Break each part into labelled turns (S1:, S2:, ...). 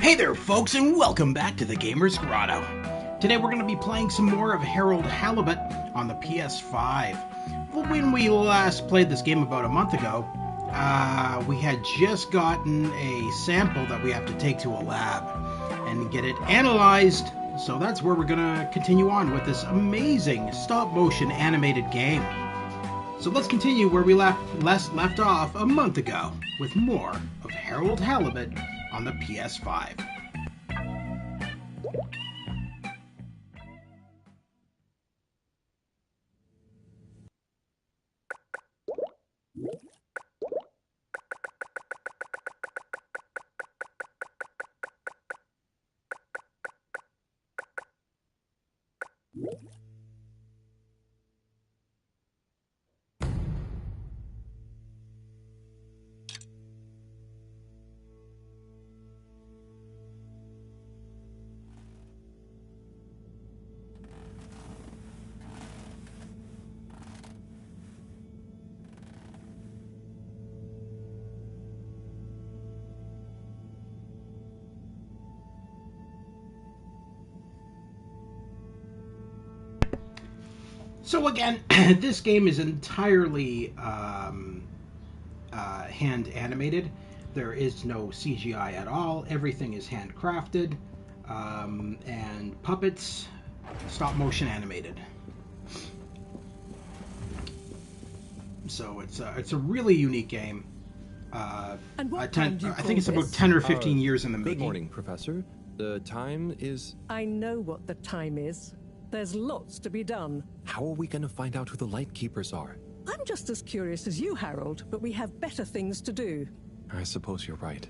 S1: Hey there folks, and welcome back to the Gamer's Grotto. Today we're going to be playing some more of Harold Halibut on the PS5. Well, when we last played this game about a month ago, we had just gotten a sample that we have to take to a lab and get it analyzed. So that's where we're going to continue on with this amazing stop-motion animated game. So let's continue where we left off a month ago with more of Harold Halibut on the PS5. So again, this game is entirely hand animated. There is no CGI at all. Everything is handcrafted and puppets, stop motion animated. So it's a really unique game. I think it's about 10 or 15 years in the making.
S2: Good morning, Professor. The time is...
S3: I know what the time is. There's lots to be done.
S2: How are we going to find out who the Light Keepers are?
S3: I'm just as curious as you, Harold, but we have better things to do.
S2: I suppose you're right.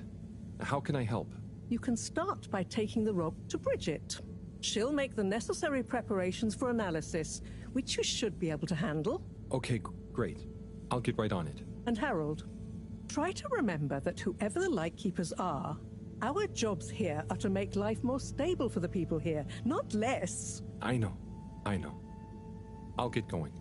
S2: How can I help?
S3: You can start by taking the rob to Bridget. She'll make the necessary preparations for analysis, which you should be able to handle.
S2: Okay, great. I'll get right on it.
S3: And Harold, try to remember that whoever the Light Keepers are, our jobs here are to make life more stable for the people here, not less.
S2: I know. I'll get going.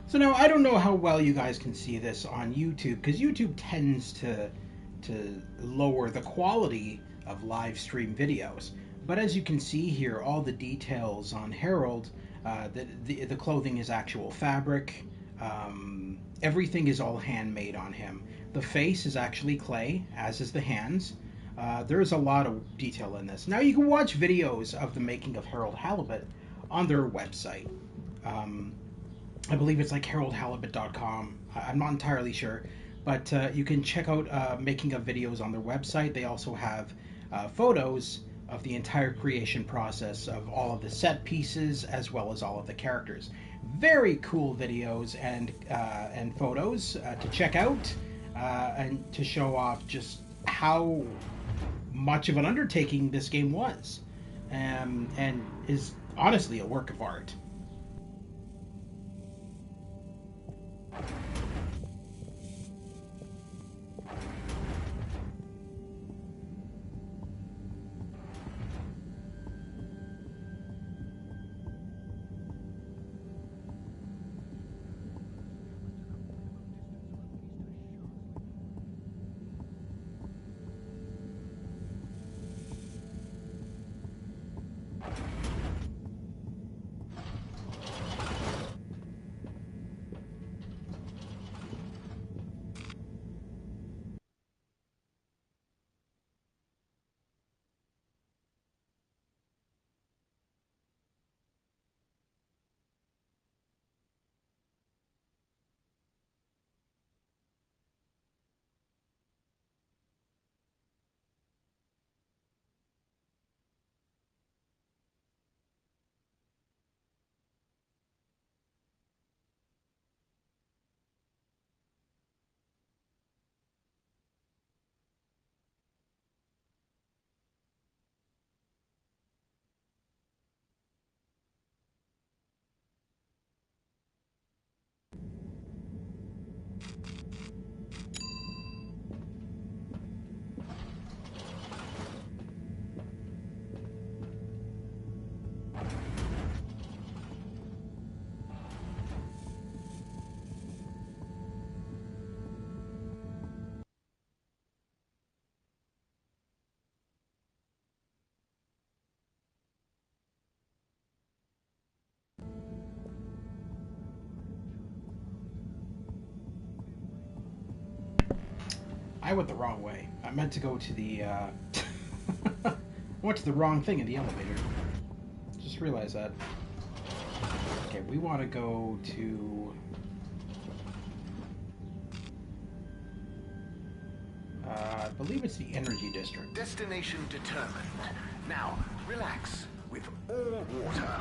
S1: So now, I don't know how well you guys can see this on YouTube, because YouTube tends to lower the quality of live stream videos. But as you can see here, all the details on Harold, the clothing is actual fabric, everything is all handmade on him. The face is actually clay, as is the hands. There is a lot of detail in this. Now you can watch videos of the making of Harold Halibut on their website. I believe it's like haroldhalibut.com. I'm not entirely sure, but you can check out making of videos on their website. They also have photos of the entire creation process of all of the set pieces as well as all of the characters. Very cool videos and photos to check out and to show off just how much of an undertaking this game was, and is honestly a work of art. I went the wrong way. I meant to go to the, I went to the wrong thing in the elevator. Just realized that. Okay, we want to go to... I believe it's the energy district.
S4: Destination determined. Now, relax with all water.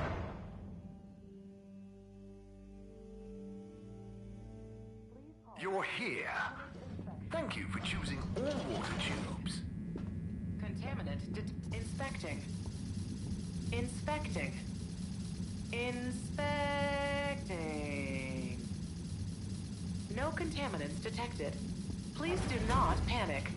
S4: You're here. Thank you for choosing all water tubes.
S5: Contaminant inspecting. Inspecting. Inspecting. No contaminants detected. Please do not panic.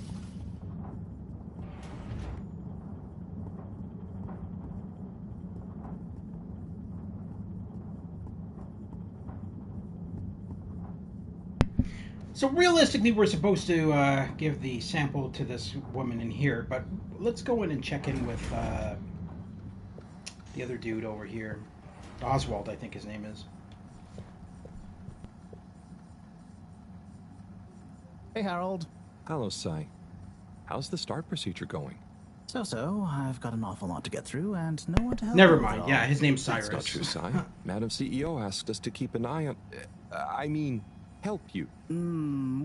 S1: So realistically, we're supposed to give the sample to this woman in here, but let's go in and check in with the other dude over here. Oswald, I think his name is.
S6: Hey, Harold.
S2: Hello, Sai. How's the start procedure going?
S6: So, I've got an awful lot to get through and no one to help.
S1: Never mind. Yeah, his name's Cyrus.
S2: That's not true, Sai. Madam CEO asked us to keep an eye on... I mean, help you.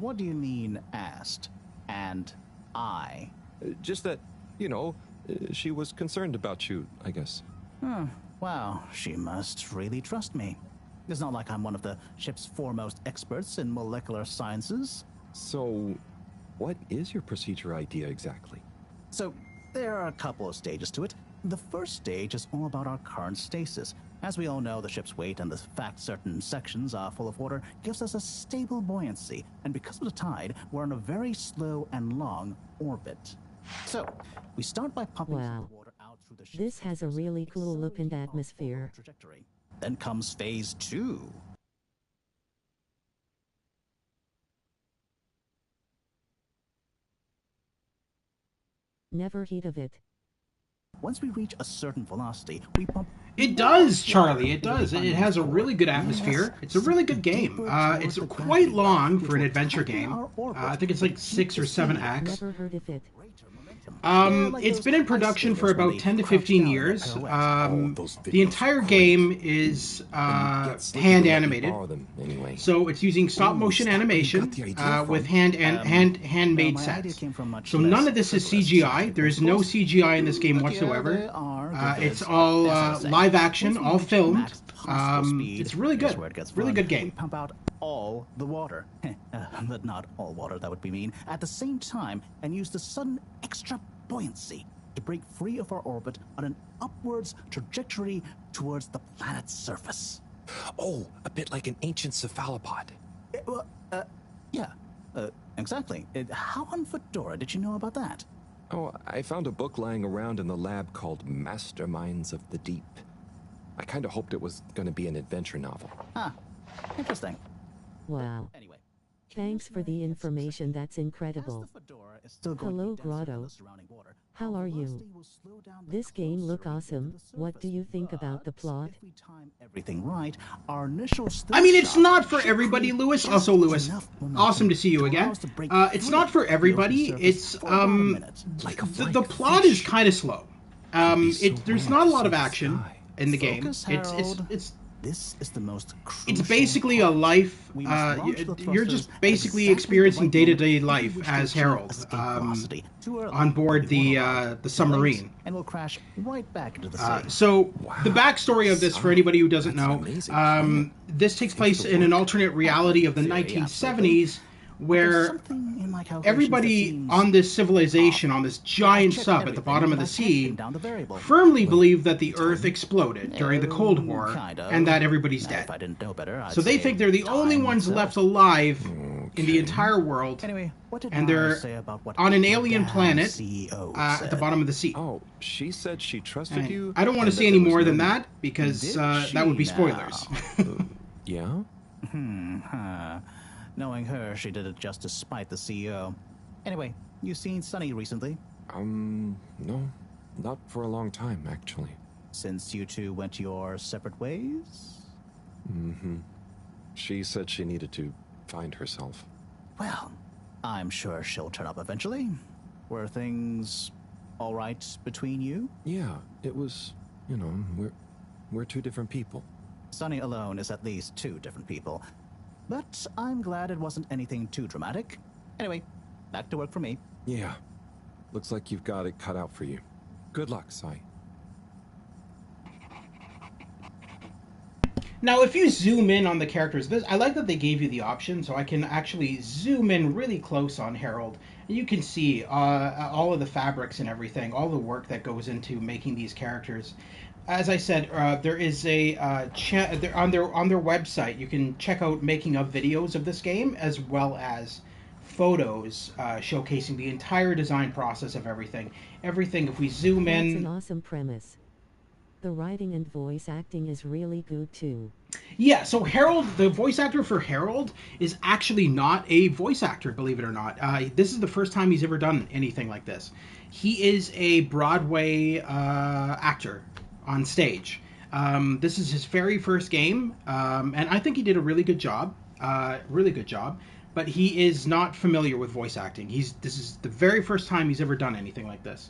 S6: What do you mean, asked? And I?
S2: Just that, you know, she was concerned about you, I guess.
S6: Wow, she must really trust me. It's not like I'm one of the ship's foremost experts in molecular sciences.
S2: So, what is your procedure idea exactly?
S6: So, there are a couple of stages to it. The first stage is all about our current stasis. As we all know, the ship's weight and the fact certain sections are full of water gives us a stable buoyancy, and because of the tide, we're on a very slow and long orbit. So, we start by pumping some water out through the ship's...
S7: This has a really cool look and atmosphere.
S6: Trajectory. Then comes phase 2.
S7: Never heard of it.
S6: Once we reach a certain velocity, we pump...
S1: It does, Charlie, it does. It has a really good atmosphere. It's a really good game. It's quite long for an adventure game. I think it's like 6 or 7 acts.
S7: Never heard of it.
S1: It's been in production for about 10 to 15 years. The entire game is hand animated. So it's using stop motion animation with handmade sets. So none of this is CGI. There is no CGI in this game whatsoever. It's all live action, all filmed. It's really good. Really good game.
S6: We pump out all the water, but not all water, that would be mean, at the same time, and use the sudden extra buoyancy to break free of our orbit on an upwards trajectory towards the planet's surface.
S2: Oh, a bit like an ancient cephalopod.
S6: Yeah, exactly. How on Fedora did you know about that?
S2: Oh, I found a book lying around in the lab called Masterminds of the Deep. I kind of hoped it was going to be an adventure novel.
S6: Ah, interesting.
S7: Wow.
S6: Anyway.
S7: Thanks for the information, that's incredible. Hello, Grotto. How are you? This game look awesome. What do you think about the plot?
S6: Everything right. Our initial
S1: I mean, it's not for everybody, Lewis. Also, Lewis, awesome to see you again. It's not for everybody. It's the plot is kind of slow. There's not a lot of action in the game.
S6: This is the most crucial.
S1: It's basically a life. You're just basically experiencing day-to-day life as Harold on board the submarine.
S6: And we'll crash right back into the sea.
S1: So the backstory of this, for anybody who doesn't know, this takes place in an alternate reality of the 1970s, where everybody on this civilization, on this giant sub at the bottom of the sea, firmly believed that the Earth exploded during the Cold War and that everybody's dead. So they think they're the only ones left alive in the entire world, and they're on an alien planet at the bottom of the sea.
S2: Oh, she said she trusted you?
S1: I don't want to say any more than that, because that would be spoilers.
S2: Yeah?
S6: Knowing her, she did it just to spite the CEO. Anyway, you seen Sunny recently?
S2: No. Not for a long time, actually.
S6: Since you two went your separate ways?
S2: Mm-hmm. She said she needed to find herself.
S6: Well, I'm sure she'll turn up eventually. Were things all right between you?
S2: Yeah, it was, you know, we're two different people.
S6: Sunny alone is at least two different people. But I'm glad it wasn't anything too dramatic. Anyway, back to work for me.
S2: Yeah. Looks like you've got it cut out for you. Good luck, Sai.
S1: Now, if you zoom in on the characters, I like that they gave you the option, so I can actually zoom in really close on Harold, and you can see all of the fabrics and everything, all the work that goes into making these characters. As I said, there is a on their website. You can check out making of videos of this game, as well as photos showcasing the entire design process of everything. Everything. If we zoom in,
S7: that's an awesome premise. The writing and voice acting is really good too.
S1: Yeah, so Harold, the voice actor for Harold, is actually not a voice actor, believe it or not. This is the first time he's ever done anything like this. He is a Broadway actor on stage. This is his very first game, and I think he did a really good job. But he is not familiar with voice acting. This is the very first time he's ever done anything like this.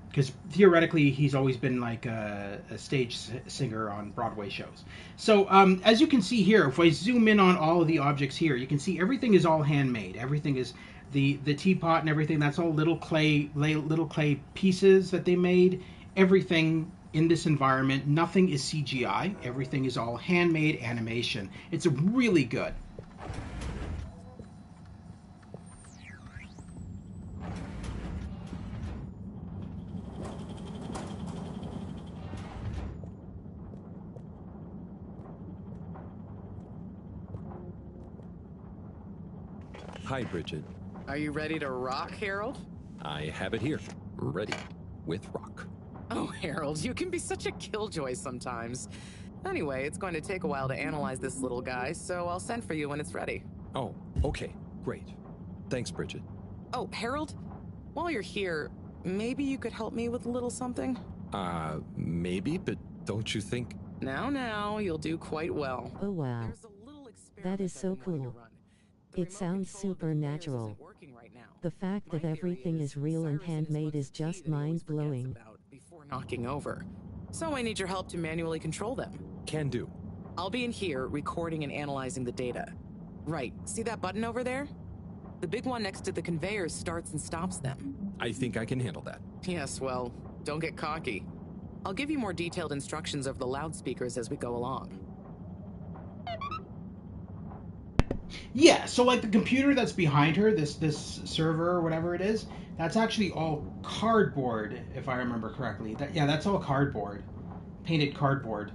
S1: Because theoretically, he's always been like a stage singer on Broadway shows. So as you can see here, if I zoom in on all of the objects here, you can see everything is all handmade. Everything is the teapot and everything. That's all little clay pieces that they made. Everything in this environment, nothing is CGI. Everything is all handmade animation. It's really good.
S2: Hi, Bridget.
S8: Are you ready to rock, Harold?
S2: I have it here. Ready. With rock.
S8: Oh, Harold, you can be such a killjoy sometimes. Anyway, it's going to take a while to analyze this little guy, so I'll send for you when it's ready.
S2: Oh, okay. Great. Thanks, Bridget.
S8: Oh, Harold, while you're here, maybe you could help me with a little something?
S2: Maybe, but don't you think...
S8: Now, you'll do quite well.
S7: Oh wow. That is so cool. It sounds supernatural. The fact that everything is real and handmade is just mind-blowing.
S8: Before knocking over. So I need your help to manually control them.
S2: Can do.
S8: I'll be in here recording and analyzing the data. Right, see that button over there? The big one next to the conveyors starts and stops them.
S2: I think I can handle that.
S8: Yes, well, don't get cocky. I'll give you more detailed instructions over the loudspeakers as we go along.
S1: Yeah, so like the computer that's behind her, this server or whatever it is, that's actually all cardboard, if I remember correctly. That's all cardboard. Painted cardboard.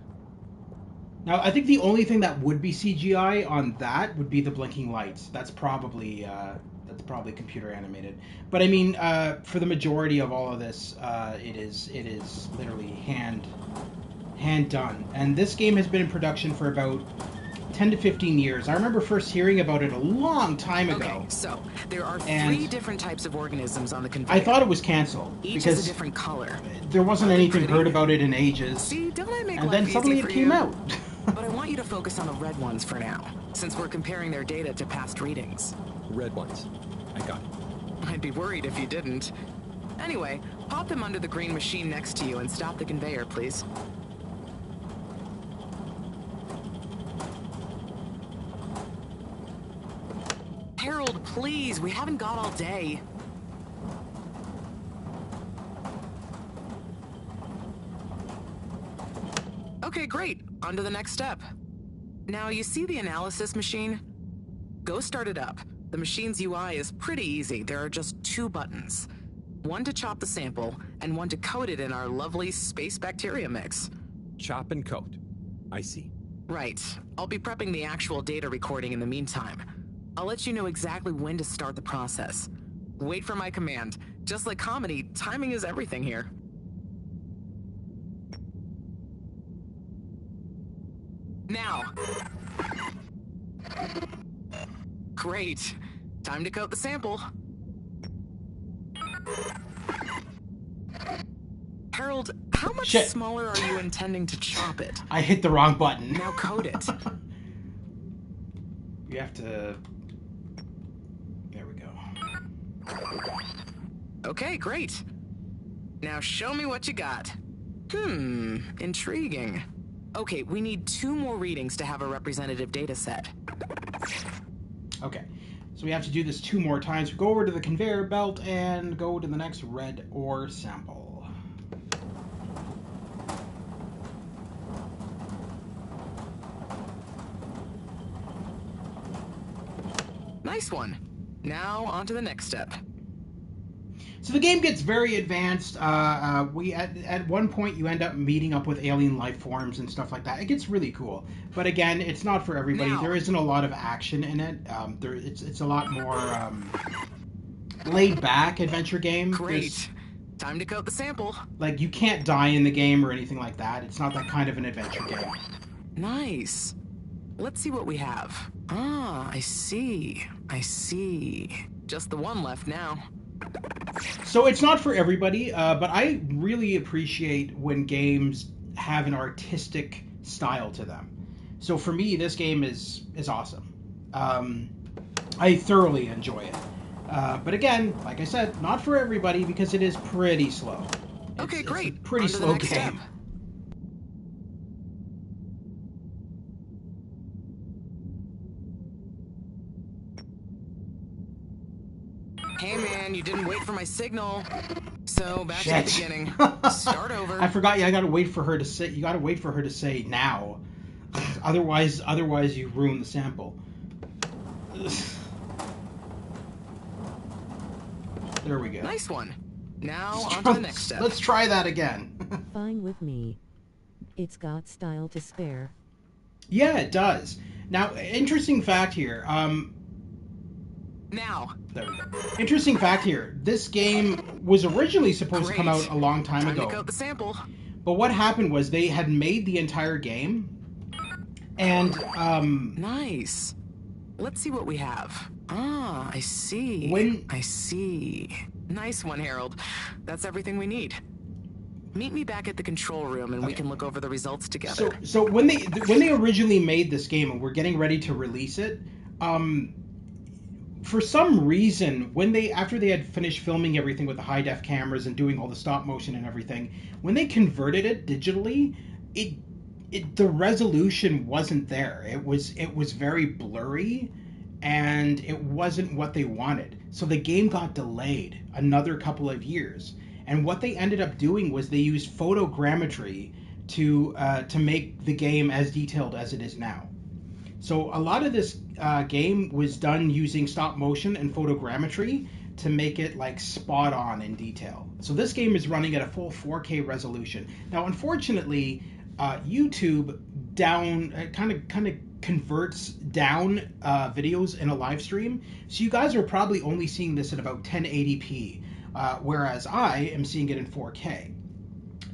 S1: Now, I think the only thing that would be CGI on that would be the blinking lights. That's probably computer animated. But I mean, for the majority of all of this, it is literally hand done. And this game has been in production for about 10 to 15 years. I remember first hearing about it a long time ago.
S8: Okay, so there are 3 different types of organisms on the conveyor.
S1: I thought it was canceled.
S8: Each
S1: because
S8: is a different color.
S1: There wasn't anything heard about it in ages.
S8: See, don't I make
S1: and
S8: life
S1: then
S8: easy
S1: suddenly
S8: for
S1: it came
S8: you?
S1: out.
S8: But I want you to focus on the red ones for now, since we're comparing their data to past readings.
S2: Red ones. I got it.
S8: I'd be worried if you didn't. Anyway, pop them under the green machine next to you and stop the conveyor, please. Harold, please, we haven't got all day. Okay, great. On to the next step. Now, you see the analysis machine? Go start it up. The machine's UI is pretty easy. There are just 2 buttons. One to chop the sample, and one to coat it in our lovely space bacteria mix.
S2: Chop and coat. I see.
S8: Right. I'll be prepping the actual data recording in the meantime. I'll let you know exactly when to start the process. Wait for my command. Just like comedy, timing is everything here. Now. Great. Time to coat the sample. Harold, how much smaller are you intending to chop it?
S1: I hit the wrong button.
S8: Now coat it.
S1: You have to... There we
S8: Okay, great. Now show me what you got. Intriguing. Okay, we need 2 more readings to have a representative data set.
S1: Okay, so we have to do this 2 more times. We go over to the conveyor belt and go to the next red ore sample.
S8: Nice one. Now on to the next step.
S1: So the game gets very advanced. At one point you end up meeting up with alien life forms and stuff like that. It gets really cool. But again, it's not for everybody.
S8: Now.
S1: There isn't a lot of action in it. It's a lot more laid back adventure game.
S8: Great. Time to coat the sample.
S1: Like, you can't die in the game or anything like that. It's not that kind of an adventure game.
S8: Nice. Let's see what we have. Ah, I see. Just the one left now.
S1: So it's not for everybody, but I really appreciate when games have an artistic style to them. So for me, this game is awesome. I thoroughly enjoy it. But again, like I said, not for everybody because it is pretty slow.
S8: Okay, great.
S1: It's a pretty slow game.
S8: Step. Hey man, you didn't wait for my signal. So back to the beginning. Start over.
S1: I forgot. I gotta wait for her to say. You gotta wait for her to say now. Otherwise, you ruin the sample. There we go.
S8: Nice one. Now on to the next step.
S1: Let's try that again.
S7: Fine with me. It's got style to spare.
S1: Yeah, it does. Now, interesting fact here.
S8: Now.
S1: There we go. Interesting fact here. This game was originally supposed to come out a long time ago.
S8: Time to coat the sample.
S1: But what happened was they had made the entire game, and
S8: Nice. Let's see what we have. Ah, I see. I see. Nice one, Harold. That's everything we need. Meet me back at the control room, and we can look over the results together.
S1: So when they originally made this game and were getting ready to release it, for some reason, after they had finished filming everything with the high def cameras and doing all the stop motion and everything, when they converted it digitally, the resolution wasn't there. It was very blurry, and it wasn't what they wanted. So the game got delayed another couple of years. And what they ended up doing was they used photogrammetry to make the game as detailed as it is now. So a lot of this game was done using stop motion and photogrammetry to make it like spot on in detail. So this game is running at a full 4K resolution. Now, unfortunately, YouTube kind of converts down videos in a live stream. So you guys are probably only seeing this at about 1080p, whereas I am seeing it in 4K.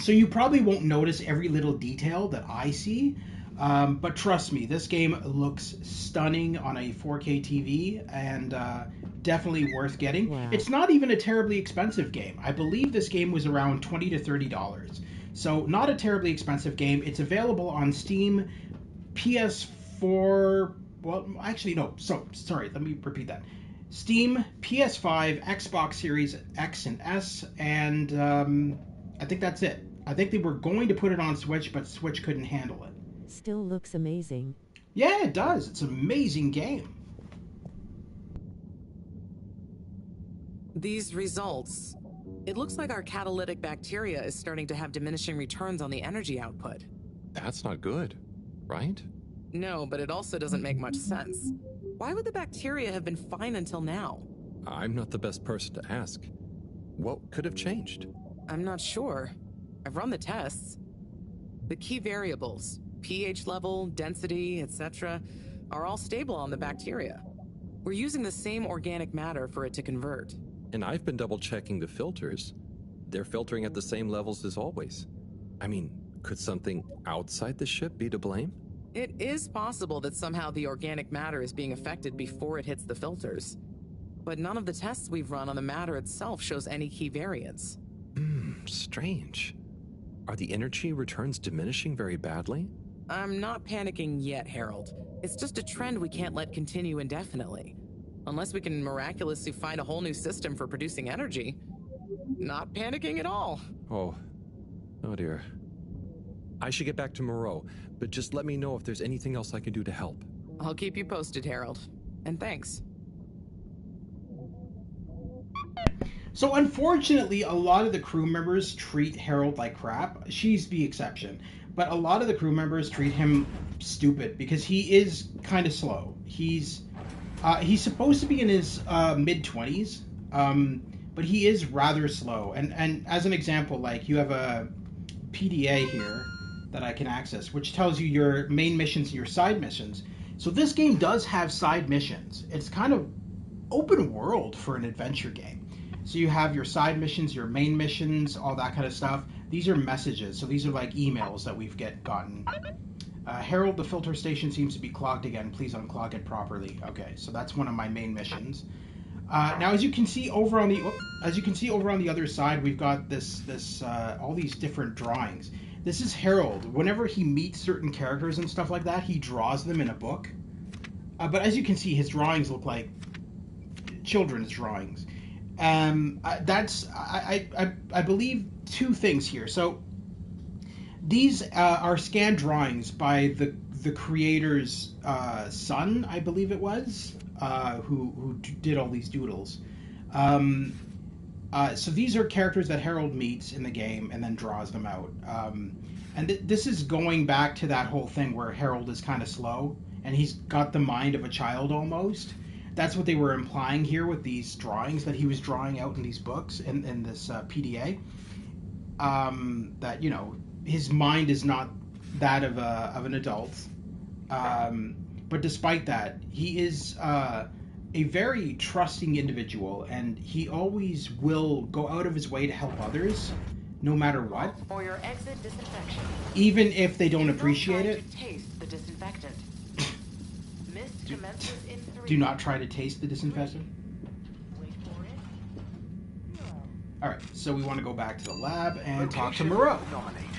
S1: So you probably won't notice every little detail that I see. But trust me, this game looks stunning on a 4K TV and definitely worth getting.
S7: Wow.
S1: It's not even a terribly expensive game. I believe this game was around $20 to $30. So not a terribly expensive game. It's available on Steam, PS4... Well, actually, no. So, sorry, let me repeat that. Steam, PS5, Xbox Series X and S, and I think that's it. I think they were going to put it on Switch, but Switch couldn't handle it.
S7: Still looks amazing.
S1: Yeah, it does. It's an amazing game.
S8: These results. It looks like our catalytic bacteria is starting to have diminishing returns on the energy output.
S2: That's not good, right?
S8: No, but it also doesn't make much sense. Why would the bacteria have been fine until now?
S2: I'm not the best person to ask. What could have changed?
S8: I'm not sure. I've run the tests. The key variables, pH level, density, etc., are all stable on the bacteria. We're using the same organic matter for it to convert.
S2: And I've been double-checking the filters. They're filtering at the same levels as always. I mean, could something outside the ship be to blame?
S8: It is possible that somehow the organic matter is being affected before it hits the filters. But none of the tests we've run on the matter itself shows any key variants.
S2: Strange. Are the energy returns diminishing very badly?
S8: I'm not panicking yet, Harold. It's just a trend we can't let continue indefinitely. Unless we can miraculously find a whole new system for producing energy. Not panicking at all.
S2: Oh dear. I should get back to Moreau, but just let me know if there's anything else I can do to help.
S8: I'll keep you posted, Harold. And thanks.
S1: So unfortunately, a lot of the crew members treat Harold like crap. She's the exception. But a lot of the crew members treat him stupid because he is kind of slow. He's supposed to be in his mid-20s, but he is rather slow. And as an example, like, you have a PDA here that I can access, which tells you your main missions and your side missions. So this game does have side missions. It's kind of open world for an adventure game. So you have your side missions, your main missions, all that kind of stuff. These are messages. So these are like emails that we've gotten. Harold, the filter station seems to be clogged again. Please unclog it properly. Okay, so that's one of my main missions. Now, as you can see over on the other side, we've got this all these different drawings. This is Harold. Whenever he meets certain characters and stuff like that, he draws them in a book. But as you can see, his drawings look like children's drawings. I believe two things here. So these are scanned drawings by the creator's son, I believe it was, who did all these doodles. So these are characters that Harold meets in the game and then draws them out. And this is going back to that whole thing where Harold is kind of slow and he's got the mind of a child almost. That's what they were implying here with these drawings that he was drawing out in these books in this PDA. That, you know, his mind is not that of an adult. But despite that, he is a very trusting individual, and he always will go out of his way to help others, no matter what.
S5: For your exit disinfection.
S1: Even if they don't appreciate it.
S5: To taste the disinfectant. Mist commences in 3.
S1: Do not try to taste the disinfectant.
S5: Wait for it.
S1: Alright, so we want to go back to the lab and talk to
S4: Location
S1: Moreau.
S4: nominated.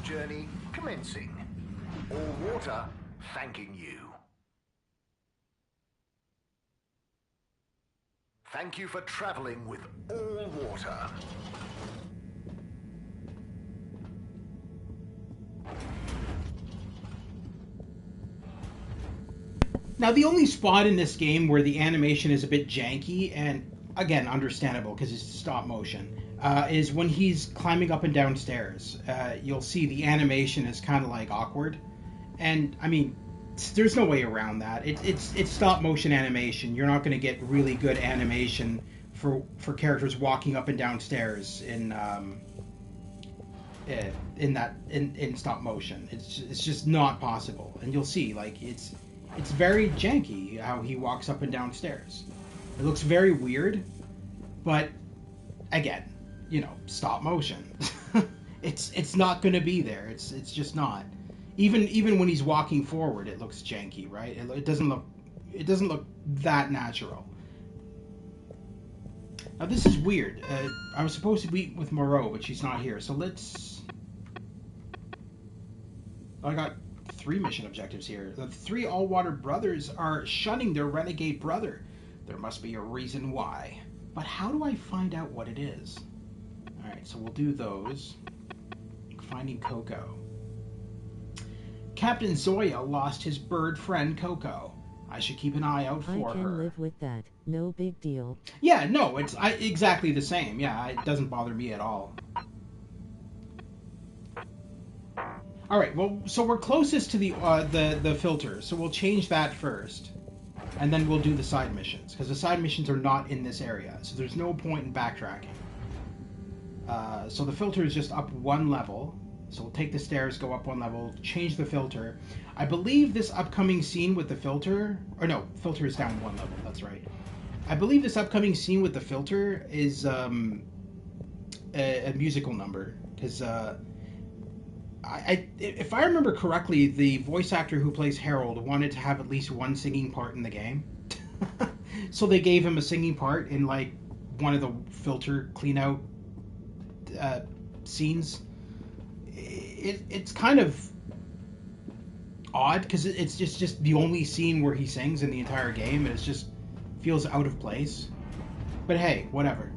S4: Journey commencing. All water thanking you. Thank you for traveling with all water.
S1: Now, the only spot in this game where the animation is a bit janky, and again, understandable because it's stop motion, is when he's climbing up and down stairs. You'll see the animation is kind of like awkward. And, I mean, there's no way around that. It's stop motion animation. You're not going to get really good animation for characters walking up and down stairs in stop motion. It's just not possible. And you'll see, like, it's very janky how he walks up and down stairs. It looks very weird, but again, you know, stop motion. It's not going to be there. It's just not. Even when he's walking forward, it looks janky, right? It doesn't look that natural. Now this is weird. I was supposed to meet with Moreau, but she's not here. So let's. I got 3 mission objectives here. The 3 all-water brothers are shunning their renegade brother. There must be a reason why. But how do I find out what it is? Alright, so we'll do those. Finding Coco. Captain Zoya lost his bird friend Coco. I should keep an eye out for her.
S7: I can live with that. No big deal.
S1: Yeah, no, it's exactly the same. Yeah, it doesn't bother me at all. All right, well, so we're closest to the filter, so we'll change that first, and then we'll do the side missions, because the side missions are not in this area, so there's no point in backtracking. So the filter is just up 1 level, so we'll take the stairs, go up 1 level, change the filter. I believe this upcoming scene with the filter, or no, filter is down 1 level, that's right. I believe this upcoming scene with the filter is a musical number, because if I remember correctly, the voice actor who plays Harold wanted to have at least 1 singing part in the game. So they gave him a singing part in, like, one of the filter clean-out scenes. It's kind of odd, because it's just the only scene where he sings in the entire game, and it just feels out of place. But hey, whatever.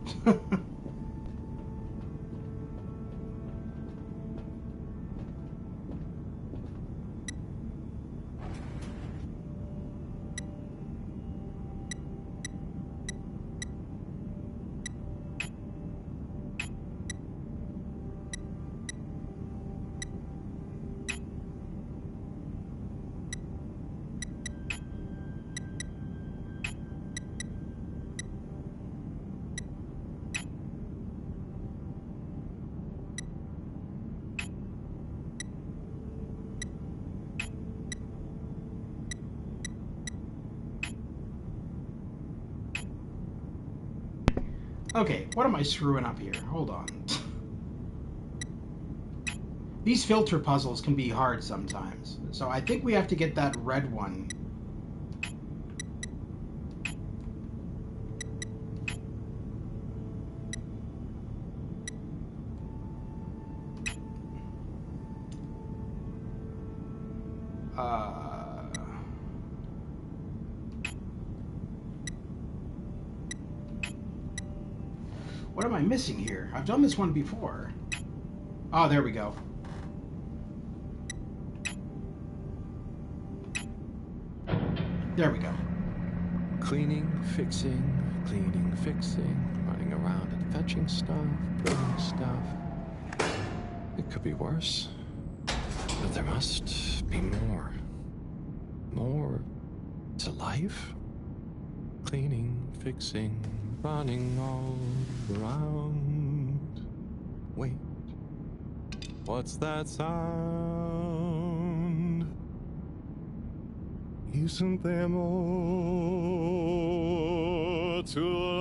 S1: Okay, what am I screwing up here? Hold on. These filter puzzles can be hard sometimes. So I think we have to get that red one. What am I missing here? I've done this one before. Oh, there we go. There we go.
S2: Cleaning, fixing, running around and fetching stuff, building stuff. It could be worse. But there must be more. More to life? Cleaning, fixing, running all around. Wait. What's that sound? Isn't there more to life?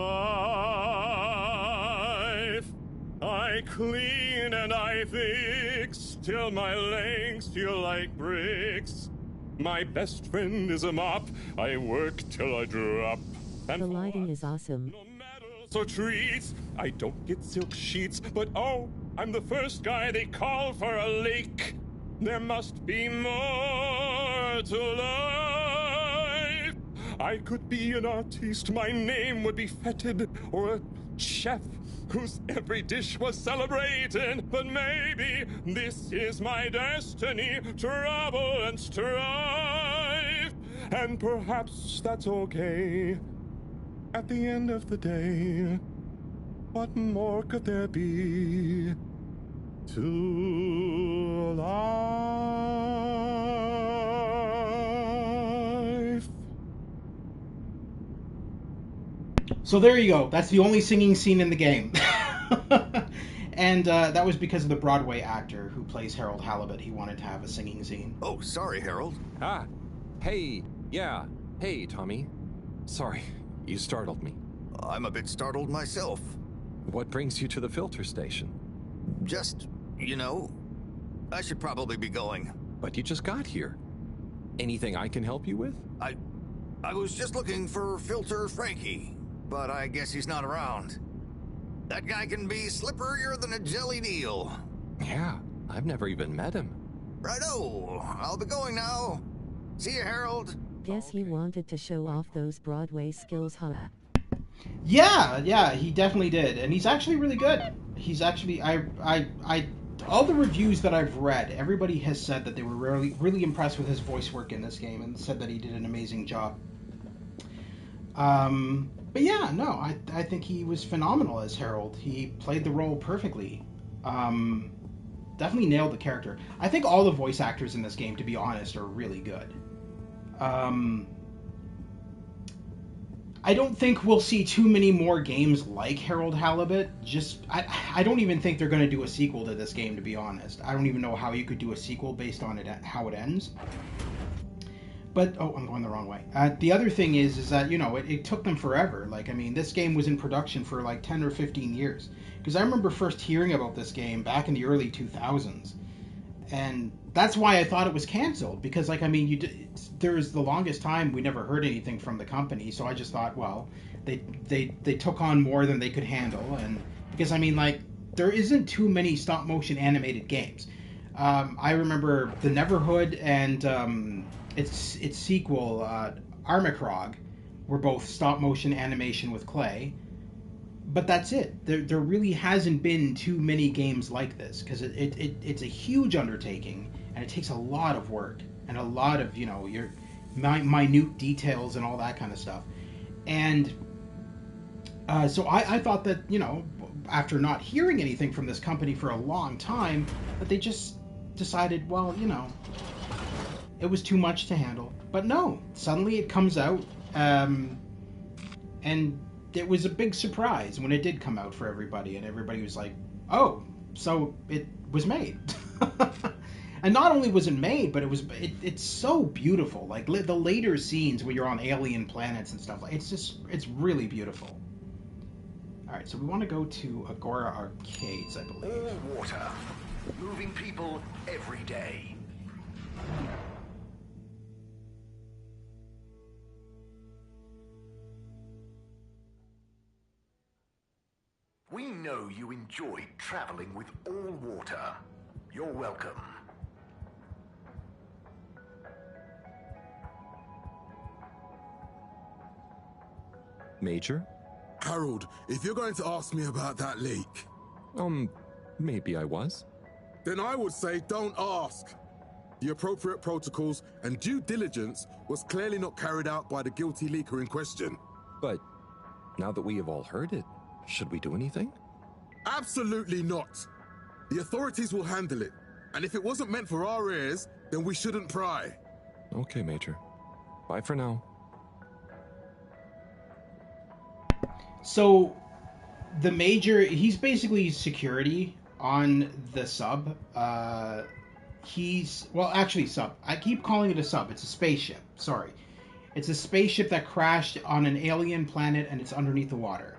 S2: I clean and I fix till my legs feel like bricks. My best friend is a mop. I work till I drop. And
S7: The lighting is awesome.
S2: no medals or treats. I don't get silk sheets, but oh, I'm the first guy they call for a lake. There must be more to life. I could be an artiste, my name would be feted, or a chef whose every dish was celebrated. But maybe this is my destiny, trouble and strife. And perhaps that's okay. At the end of the day, what more could there be to life?
S1: So there you go. That's the only singing scene in the game. And that was because of the Broadway actor who plays Harold Halibut. He wanted to have a singing scene.
S4: Oh, sorry, Harold.
S2: Ah, hey, yeah, hey, Tommy. Sorry, you startled me.
S4: I'm a bit startled myself.
S2: What brings you to the filter station?
S4: Just, you know, I should probably be going.
S2: But you just got here. Anything I can help you with?
S4: I was just looking for Filter Frankie, but I guess he's not around. That guy can be slipperier than a jelly deal.
S2: Yeah, I've never even met him.
S4: Righto, I'll be going now. See you, Harold.
S7: Guess he wanted to show off those Broadway skills, huh?
S1: Yeah, he definitely did, and he's actually really good. He's actually, all the reviews that I've read, everybody has said that they were really impressed with his voice work in this game, and said that he did an amazing job. But yeah, no, I think he was phenomenal as Harold. He played the role perfectly. Definitely nailed the character. I think all the voice actors in this game, to be honest, are really good. I don't think we'll see too many more games like Harold Halibut. I don't even think they're going to do a sequel to this game, to be honest. I don't even know how you could do a sequel based on how it ends. But, oh, I'm going the wrong way. The other thing is that, you know, it took them forever. Like, I mean, this game was in production for like 10 or 15 years. Because I remember first hearing about this game back in the early 2000s. And that's why I thought it was canceled. Because, like, I mean, there was the longest time we never heard anything from the company. So I just thought, well, they took on more than they could handle. And because, I mean, like, there isn't too many stop-motion animated games. I remember The Neverhood and its sequel, Armacrog, were both stop-motion animation with clay. But that's it. There really hasn't been too many games like this, because it's a huge undertaking, and it takes a lot of work and a lot of, you know, your minute details and all that kind of stuff. And so I thought that, you know, after not hearing anything from this company for a long time, that they just decided, well, you know, it was too much to handle. But no, suddenly it comes out, and it was a big surprise when it did come out for everybody, and everybody was like, oh, so it was made. And not only was it made, but it's so beautiful. Like, the later scenes where you're on alien planets and stuff, it's really beautiful. Alright, so we want to go to Agora Arcades, I believe.
S9: All water. Moving people every day. We know you enjoyed traveling with all water. You're welcome.
S2: Major?
S10: Harold, if you're going to ask me about that leak,
S2: Maybe I was.
S10: then I would say don't ask. The appropriate protocols and due diligence was clearly not carried out by the guilty leaker in question.
S2: But now that we have all heard it, should we do anything?
S10: Absolutely not. The authorities will handle it. And if it wasn't meant for our ears, then we shouldn't pry.
S2: Okay, Major. Bye for now.
S1: So, the Major, he's basically security on the sub. Sub. I keep calling it a sub. It's a spaceship. Sorry. It's a spaceship that crashed on an alien planet and it's underneath the water.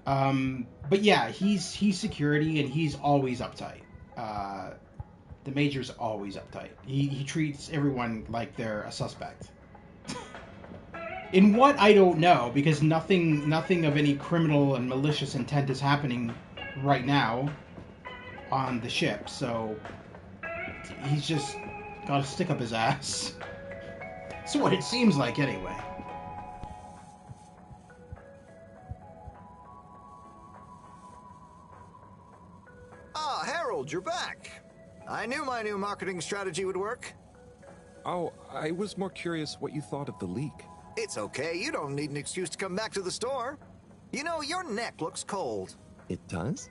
S1: But yeah, he's security and he's always uptight. The Major's always uptight. He treats everyone like they're a suspect. In what, I don't know, because nothing of any criminal and malicious intent is happening right now on the ship, so he's just gotta stick up his ass. That's what it seems like, anyway.
S4: Ah, Harold, you're back. I knew my new marketing strategy would work.
S2: Oh, I was more curious what you thought of the leak.
S4: It's okay, you don't need an excuse to come back to the store. You know, your neck looks cold.
S2: It does?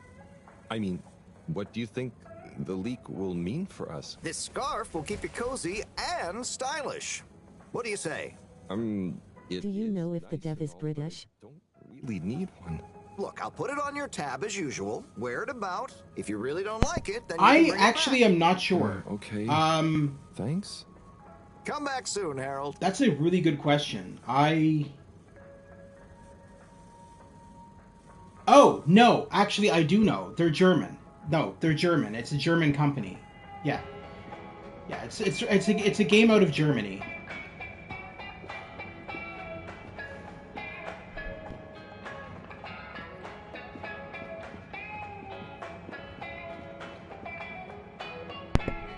S2: I mean, what do you think the leak will mean for us?
S4: This scarf will keep you cozy and stylish. What do you say?
S7: Do you know if the dev is British?
S2: Don't really need one.
S4: Look, I'll put it on your tab as usual. Wear it about. If you really don't like it, then you can
S1: I
S4: bring it
S1: actually
S4: back.
S1: am not sure.
S2: Okay. Thanks.
S4: Come back soon, Harold.
S1: That's a really good question. Oh, no, actually I do know. They're German. No, they're German. It's a German company. Yeah. Yeah, it's a game out of Germany.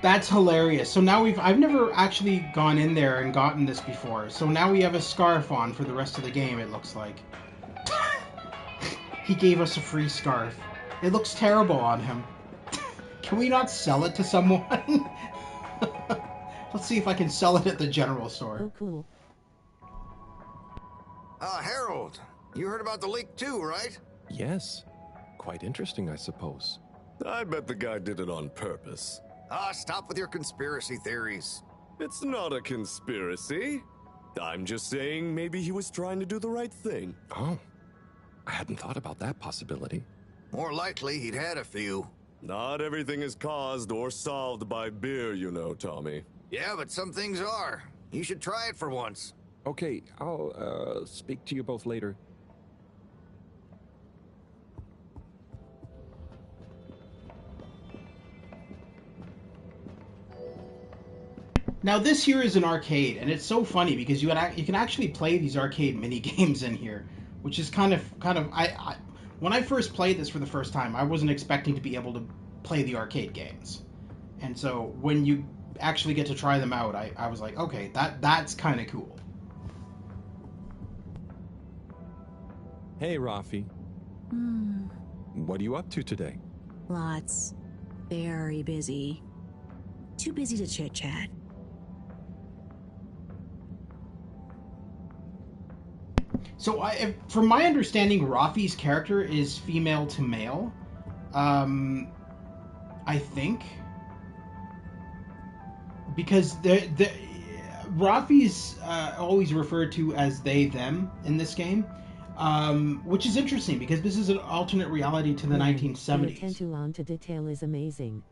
S1: That's hilarious. So now I've never actually gone in there and gotten this before. So now we have a scarf on for the rest of the game, it looks like. He gave us a free scarf. It looks terrible on him. Can we not sell it to someone? Let's see if I can sell it at the general store.
S7: Oh, cool.
S4: Harold, you heard about the leak too, right?
S2: Yes. Quite interesting, I suppose.
S11: I bet the guy did it on purpose.
S4: Stop with your conspiracy theories.
S11: It's not a conspiracy. I'm just saying maybe he was trying to do the right thing.
S2: Oh. I hadn't thought about that possibility.
S4: More likely, he'd had a few.
S11: Not everything is caused or solved by beer, you know, Tommy.
S4: Yeah, but some things are. You should try it for once.
S2: Okay, I'll speak to you both later.
S1: Now this here is an arcade, and it's so funny because you can actually play these arcade mini games in here, which is kind of I when I first played this for the first time, I wasn't expecting to be able to play the arcade games, and so when you actually get to try them out, I was like, okay, that's kind of cool.
S2: Hey, Rafi. What are you up to today?
S12: Lots. Very busy. Too busy to chit-chat.
S1: So, from my understanding, Rafi's character is female to male. I think. Because Rafi's always referred to as they, them in this game. Which is interesting because this is an alternate reality to the 1970s.
S7: The attention to detail is amazing.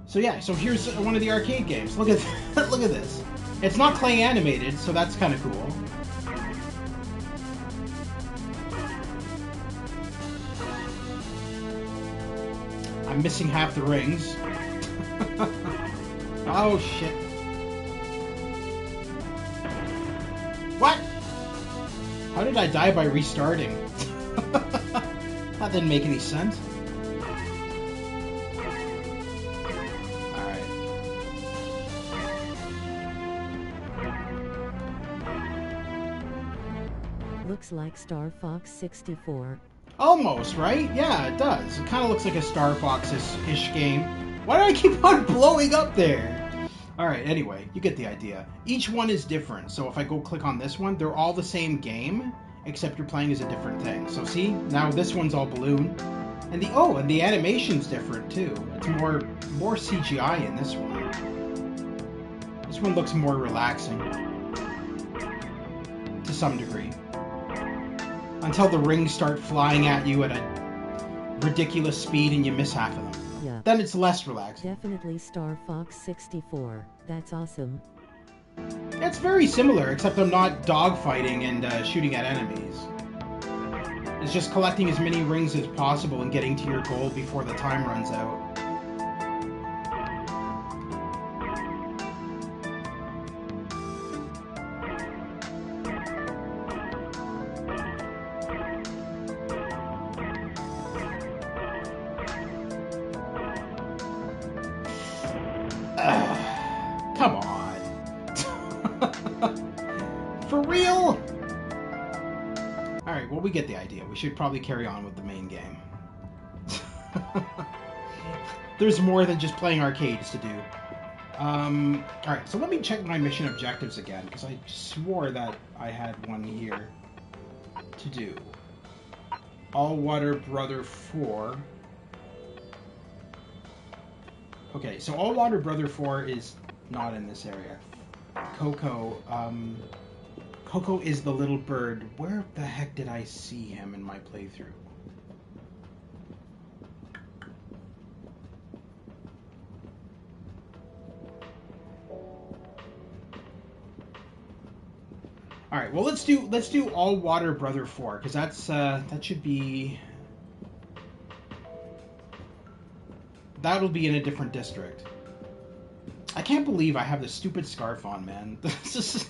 S1: So yeah, so here's one of the arcade games. Look at look at this. It's not clay animated, so that's kind of cool. I'm missing half the rings. Oh, shit. What? How did I die by restarting? That didn't make any sense. Alright.
S7: Looks like Star Fox 64.
S1: Almost, right? Yeah, it does. It kind of looks like a Star Fox-ish game. Why do I keep on blowing up there? Alright, anyway, you get the idea. Each one is different, so if I go click on this one, they're all the same game, except you're playing as a different thing. So see, now this one's all balloon. And the animation's different too. It's more CGI in this one. This one looks more relaxing. To some degree. Until the rings start flying at you at a ridiculous speed and you miss half of them.
S7: Yeah.
S1: Then it's less relaxing.
S7: Definitely Star Fox 64. That's awesome.
S1: It's very similar, except I'm not dogfighting and shooting at enemies. It's just collecting as many rings as possible and getting to your goal before the time runs out. Come on. For real? Alright, well, we get the idea. We should probably carry on with the main game. There's more than just playing arcades to do. Alright, so let me check my mission objectives again, because I swore that I had one here to do. All Water Brother 4. Okay, so All Water Brother 4 is not in this area. Coco, Coco is the little bird. Where the heck did I see him in my playthrough? All right, well let's do All Water Brother 4 because that's that should be that'll be in a different district. I can't believe I have this stupid scarf on, man. This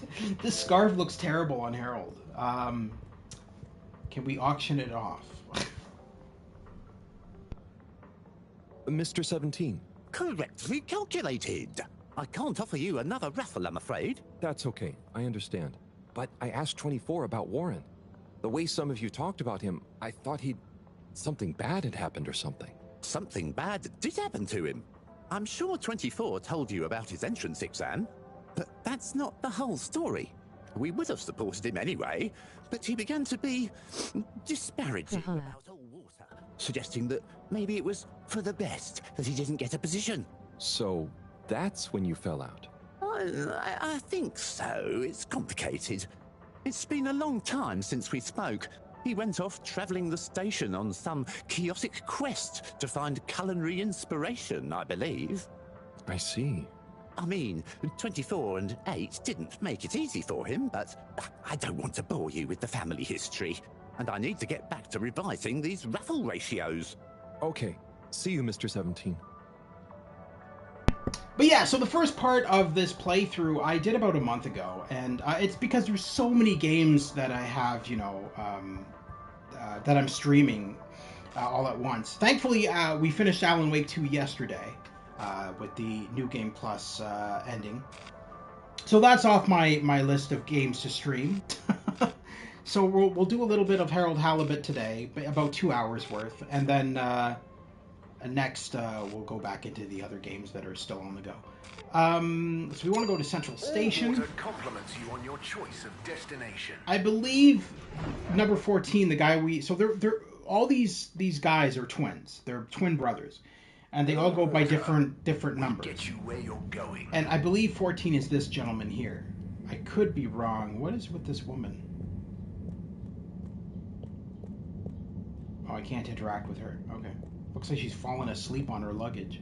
S1: scarf looks terrible on Harold. Can we auction it off?
S11: Mr. 17.
S13: Correctly calculated. I can't offer you another raffle, I'm afraid.
S14: That's okay. I understand. But I asked 24 about Warren. The way some of you talked about him, I thought something bad had happened or something.
S13: Something bad did happen to him. I'm sure 24 told you about his entrance exam, but that's not the whole story. We would have supported him anyway, but he began to be disparaging about all water, suggesting that maybe it was for the best that he didn't get a position.
S14: So that's when you fell out?
S13: I think so. It's complicated. It's been a long time since we spoke. He went off traveling the station on some chaotic quest to find culinary inspiration, I believe.
S14: I see.
S13: I mean, 24 and 8 didn't make it easy for him, but I don't want to bore you with the family history, and I need to get back to revising these raffle ratios.
S14: Okay. See you, Mr. 17.
S1: But yeah, so the first part of this playthrough I did about a month ago, and it's because there's so many games that I have, you know, that I'm streaming all at once. Thankfully, we finished Alan Wake 2 yesterday with the New Game Plus ending. So that's off my list of games to stream. So we'll do a little bit of Harold Halibut today, about 2 hours worth, and then next we'll go back into the other games that are still on the go. So we want to go to Central Station.
S9: Water compliments you on your choice of destination.
S1: I believe number 14, the guy so they're all these guys are twins. They're twin brothers, and they all go by different numbers.
S9: Get you where you're going.
S1: And I believe 14 is this gentleman here. I could be wrong. What is with this woman? Oh, I can't interact with her. Okay. Looks like she's fallen asleep on her luggage.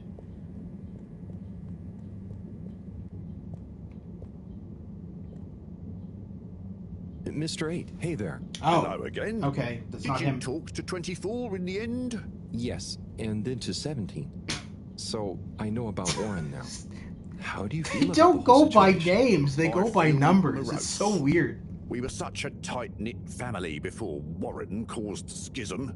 S14: Mr. 8, hey there.
S1: Oh.
S13: Hello again.
S1: Okay, that's not him.
S13: Did you talk to 24 in the end?
S14: Yes. and then to 17. So I know about Warren now. How do you feel
S1: They
S14: about
S1: don't
S14: the whole
S1: go by
S14: situation?
S1: names, they go by
S13: feel
S1: numbers.
S13: morose.
S1: It's so weird.
S13: We were such a tight-knit family before Warren caused schism.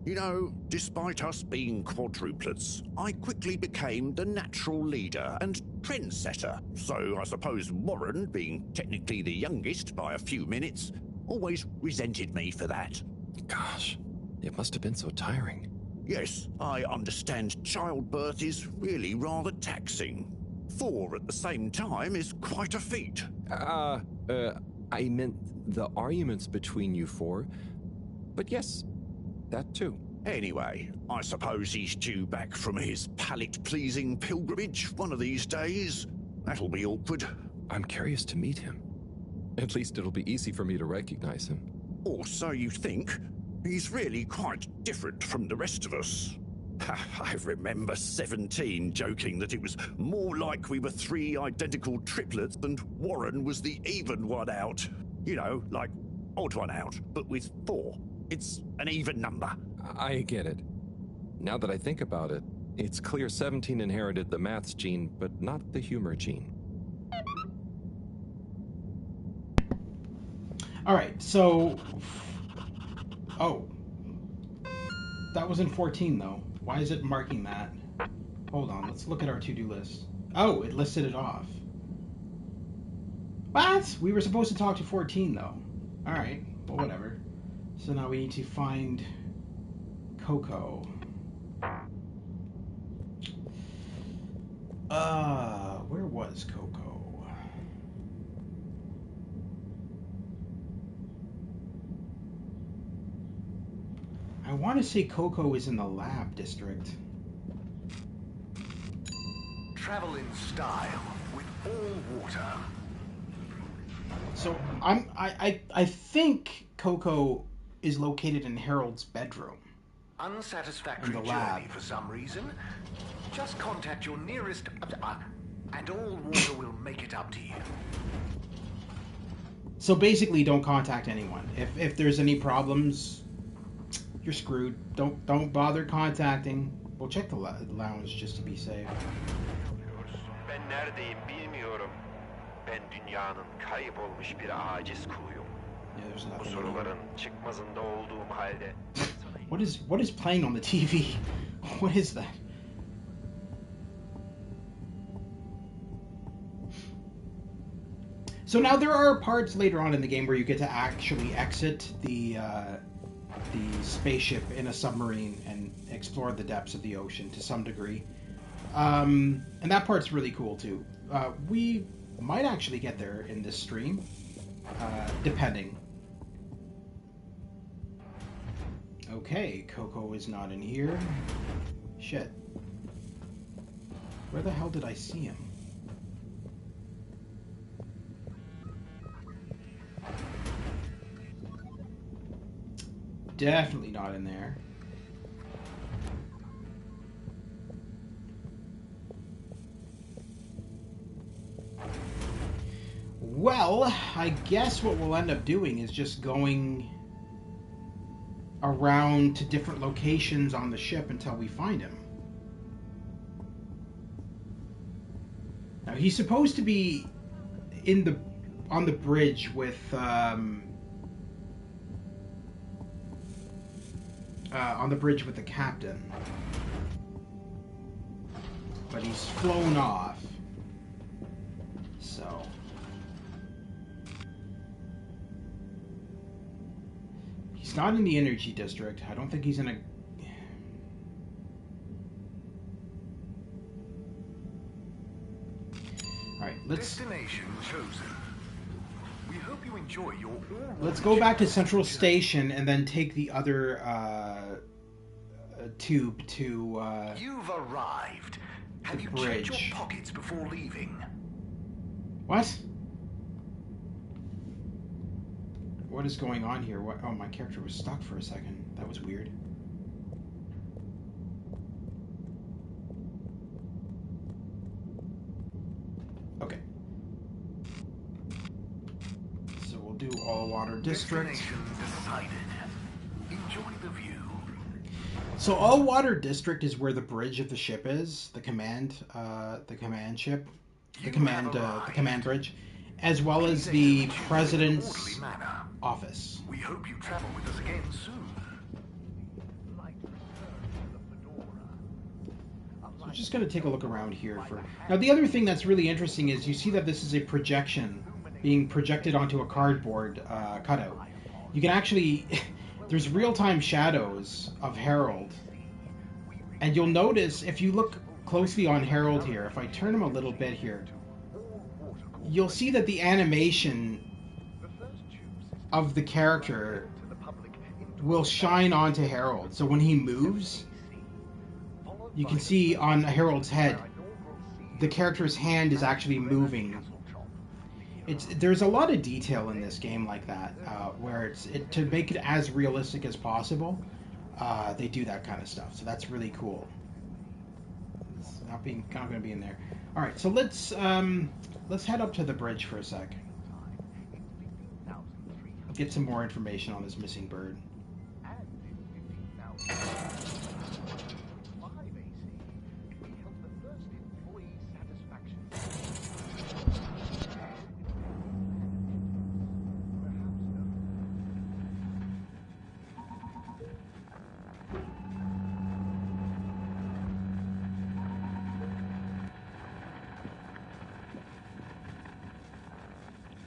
S13: You know, despite us being quadruplets, I quickly became the natural leader and trendsetter. So I suppose Warren, being technically the youngest by a few minutes, always resented me for that.
S14: Gosh, it must have been so tiring.
S13: Yes, I understand childbirth is really rather taxing. 4 at the same time is quite a feat.
S14: I meant the arguments between you 4. But yes, that too.
S13: Anyway, I suppose he's due back from his palate-pleasing pilgrimage one of these days. That'll be awkward.
S14: I'm curious to meet him. At least it'll be easy for me to recognize him.
S13: Or so you think. He's really quite different from the rest of us. I remember 17 joking that it was more like we were 3 identical triplets and Warren was the even one out. You know, like odd one out, but with 4. It's an even number.
S14: I get it. Now that I think about it, it's clear 17 inherited the maths gene, but not the humor gene.
S1: Alright, so... Oh. That was in 14, though. Why is it marking that? Hold on, let's look at our to-do list. Oh, it listed it off. What? We were supposed to talk to 14, though. Alright, well, whatever. So now we need to find Coco. Where was Coco? I want to say Coco is in the lab district.
S9: Travel in style with all water.
S1: So I think Coco is located in Harold's bedroom.
S9: Unsatisfactory
S1: In the lab.
S9: journey for some reason? Just contact your nearest and all water will make it up to you.
S1: So basically, don't contact anyone. If there's any problems, you're screwed. Don't bother contacting. We'll check the lounge just to be safe.
S15: Ben neredeyim bilmiyorum. Ben dünyanın kaybolmuş bir aciz kuluyum. Bu soruların çıkmazında olduğum halde.
S1: What is playing on the TV? What is that? So now there are parts later on in the game where you get to actually exit the spaceship in a submarine and explore the depths of the ocean to some degree. And that part's really cool too. We might actually get there in this stream, depending. Okay, Coco is not in here. Shit. Where the hell did I see him? Definitely not in there. Well, I guess what we'll end up doing is just going around to different locations on the ship until we find him. Now, he's supposed to be on the bridge with the captain, but he's flown off. So he's not in the energy district. I don't think he's in a... Alright,
S9: Destination chosen. We hope you enjoy your
S1: let's go back to Central Station and then take the other tube to
S9: You've arrived. Have you
S1: bridge.
S9: checked your pockets before leaving?
S1: What? What is going on here? What? Oh, my character was stuck for a second. That was weird. Okay. So we'll do all water district.
S9: Destination decided. Enjoy the view.
S1: So all water district is where the bridge of the ship is, the command ship, the command bridge, as well as the president's office.
S9: We hope you travel with us again soon.
S1: So I'm just going to take a look around here for. Now the other thing that's really interesting is you see that this is a projection being projected onto a cardboard cutout. You can actually. There's real-time shadows of Harold. And you'll notice, if you look closely on Harold here, if I turn him a little bit here, you'll see that the animation of the character will shine onto Harold. So when he moves, you can see on Harold's head, the character's hand is actually moving. There's a lot of detail in this game like that, where to make it as realistic as possible. They do that kind of stuff, so that's really cool. It's not going to be in there. All right, so let's head up to the bridge for a sec. Get some more information on this missing bird.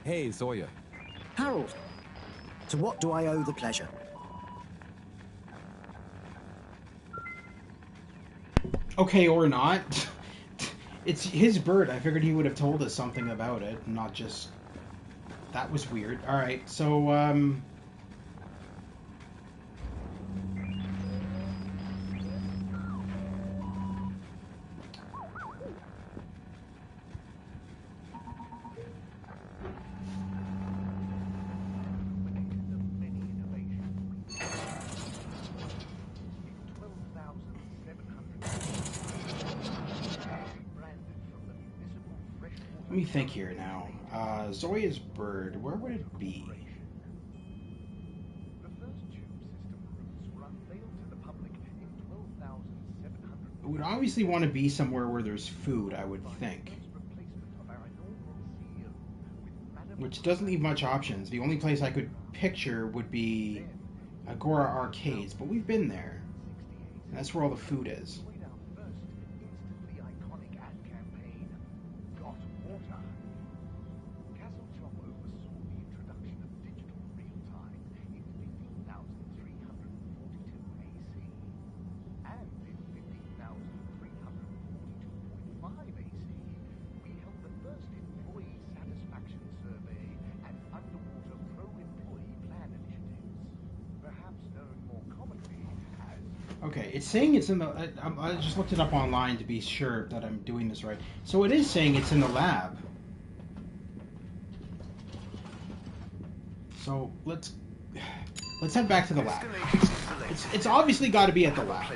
S14: Hey, Zoya.
S16: Harold, to what do I owe the pleasure?
S1: Okay, or not. It's his bird. I figured he would have told us something about it, not just... That was weird. Alright, so, let me think here now. Zoya's bird, where would it be? It would obviously want to be somewhere where there's food, I would think. Which doesn't leave much options. The only place I could picture would be Agora Arcades, but we've been there. And that's where all the food is. Okay, it's saying it's in the... I just looked it up online to be sure that I'm doing this right. So it is saying it's in the lab. So let's head back to the lab. It's obviously got to be at the lab,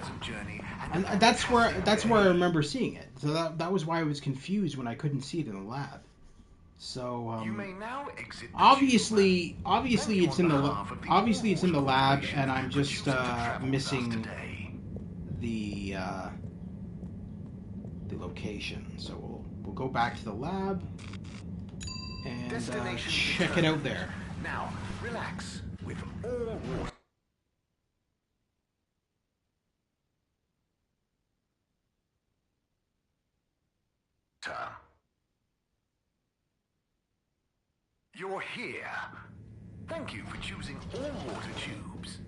S1: and that's where I remember seeing it. So that was why I was confused when I couldn't see it in the lab. So
S9: you may now exit
S1: obviously it's in the lab, and I'm just missing the location. So we'll go back to the lab and check it out there.
S9: Now, relax with all water. You're here. Thank you for choosing all water tubes.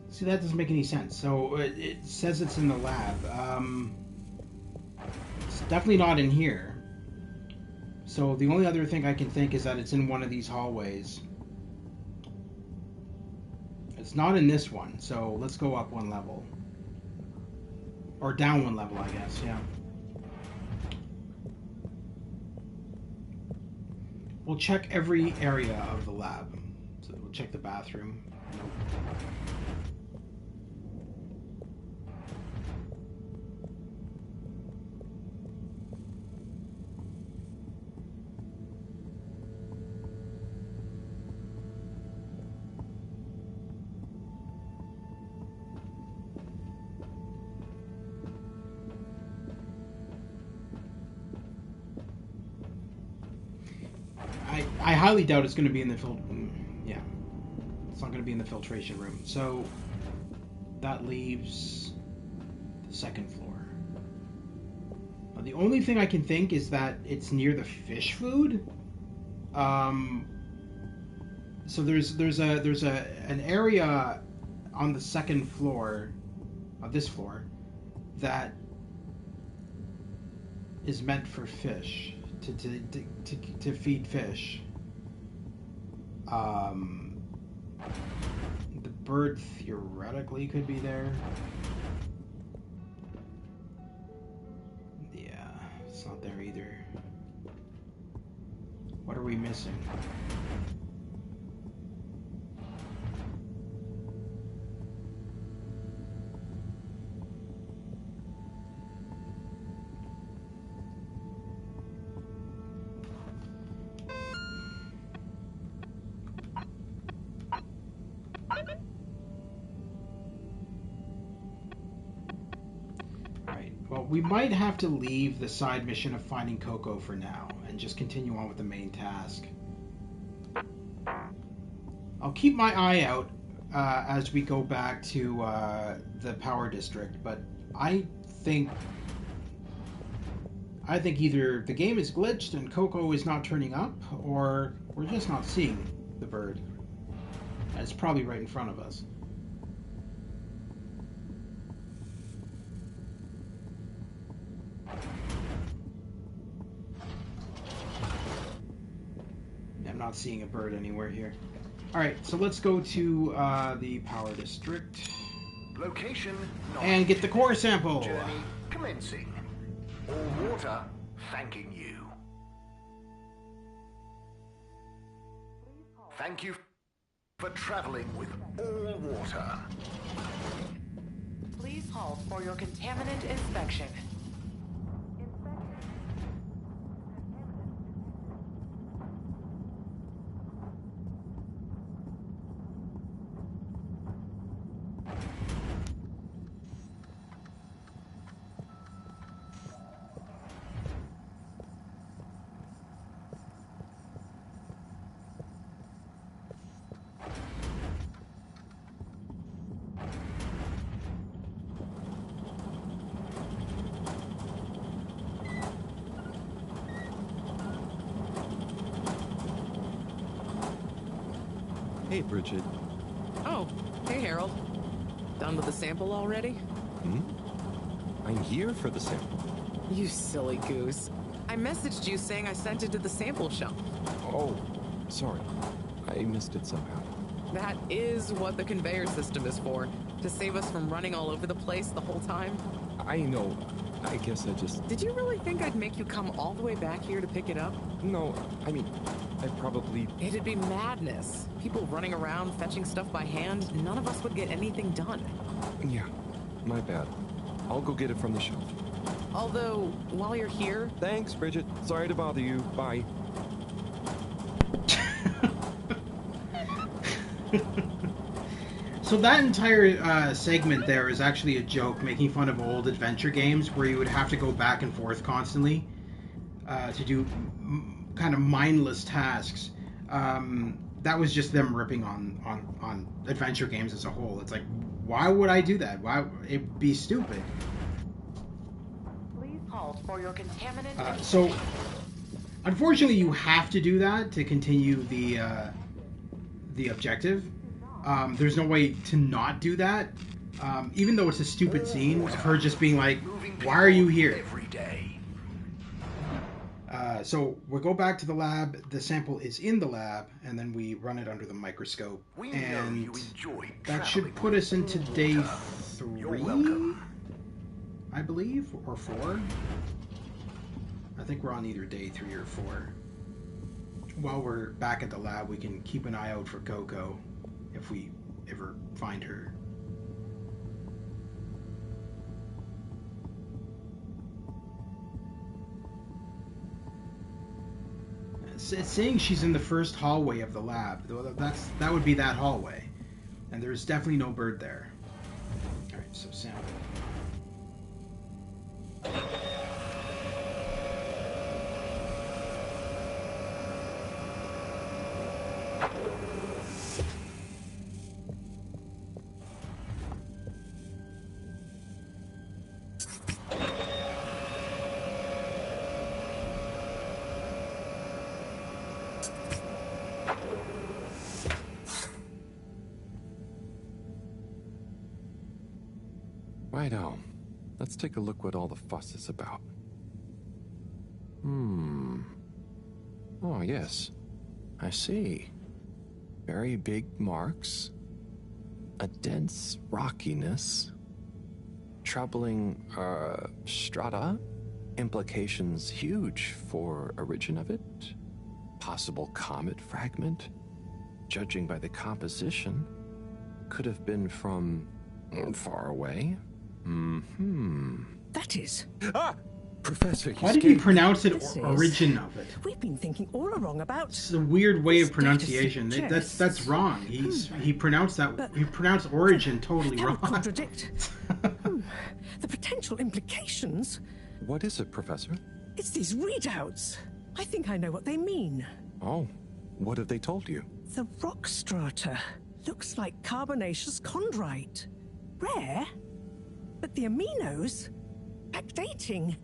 S1: See, that doesn't make any sense. So it says it's in the lab. It's definitely not in here. So the only other thing I can think is that it's in one of these hallways. It's not in this one, so let's go up one level. Or down one level, I guess, yeah. We'll check every area of the lab. So we'll check the bathroom. Nope. I highly doubt it's going to be in the yeah, it's not going to be in the filtration room. So that leaves the second floor. Now, the only thing I can think is that it's near the fish food. So there's an area on the second floor of this floor that is meant for fish to feed fish. The bird theoretically could be there. Yeah, it's not there either. What are we missing? We might have to leave the side mission of finding Coco for now and just continue on with the main task. I'll keep my eye out as we go back to the power district, but I think either the game is glitched and Coco is not turning up, or we're just not seeing the bird. And it's probably right in front of us. Not seeing a bird anywhere here. Alright, so let's go to the power district.
S9: Location
S1: and get the core sample.
S9: Journey commencing. All water thanking you. Thank you for traveling with all water.
S5: Please halt for your contaminant inspection.
S14: Hey, Bridget.
S8: Oh, hey, Harold. Done with the sample already?
S14: I'm here for the sample.
S8: You silly goose. I messaged you saying I sent it to the sample shop.
S14: Oh, sorry. I missed it somehow.
S8: That is what the conveyor system is for, to save us from running all over the place the whole time.
S14: I know. I guess I just...
S8: Did you really think I'd make you come all the way back here to pick it up?
S14: No, I mean, I probably...
S8: It'd be madness. People running around, fetching stuff by hand. None of us would get anything done.
S14: Yeah, my bad. I'll go get it from the shelf.
S8: Although, while you're here...
S14: Thanks, Bridget. Sorry to bother you. Bye.
S1: So that entire segment there is actually a joke making fun of old adventure games where you would have to go back and forth constantly to do kind of mindless tasks. That was just them ripping on adventure games as a whole. It's like, why would I do that? Why? It'd be stupid.
S5: Please halt for your contaminant.
S1: So, unfortunately, you have to do that to continue the objective. There's no way to not do that, even though it's a stupid scene of her just being like, "Why are you here?" So we go back to the lab. The sample is in the lab, and then we run it under the microscope. And that should put us into day 3, I believe, or 4. I think we're on either day 3 or 4. While we're back at the lab, we can keep an eye out for Coco if we ever find her. It's saying she's in the first hallway of the lab. That would be that hallway, and there's definitely no bird there. All right, so sample.
S14: Righto. Let's take a look what all the fuss is about. Oh, yes. I see. Very big marks. A dense rockiness. Troubling, strata. Implications huge for origin of it. Possible comet fragment. Judging by the composition, could have been from far away.
S3: That is.
S14: Ah! Professor,
S1: why did you pronounce it origin of it?
S3: We've been thinking all wrong about.
S1: It's a weird way of pronunciation. That's wrong. He pronounced that. He pronounced origin totally wrong.
S3: Contradict. The potential implications.
S14: What is it, Professor?
S3: It's these readouts. I think I know what they mean.
S14: Oh, what have they told you?
S3: The rock strata looks like carbonaceous chondrite. Rare, but the aminos backdating.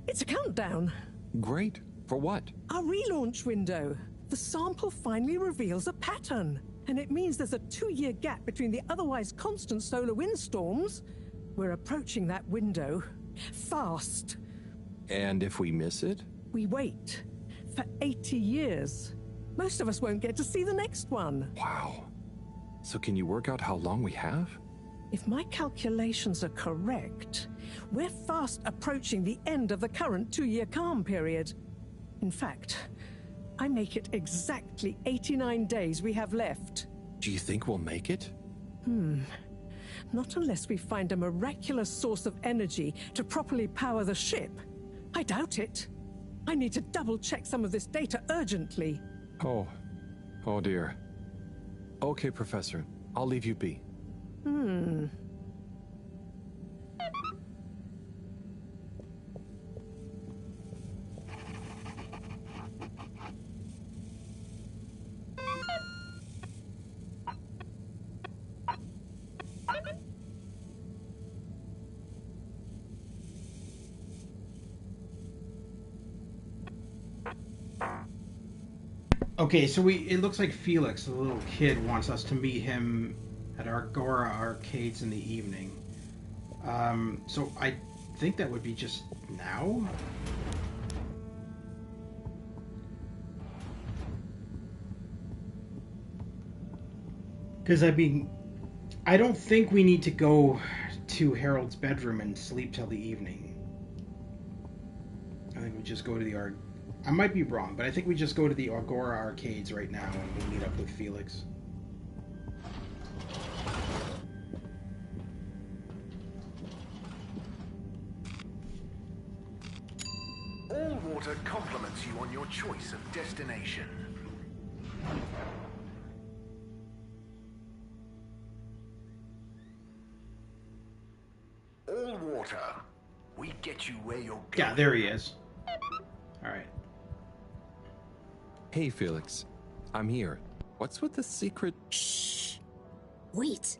S3: It's a countdown.
S14: Great. For what?
S3: Our relaunch window. The sample finally reveals a pattern, and it means there's a 2-year gap between the otherwise constant solar windstorms. We're approaching that window fast.
S14: And if we miss it?
S3: We wait for 80 years. Most of us won't get to see the next one.
S14: Wow. So can you work out how long we have?
S3: If my calculations are correct, we're fast approaching the end of the current 2-year calm period. In fact, I make it exactly 89 days we have left.
S14: Do you think we'll make it?
S3: Not unless we find a miraculous source of energy to properly power the ship. I doubt it. I need to double-check some of this data urgently.
S14: Oh dear. Okay, Professor. I'll leave you be.
S1: Okay, so it looks like Felix, the little kid, wants us to meet him at Agora Arcades in the evening. So I think that would be just now? Because I don't think we need to go to Harold's bedroom and sleep till the evening. I think we just go to the I might be wrong, but I think we just go to the Agora Arcades right now and we meet up with Felix.
S9: All water compliments you on your choice of destination. All water. We get you where you're going.
S1: Yeah, there he is. All right.
S14: Hey, Felix. I'm here. What's with the secret?
S12: Shh. Wait.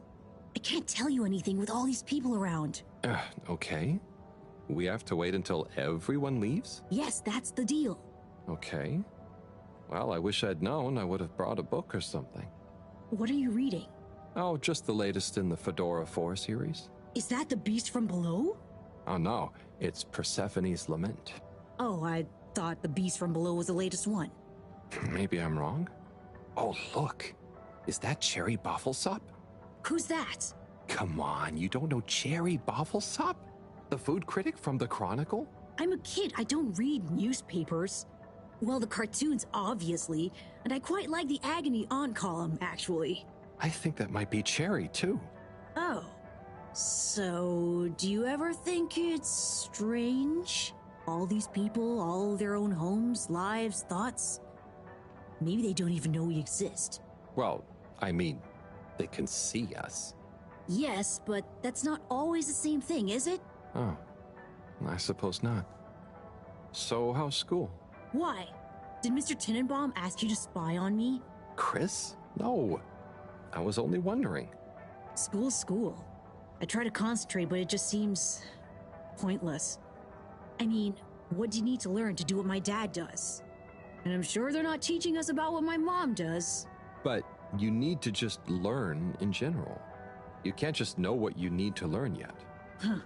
S12: I can't tell you anything with all these people around.
S14: Okay. We have to wait until everyone leaves?
S12: Yes, that's the deal.
S14: Okay. Well, I wish I'd known. I would have brought a book or something.
S12: What are you reading?
S14: Oh, just the latest in the Fedora 4 series.
S12: Is that the beast from below?
S14: Oh no, it's Persephone's Lament.
S12: Oh, I Thought the beast from below was the latest one.
S14: Maybe I'm wrong. Oh, look. Is that Cherry Bofflesop?
S12: Who's that?
S14: Come on, you don't know Cherry Bofflesop? The food critic from the Chronicle?
S12: I'm a kid, I don't read newspapers. Well, the cartoons, obviously, and I quite like the Agony On column, actually.
S14: I think that might be Cherry, too.
S12: Oh. So, do you ever think it's strange? All these people, all their own homes, lives, thoughts? Maybe they don't even know we exist.
S14: Well, I mean, they can see us.
S12: Yes, but that's not always the same thing, is it?
S14: Oh, I suppose not. So, how's school?
S12: Why? Did Mr. Tenenbaum ask you to spy on me?
S14: Chris? No. I was only wondering.
S12: School's school. I try to concentrate, but it just seems pointless. I mean, what do you need to learn to do what my dad does? And I'm sure they're not teaching us about what my mom does.
S14: But you need to just learn in general. You can't just know what you need to learn yet.
S12: Huh.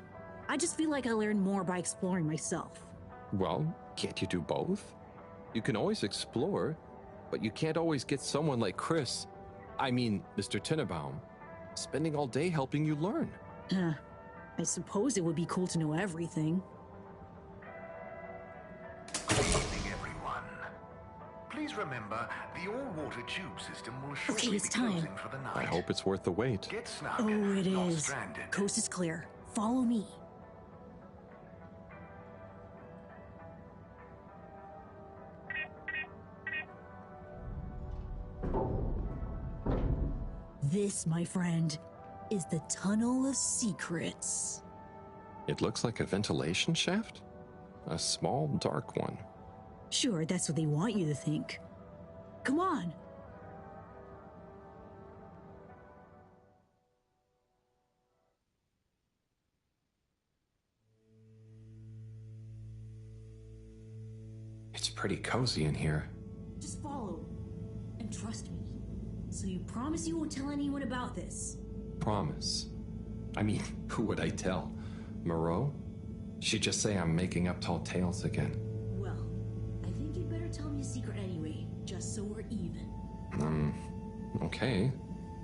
S12: I just feel like I learn more by exploring myself.
S14: Well, can't you do both? You can always explore, but you can't always get someone like Chris, Mr. Tenenbaum, spending all day helping you learn.
S12: I suppose it would be cool to know everything.
S9: Good evening, everyone. Please remember, the all-water tube system will shortly be closing for the night.
S14: I hope it's worth the wait.
S9: Get snug,
S12: Oh, it
S9: not
S12: is.
S9: stranded.
S12: Coast is clear. Follow me. This, my friend, is the Tunnel of Secrets.
S14: It looks like a ventilation shaft? A small, dark one.
S12: Sure, that's what they want you to think. Come on.
S14: It's pretty cozy in here.
S12: Just follow. And trust me. So you promise you won't tell anyone about this?
S14: Promise. Who would I tell? Moreau? She'd just say I'm making up tall tales again.
S12: Well, I think you'd better tell me a secret anyway, just so we're even.
S14: Okay.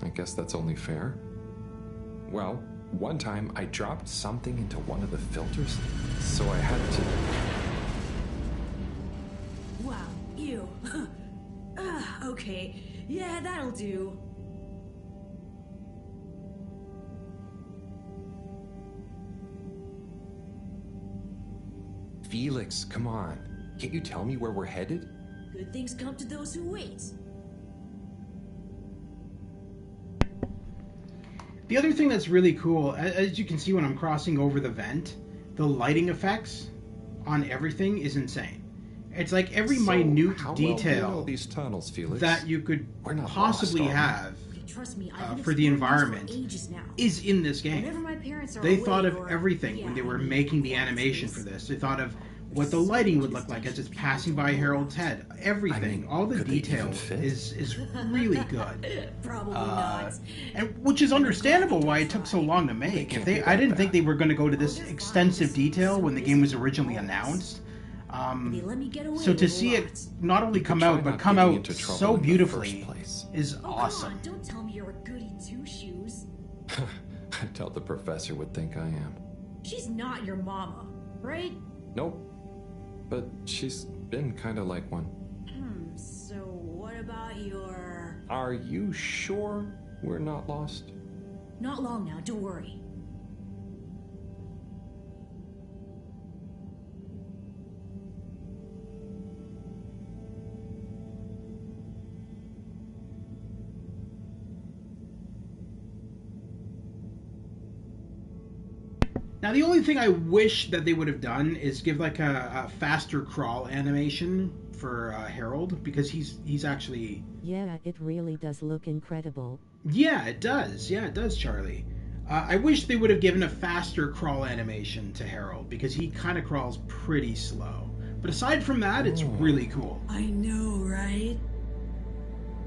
S14: I guess that's only fair. Well, one time I dropped something into one of the filters, so I had to...
S12: Wow, ew. Okay, yeah, that'll do.
S14: Felix, come on. Can't you tell me where we're headed?
S12: Good things come to those who wait.
S1: The other thing that's really cool, as you can see when I'm crossing over the vent, the lighting effects on everything is insane. It's like every minute detail
S14: these tunnels, Felix?
S1: that you could possibly have
S12: Trust me,
S1: for the environment is in this game. They thought of everything when they were making the animation for this. They thought of what the lighting would look like as it's passing by Harold's head. Everything, all the detail is really good.
S12: Probably not.
S1: And which is understandable why it took so long to make. I didn't think they were going to go to this extensive detail when the game was originally announced. So to see it not only come out, but come out so beautifully is awesome.
S12: Don't tell me you're a goody two-shoes.
S14: I doubt the professor would think I am.
S12: She's not your mama, right?
S14: Nope. But she's been kind of like one.
S12: So what about your...
S14: Are you sure we're not lost?
S12: Not long now, don't worry.
S1: Now, the only thing I wish that they would have done is give like a faster crawl animation for Harold, because he's actually...
S7: Yeah, it really does look incredible.
S1: Yeah, it does. Yeah, it does, Charlie. I wish they would have given a faster crawl animation to Harold, because he kind of crawls pretty slow. But aside from that, it's really cool.
S12: I know, right?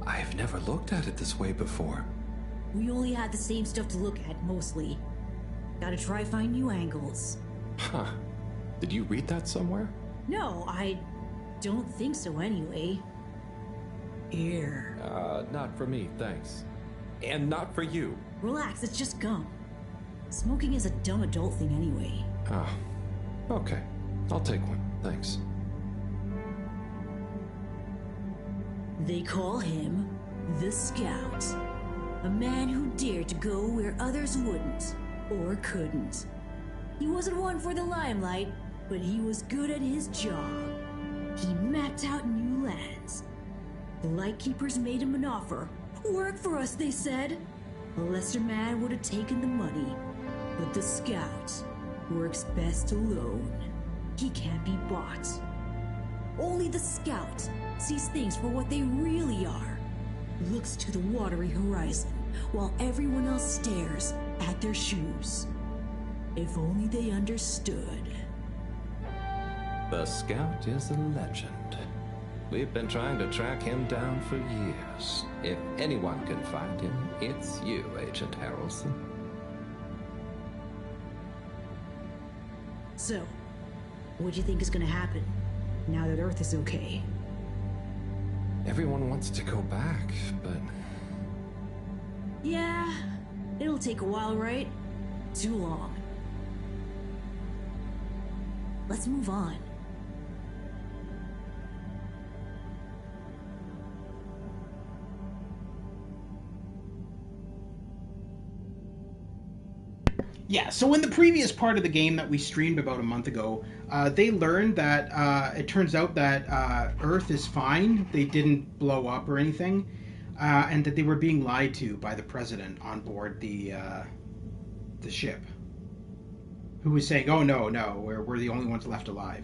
S14: I've never looked at it this way before.
S12: We only had the same stuff to look at, mostly. Gotta try find new angles.
S14: Huh. Did you read that somewhere?
S12: No, I don't think so anyway. Here.
S14: Not for me, thanks. And not for you.
S12: Relax, it's just gum. Smoking is a dumb adult thing anyway.
S14: Oh, okay. I'll take one, thanks.
S12: They call him the Scout. A man who dared to go where others wouldn't, or couldn't. He wasn't one for the limelight, but he was good at his job. He mapped out new lands. The Lightkeepers made him an offer. Work for us, they said. A lesser man would have taken the money. But the Scout works best alone. He can't be bought. Only the Scout sees things for what they really are. Looks to the watery horizon, while everyone else stares at their shoes. If only they understood.
S14: The Scout is a legend. We've been trying to track him down for years. If anyone can find him, it's you, Agent Harrelson.
S12: So, what do you think is gonna happen now that Earth is okay?
S14: Everyone wants to go back, but...
S12: Yeah, it'll take a while, right? Too long. Let's move on.
S1: Yeah, so in the previous part of the game that we streamed about a month ago, they learned that it turns out that Earth is fine. They didn't blow up or anything, and that they were being lied to by the president on board the ship, who was saying, "Oh no, we're the only ones left alive."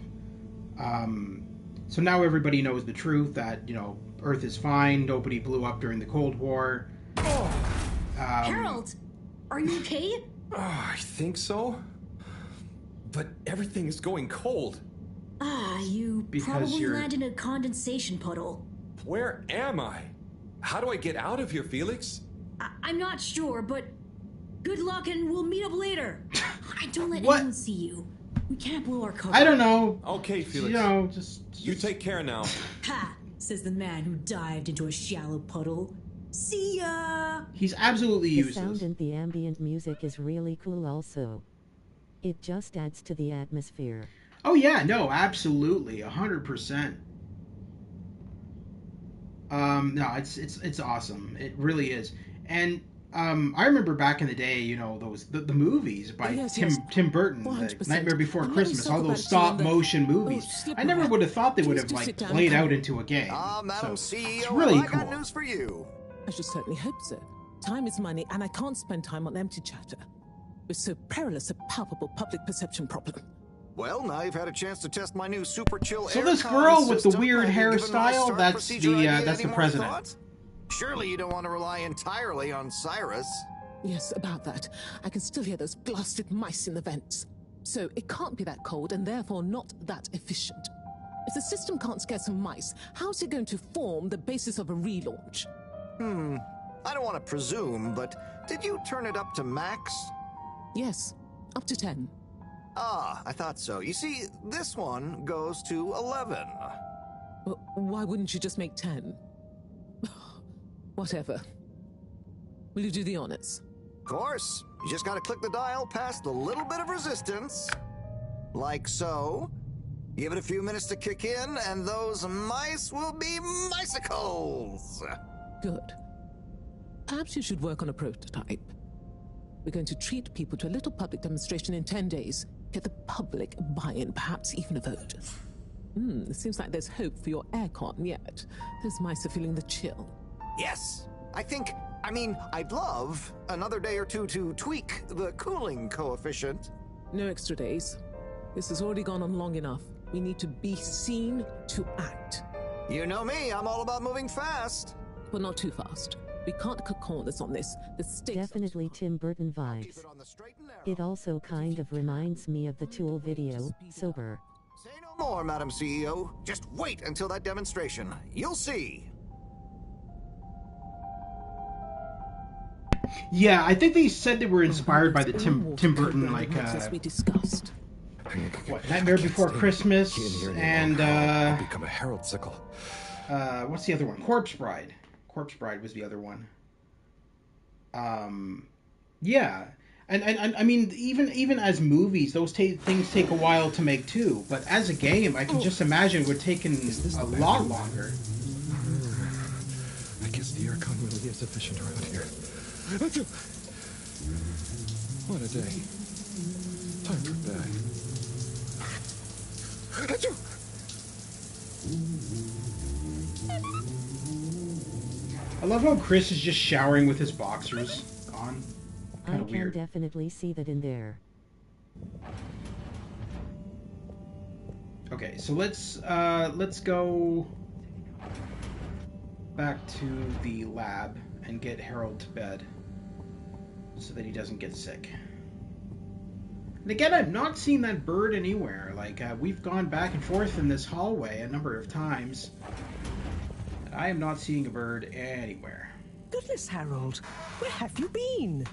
S1: So now everybody knows the truth that Earth is fine. Nobody blew up during the Cold War.
S12: Harold, are you okay?
S14: I think so. But everything is going cold.
S12: You
S1: Because
S12: probably
S1: you're-
S12: landed in a condensation puddle.
S14: Where am I? How do I get out of here, Felix?
S12: I'm not sure, but good luck and we'll meet up later. Don't let
S1: What?
S12: anyone see you. We can't blow our cover.
S1: I don't know.
S14: Okay, Felix.
S1: Just
S14: You take care now.
S12: Ha! Says the man who dived into a shallow puddle. See ya!
S1: He's absolutely
S7: The
S1: useless.
S7: sound and the ambient music is really cool also. It just adds to the atmosphere.
S1: Oh yeah, no, absolutely, 100%. No, it's awesome. It really is. And I remember back in the day, the movies by
S17: Yes,
S1: Tim Burton, the
S17: 100%.
S1: Nightmare Before
S17: And let me
S1: Christmas,
S17: talk
S1: all
S17: about
S1: those
S17: it too,
S1: stop
S17: and the-
S1: motion movies.
S17: slippery
S1: I never
S17: hat.
S1: would have thought they would
S17: Please
S1: have
S17: do sit down
S1: played
S17: and
S1: out
S17: come.
S1: into a game.
S4: Madam
S1: So,
S4: CEO,
S1: it's really
S4: I got
S1: cool.
S4: news for you.
S17: I should certainly hope so. Time is money, and I can't spend time on empty chatter. With so perilous a palpable public perception problem.
S4: Well, now you've had a chance to test my new super chill
S1: So
S4: air
S1: this
S4: con
S1: girl with the
S4: system.
S1: weird
S4: Have you given my
S1: hairstyle,
S4: start
S1: that's
S4: procedure
S1: the
S4: idea
S1: that's
S4: any
S1: the
S4: more
S1: president.
S4: thought? Surely you don't want to rely entirely on Cyrus.
S17: Yes, about that. I can still hear those blasted mice in the vents. So it can't be that cold, and therefore not that efficient. If the system can't scare some mice, how's it going to form the basis of a relaunch?
S4: I don't want to presume, but did you turn it up to max?
S17: Yes, up to 10.
S4: I thought so. You see, this one goes to 11.
S17: Well, why wouldn't you just make 10? Whatever. Will you do the honors?
S4: Of course. You just gotta click the dial past the little bit of resistance. Like so. Give it a few minutes to kick in, and those mice will be micicles.
S17: Good. Perhaps you should work on a prototype. We're going to treat people to a little public demonstration in 10 days. Get the public buy-in, perhaps even a vote. It seems like there's hope for your aircon yet. Those mice are feeling the chill.
S4: Yes. I'd love another day or two to tweak the cooling coefficient.
S17: No extra days. This has already gone on long enough. We need to be seen to act.
S4: You know me, I'm all about moving fast.
S17: But not too fast. We can't cut corners on this. The stakes
S7: Definitely Tim Burton vibes. It also kind of reminds me of the Tool video, Sober.
S4: Say no more, Madam CEO. Just wait until that demonstration. You'll see.
S1: Yeah, I think they said they were inspired by the Tim Burton
S17: as we discussed.
S1: what, Nightmare Before Christmas, and
S14: I'll become a Harold sickle.
S1: What's the other one? Corpse Bride. Corpse Bride was the other one. Yeah. And I mean, even as movies, those things take a while to make too. But as a game, I can just imagine it would take a lot longer.
S14: I guess the aircon really is efficient around here. What a day. Time for bed.
S1: I love how Chris is just showering with his boxers on.
S7: I can definitely see that in there.
S1: Okay, so let's go back to the lab and get Harold to bed so that he doesn't get sick. And again, I've not seen that bird anywhere. Like, we've gone back and forth in this hallway a number of times, and I am not seeing a bird anywhere.
S3: Goodness, Harold, where have you been?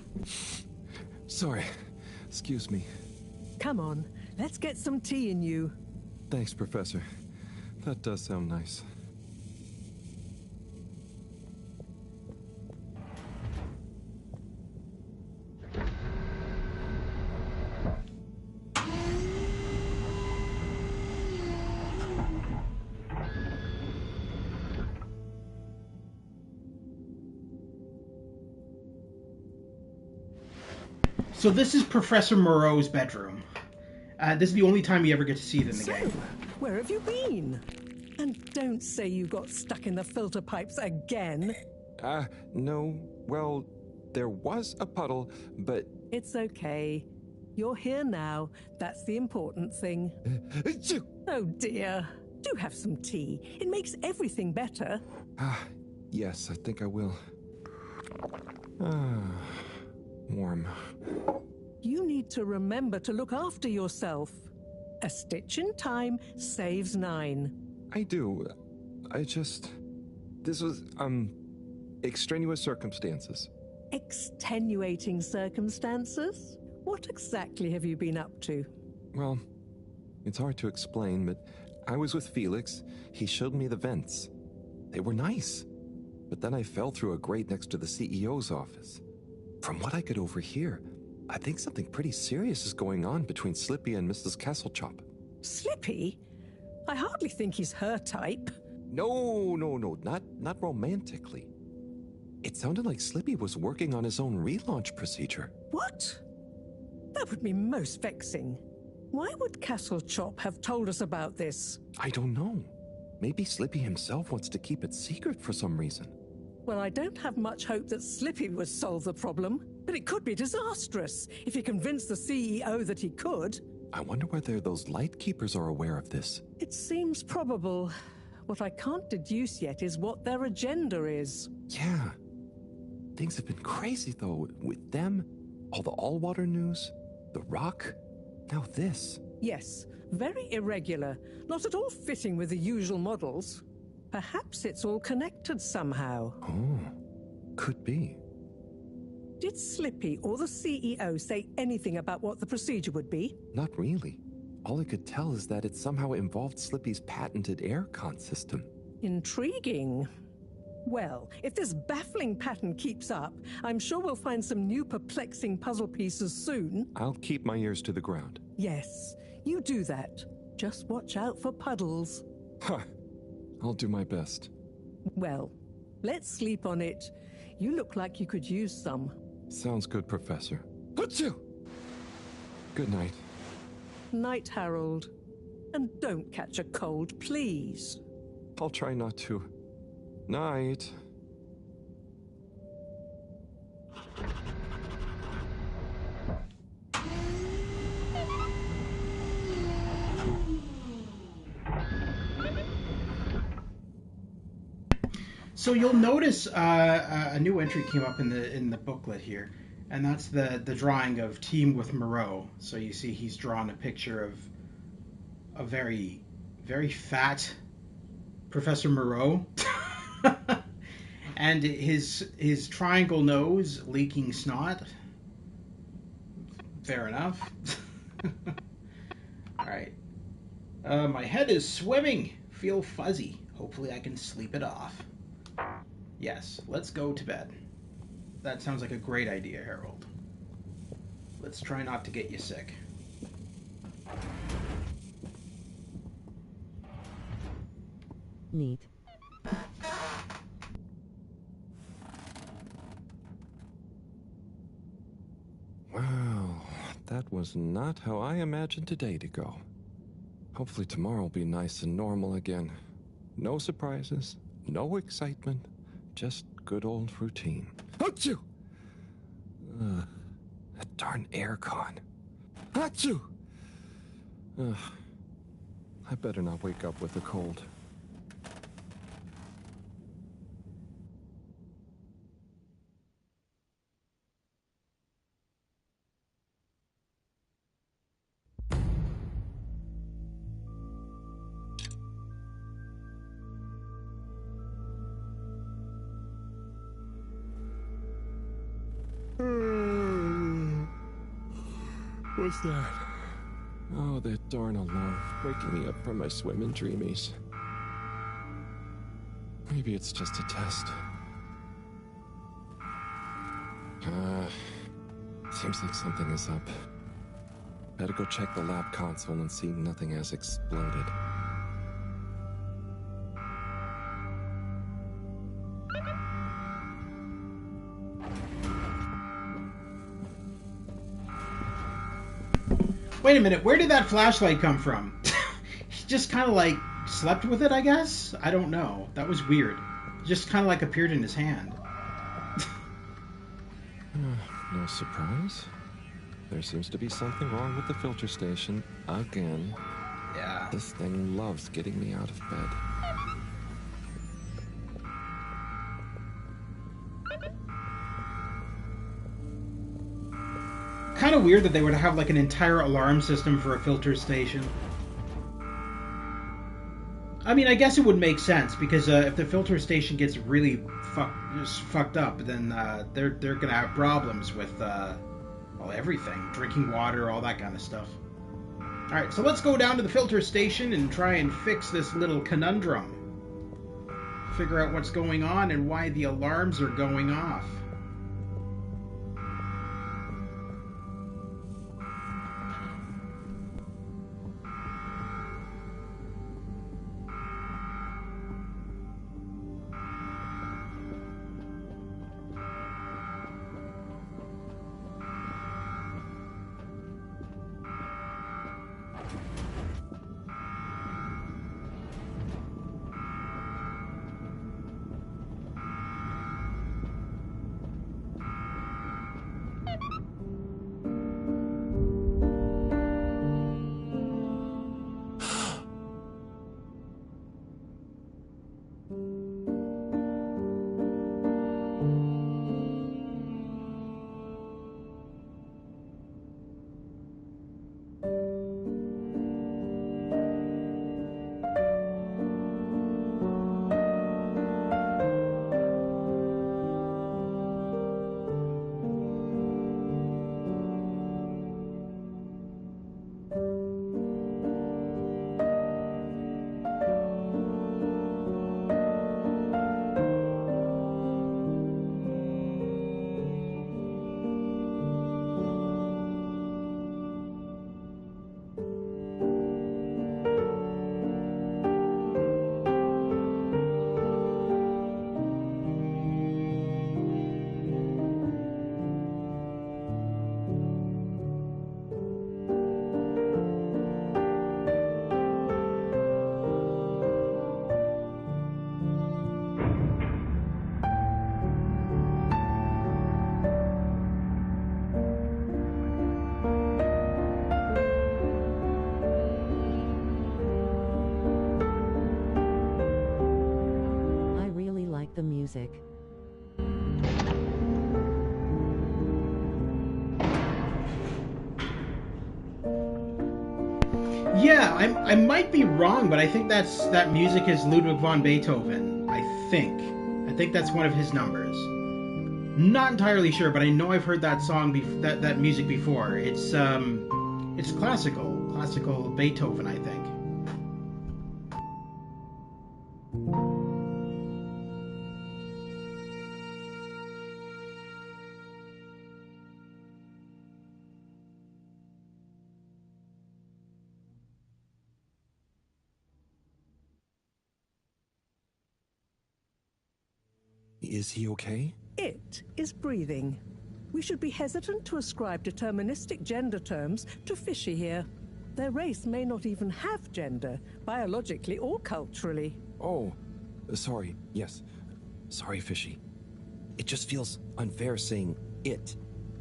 S14: Sorry, excuse me.
S3: Come on, let's get some tea in you.
S14: Thanks, Professor. That does sound nice.
S1: So this is Professor Moreau's bedroom. This is the only time you ever get to see it in the game.
S3: Where have you been? And don't say you got stuck in the filter pipes again.
S14: No. Well, there was a puddle, but...
S3: It's okay. You're here now. That's the important thing. Oh dear. Do have some tea. It makes everything better.
S14: Yes, I think I will. Warm.
S3: You need to remember to look after yourself. A stitch in time saves 9.
S14: I do. This was, extraneous circumstances.
S3: Extenuating circumstances? What exactly have you been up to?
S14: Well, it's hard to explain, but I was with Felix. He showed me the vents. They were nice. But then I fell through a grate next to the CEO's office. From what I could overhear, I think something pretty serious is going on between Slippy and Mrs. Castlechop.
S3: Slippy? I hardly think he's her type.
S14: No, not romantically. It sounded like Slippy was working on his own relaunch procedure.
S3: What? That would be most vexing. Why would Castlechop have told us about this?
S14: I don't know. Maybe Slippy himself wants to keep it secret for some reason.
S3: Well, I don't have much hope that Slippy would solve the problem, but it could be disastrous if he convinced the CEO that he could.
S14: I wonder whether those Lightkeepers are aware of this.
S3: It seems probable. What I can't deduce yet is what their agenda is.
S14: Yeah. Things have been crazy, though, with them, all the all-water news, the rock, now this.
S3: Yes, very irregular, not at all fitting with the usual models. Perhaps it's all connected somehow.
S14: Oh, could be.
S3: Did Slippy or the CEO say anything about what the procedure would be?
S14: Not really. All I could tell is that it somehow involved Slippy's patented aircon system.
S3: Intriguing. Well, if this baffling pattern keeps up, I'm sure we'll find some new perplexing puzzle pieces soon.
S14: I'll keep my ears to the ground.
S3: Yes, you do that. Just watch out for puddles.
S14: I'll do my best.
S3: Well, let's sleep on it. You look like you could use some.
S14: Sounds good, Professor. Good night.
S3: Night, Harold. And don't catch a cold, please.
S14: I'll try not to. Night.
S1: So you'll notice a new entry came up in the booklet here, and that's the drawing of Team with Moreau. So you see he's drawn a picture of a very, very fat Professor Moreau, and his triangle nose leaking snot. Fair enough. Alright. My head is swimming. Feel fuzzy. Hopefully I can sleep it off. Yes, let's go to bed. That sounds like a great idea, Harold. Let's try not to get you sick.
S7: Neat.
S14: Wow, that was not how I imagined today to go. Hopefully tomorrow will be nice and normal again. No surprises, no excitement, just good old routine.
S10: Achoo!
S14: That darn aircon.
S10: Achoo!
S14: I better not wake up with a cold.
S10: What's that?
S14: Oh, that darn alarm, waking me up from my swimming dreamies. Maybe it's just a test. Seems like something is up. Better go check the lab console and see nothing has exploded.
S1: Wait a minute, where did that flashlight come from? He just kind of like slept with it, I guess? I don't know. That was weird. It just kind of like appeared in his hand.
S14: No surprise. There seems to be something wrong with the filter station again.
S1: Yeah.
S14: This thing loves getting me out of bed.
S1: Kind of weird that they would have like an entire alarm system for a filter station. I mean, I guess it would make sense because if the filter station gets really fucked up, then they're gonna have problems with well, everything, drinking water, all that kind of stuff. All right, so let's go down to the filter station and try and fix this little conundrum. Figure out what's going on and why the alarms are going off.
S7: The music.
S1: Yeah, I might be wrong, but I think that music is Ludwig van Beethoven. I think that's one of his numbers. Not entirely sure, but I know I've heard that song, that music before. It's classical classical Beethoven, I think.
S14: Is he okay?
S3: It is breathing. We should be hesitant to ascribe deterministic gender terms to Fishy here. Their race may not even have gender, biologically or culturally.
S14: Oh, sorry. Yes. Sorry, Fishy. It just feels unfair saying it.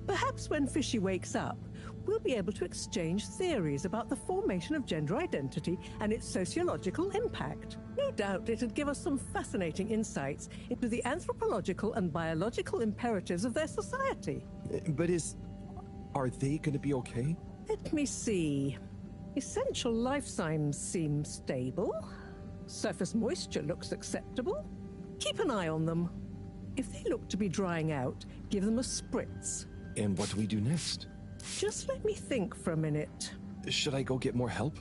S3: Perhaps when Fishy wakes up, we'll be able to exchange theories about the formation of gender identity and its sociological impact. No doubt it'd give us some fascinating insights into the anthropological and biological imperatives of their society.
S14: But are they going to be okay?
S3: Let me see. Essential life signs seem stable. Surface moisture looks acceptable. Keep an eye on them. If they look to be drying out, give them a spritz.
S14: And what do we do next?
S3: Just let me think for a minute.
S14: Should I go get more help?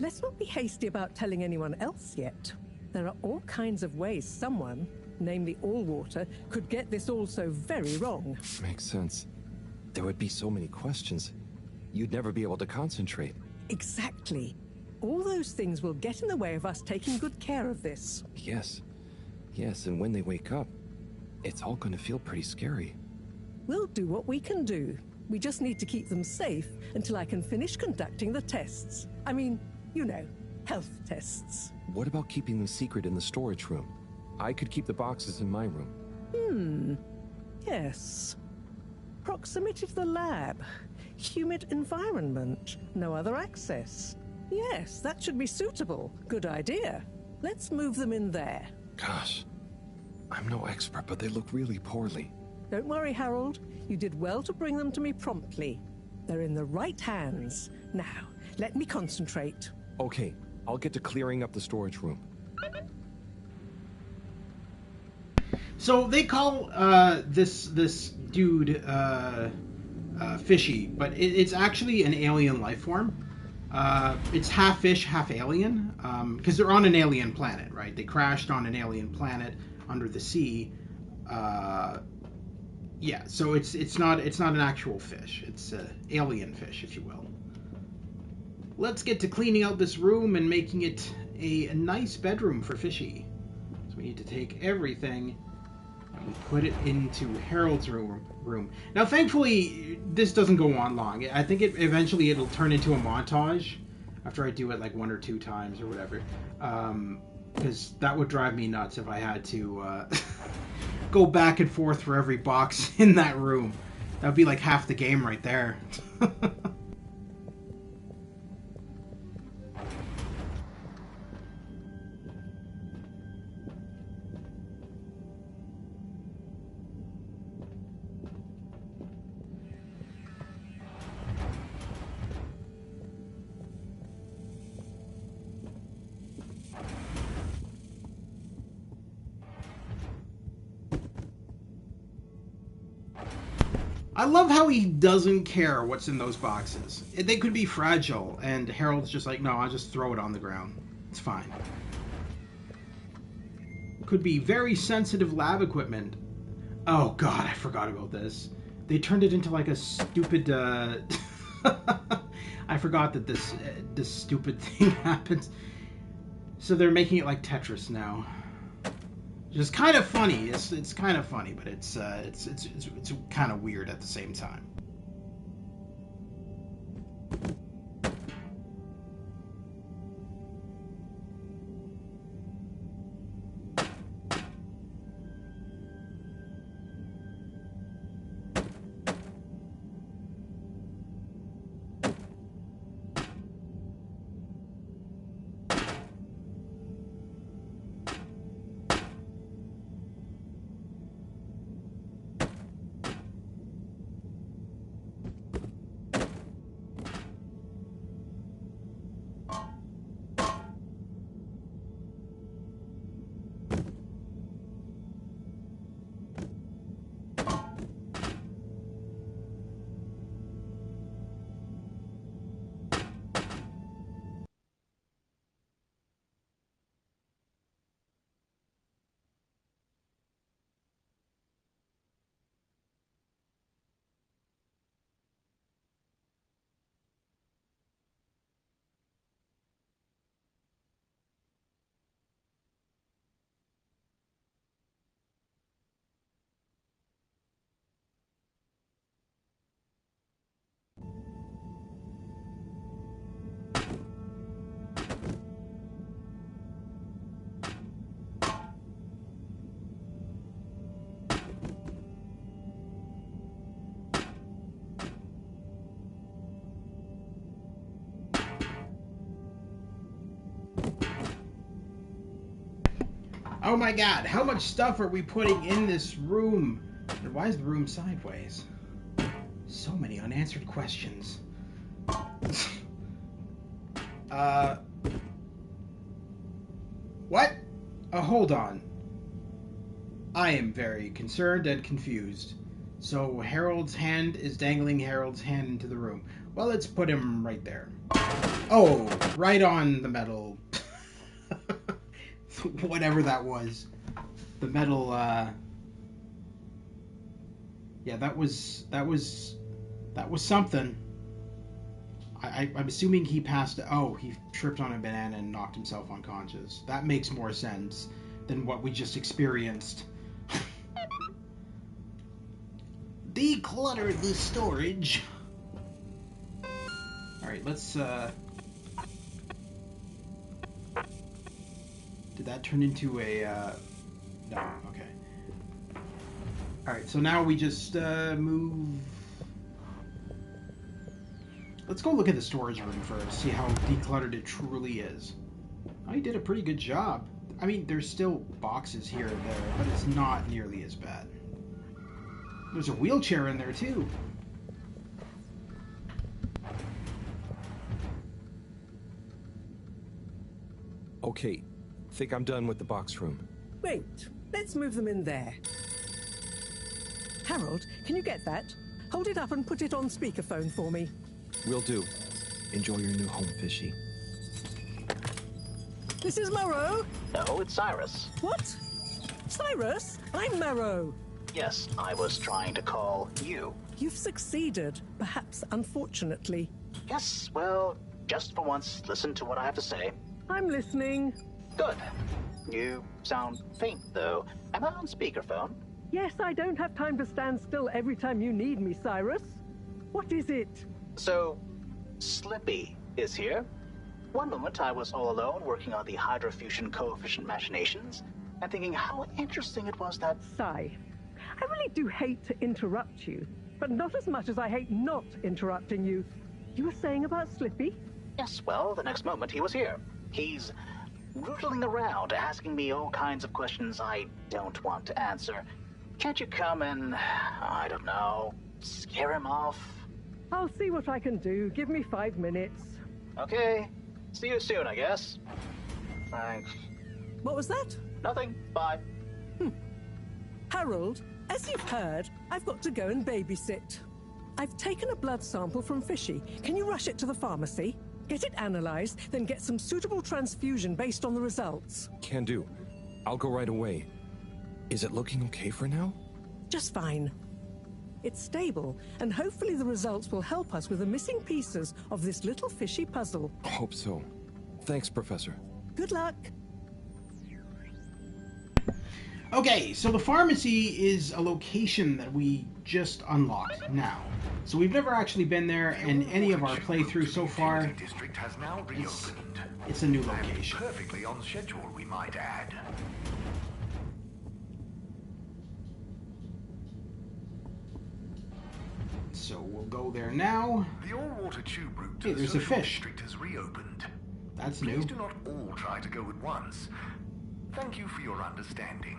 S3: Let's not be hasty about telling anyone else yet. There are all kinds of ways someone, namely Allwater, could get this all so very wrong.
S14: Makes sense. There would be so many questions. You'd never be able to concentrate.
S3: Exactly. All those things will get in the way of us taking good care of this.
S14: Yes. Yes, and when they wake up, it's all going to feel pretty scary.
S3: We'll do what we can do. We just need to keep them safe until I can finish conducting the tests. I mean, you know, health tests.
S14: What about keeping them secret in the storage room? I could keep the boxes in my room.
S3: Yes. Proximity to the lab. Humid environment. No other access. Yes, that should be suitable. Good idea. Let's move them in there.
S14: Gosh, I'm no expert, but they look really poorly.
S3: Don't worry, Harold. You did well to bring them to me promptly. They're in the right hands. Now, let me concentrate.
S14: Okay, I'll get to clearing up the storage room.
S1: So they call this dude Fishy, but it's actually an alien life form. It's half fish, half alien, because they're on an alien planet, right? They crashed on an alien planet under the sea. Yeah, so it's not an actual fish. It's an alien fish, if you will. Let's get to cleaning out this room and making it a nice bedroom for Fishy. So we need to take everything and we put it into Harold's room. Now, thankfully, this doesn't go on long. I think eventually it'll turn into a montage after I do it like 1 or 2 times or whatever. Because that would drive me nuts if I had to go back and forth for every box in that room. That would be like half the game right there. I love how he doesn't care what's in those boxes. They could be fragile, and Harold's just like, no, I'll just throw it on the ground. It's fine. Could be very sensitive lab equipment. Oh god, I forgot about this. They turned it into like a stupid, I forgot that this stupid thing happens. So they're making it like Tetris now. It's kind of funny. It's kind of funny, but it's kind of weird at the same time. Oh my god, how much stuff are we putting in this room? And why is the room sideways? So many unanswered questions. What? Hold on. I am very concerned and confused. So Harold's hand is dangling Harold's hand into the room. Well, let's put him right there. Oh, right on the metal. Whatever that was. The metal, yeah, that was something. I'm assuming he passed... Oh, he tripped on a banana and knocked himself unconscious. That makes more sense than what we just experienced. Declutter the storage. Alright, let's, Did that turn into a, No, okay. Alright, so now we just, move... Let's go look at the storage room first, see how decluttered it truly is. I did a pretty good job. I mean, there's still boxes here and there, but it's not nearly as bad. There's a wheelchair in there, too.
S14: Okay, think I'm done with the box room.
S3: Wait, let's move them in there. Harold, can you get that? Hold it up and put it on speakerphone for me.
S14: Will do. Enjoy your new home, Fishy.
S3: This is Morrow.
S6: No, it's Cyrus.
S3: What? Cyrus? I'm Morrow.
S6: Yes, I was trying to call you.
S3: You've succeeded, perhaps unfortunately.
S6: Yes, well, just for once, listen to what I have to say.
S3: I'm listening.
S6: Good. You sound faint, though. Am I on speakerphone?
S3: Yes, I don't have time to stand still every time you need me, Cyrus. What is it?
S6: So, Slippy is here. One moment I was all alone working on the hydrofusion coefficient machinations and thinking how interesting it was that...
S3: Sigh. I really do hate to interrupt you, but not as much as I hate not interrupting you. You were saying about Slippy?
S6: Yes, well, the next moment he was here. He's rootling around asking me all kinds of questions I don't want to answer. Can't you come and, I don't know, scare him off?
S3: I'll see what I can do. Give me 5 minutes.
S6: Okay. See you soon, I guess. Thanks.
S3: What was that?
S6: Nothing. Bye.
S3: Harold, as you've heard, I've got to go and babysit. I've taken a blood sample from Fishy. Can you rush it to the pharmacy? Get it analyzed, then get some suitable transfusion based on the results.
S14: Can do. I'll go right away. Is it looking okay for now?
S3: Just fine. It's stable, and hopefully the results will help us with the missing pieces of this little fishy puzzle.
S14: Hope so. Thanks, Professor.
S3: Good luck.
S1: Okay, so the pharmacy is a location that we just unlocked now. So we've never actually been there in any of our playthrough so far.
S9: District has now reopened.
S1: It's a new location.
S9: Perfectly on schedule, we might add.
S1: So we'll go there now.
S9: The all-water tube route to
S1: hey,
S9: the
S1: there's a
S9: social
S1: fish.
S9: district has reopened.
S1: That's
S9: Please
S1: new.
S9: do not all try to go at once. Thank you for your understanding.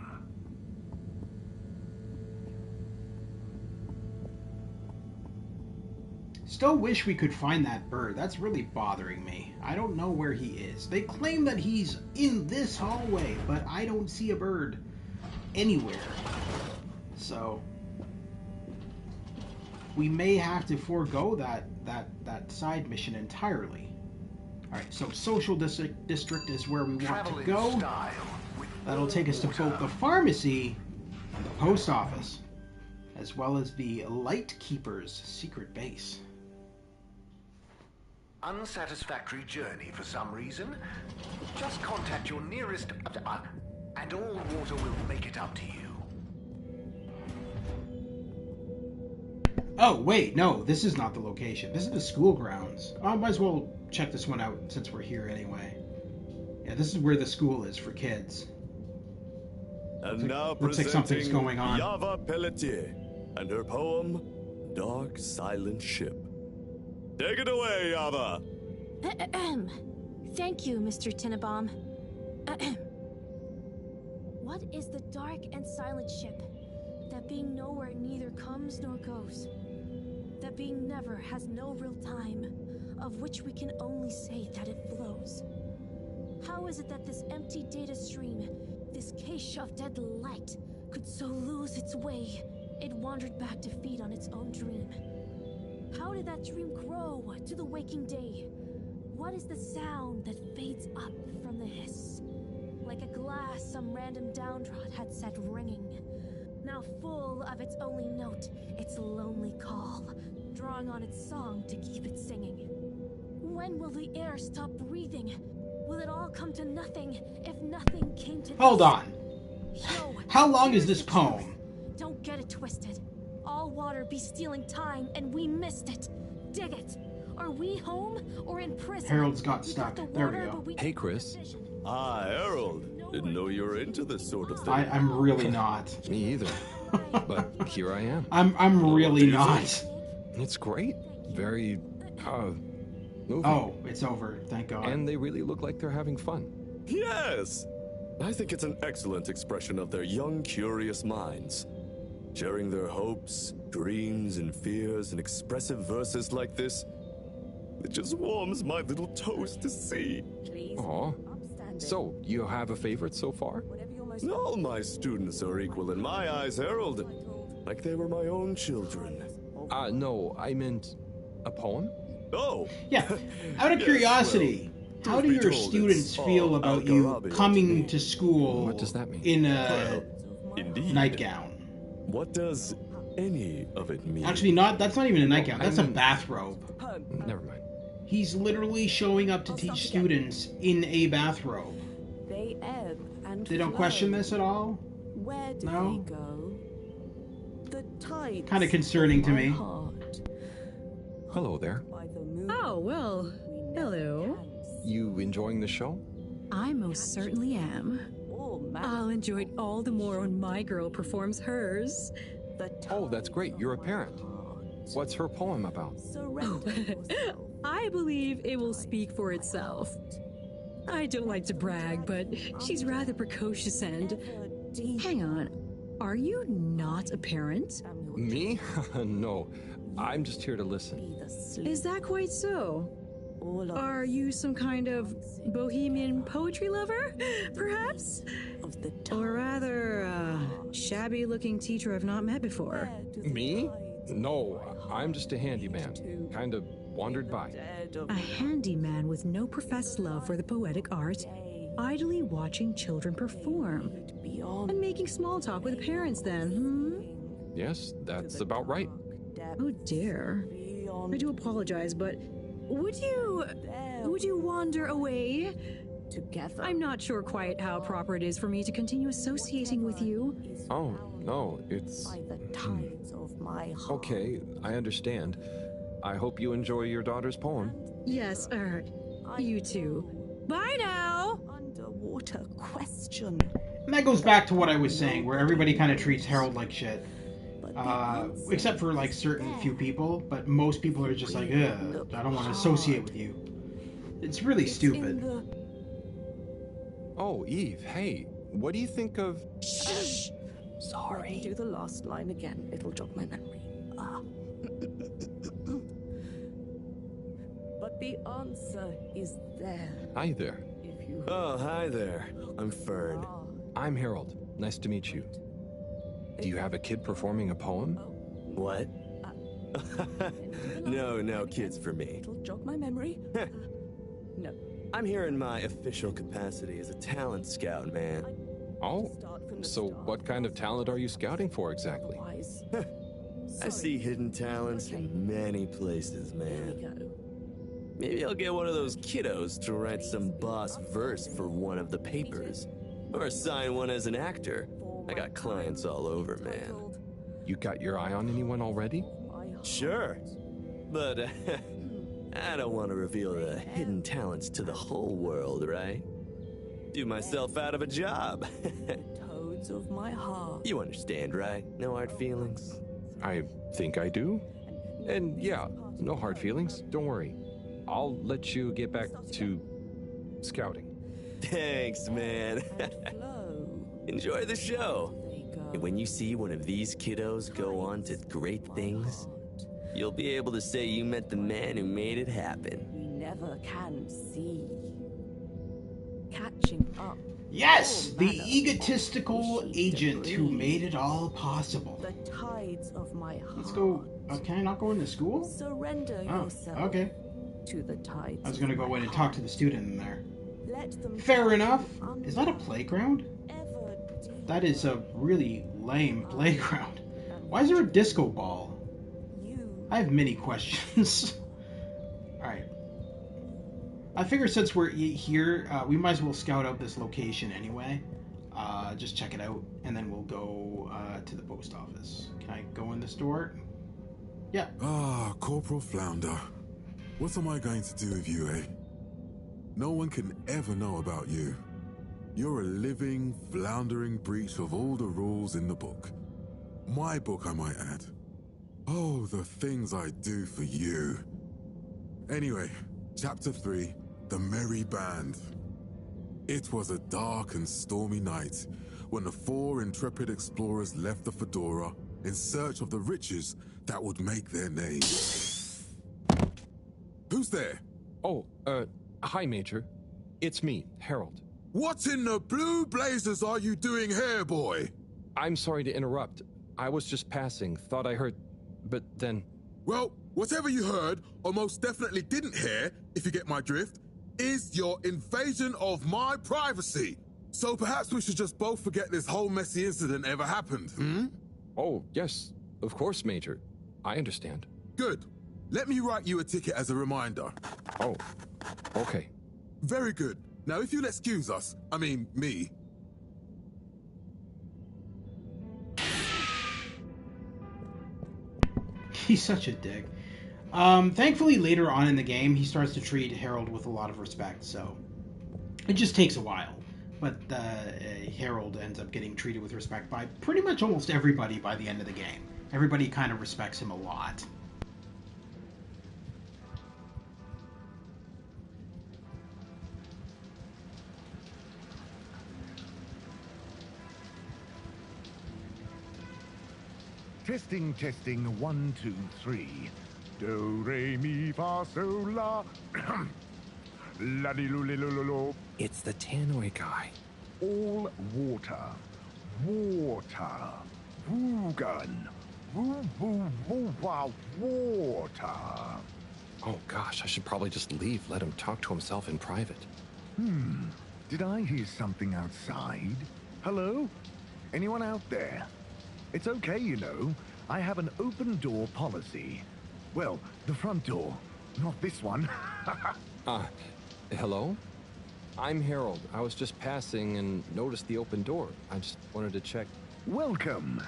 S1: Still wish we could find that bird. That's really bothering me. I don't know where he is. They claim that he's in this hallway, but I don't see a bird anywhere. So we may have to forego that side mission entirely. Alright, so social district is where we want to go. That'll take us to both the pharmacy and the post office, as well as the Lightkeeper's secret base.
S9: Unsatisfactory journey for some reason? Just contact your nearest... and all water will make it up to you.
S1: Oh, wait, no, this is not the location. This is the school grounds. I might as well check this one out since we're here anyway. Yeah, this is where the school is for kids.
S11: And now
S1: looks like something's going on.
S11: Yava Pelletier and her poem, Dark Silent Ship. Take it away, Yava!
S18: Thank you, Mr. Tinnabaum. What is the dark and silent ship? That being nowhere neither comes nor goes. That being never has no real time, of which we can only say that it flows. How is it that this empty data stream, this cache of dead light, could so lose its way? It wandered back to feed on its own dream. How did that dream grow to the waking day? What is the sound that fades up from the hiss? Like a glass some random downtrod had set ringing, now full of its only note, its lonely call, drawing on its song to keep it singing. When will the air stop breathing? Will it all come to nothing if nothing came to
S1: Hold
S18: this?
S1: on.
S18: Yo,
S1: How long is
S18: here's
S1: this
S18: the
S1: poem?
S18: truth. Don't get it twisted. All water be stealing time and we missed it. Dig it. Are we home or in prison?
S1: Harold's got
S18: We
S1: stuck.
S18: the
S1: There we
S18: water,
S1: go.
S18: but we
S11: Hey, Chris. Hi, Harold. Didn't know you were into this sort of thing.
S1: I'm really not.
S14: Me either. But here I am.
S1: I'm really not.
S14: It's great. Very, moving.
S1: Oh, it's over. Thank God.
S14: And they really look like they're having fun.
S11: Yes! I think it's an excellent expression of their young, curious minds. Sharing their hopes, dreams, and fears in expressive verses like this, it just warms my little toes to see.
S14: Aw. So, you have a favorite so far?
S11: All my students are equal in my eyes, Harold. Like they were my own children.
S14: No, I meant a poem?
S11: Oh!
S1: Yeah, out of curiosity, how do your students feel about you coming to school
S14: What does that mean?
S1: in a nightgown?
S11: What does any of it mean?
S1: Actually, that's not even a nightgown. That's a bathrobe.
S14: Never mind.
S1: He's literally showing up to teach students in a bathrobe.
S19: They ebb and
S1: They don't
S19: flow.
S1: question this at all?
S19: Where do
S1: No?
S19: they go? The tides
S1: Kind of concerning to
S19: of my
S1: me.
S19: heart.
S14: Hello there.
S12: Oh, well, hello.
S14: You enjoying the show?
S12: I most certainly am. I'll enjoy it all the more when my girl performs hers.
S14: Oh, that's great. You're a parent. What's her poem about?
S12: I believe it will speak for itself. I don't like to brag, but she's rather precocious and... Hang on, are you not a parent?
S14: Me? No. I'm just here to listen.
S12: Is that quite so? Are you some kind of bohemian poetry lover, perhaps? Or rather, shabby-looking teacher I've not met before?
S14: Me? No, I'm just a handyman. Kind of wandered by.
S12: A handyman with no professed love for the poetic art, idly watching children perform. And making small talk with parents then,
S14: Yes, that's about right.
S12: Oh dear. I do apologize, but would you wander away? Together. I'm not sure quite how proper it is for me to continue associating with you.
S14: Oh, no, it's... Okay, I understand. I hope you enjoy your daughter's poem.
S12: Yes, you too. Bye now!
S19: Underwater question.
S1: And that goes back to what I was saying, where everybody kind of treats Harold like shit. Except for like certain few people, but most people are just like, ugh, I don't want to associate with you. It's really stupid.
S14: Oh, Eve, hey, what do you think of...
S19: Shh! Sorry. Let me do the last line again. It'll jog my memory. But the answer is there.
S14: Hi there.
S11: Oh, hi there. I'm Fern.
S14: I'm Harold. Nice to meet you. Do you have a kid performing a poem?
S11: What? No kids for me.
S19: It'll jog my memory. No.
S11: I'm here in my official capacity as a talent scout, man.
S14: Oh, so what kind of talent are you scouting for exactly?
S11: I see hidden talents in many places, man. Maybe I'll get one of those kiddos to write some boss verse for one of the papers. Or sign one as an actor. I got clients all over, man.
S14: You got your eye on anyone already?
S11: Sure. But I don't want to reveal the hidden talents to the whole world, right? Do myself out of a job.
S19: Toads of my heart.
S11: You understand, right? No hard feelings?
S14: I think I do. And yeah, no hard feelings. Don't worry. I'll let you get back to scouting.
S11: Thanks, man. Enjoy the show. And when you see one of these kiddos go on to great things, you'll be able to say you met the man who made it happen.
S19: We never can see. Catching up.
S1: Yes, the egotistical agent who made it all possible.
S19: The tides of my heart.
S1: Let's go. Can I not go into school?
S19: Surrender yourself.
S1: Okay.
S19: To the tides.
S1: I was gonna go in and talk to the student in there.
S19: Let them
S1: Fair enough. Is that a playground? That is a really lame playground. Why is there a disco ball? I have many questions. Alright. I figure since we're here, we might as well scout out this location anyway. Just check it out, and then we'll go to the post office. Can I go in this door? Yeah.
S10: Ah, Corporal Flounder. What am I going to do with you, eh? No one can ever know about you. You're a living, floundering breach of all the rules in the book. My book, I might add. Oh, the things I do for you. Anyway, Chapter 3, The Merry Band. It was a dark and stormy night when the 4 intrepid explorers left the Fedora in search of the riches that would make their name. Who's there?
S14: Oh, hi, Major. It's me, Harold.
S10: What in the blue blazes are you doing here, boy?
S14: I'm sorry to interrupt. I was just passing, thought I heard, but then...
S10: Well, whatever you heard, or most definitely didn't hear, if you get my drift, is your invasion of my privacy. So perhaps we should just both forget this whole messy incident ever happened, hmm?
S14: Oh, yes, of course, Major. I understand.
S10: Good. Let me write you a ticket as a reminder.
S14: Oh, okay.
S10: Very good. Now, if you'll excuse us, I mean, me.
S1: He's such a dick. Thankfully, later on in the game, he starts to treat Harold with a lot of respect, so it just takes a while. But Harold ends up getting treated with respect by pretty much almost everybody by the end of the game. Everybody kind of respects him a lot.
S20: Testing, testing, 1, 2, 3. Do, re, mi, fa, sol, la. La, di, lu, li, lu, lu, lu.
S14: It's the tannoy guy.
S20: All water. Water. Woogun. Woo, woo, woo, wow, water.
S14: Oh gosh, I should probably just leave, let him talk to himself in private.
S20: Did I hear something outside? Hello? Anyone out there? It's okay, you know. I have an open door policy. Well, the front door, not this one.
S14: Hello? I'm Harold. I was just passing and noticed the open door. I just wanted to check.
S20: Welcome.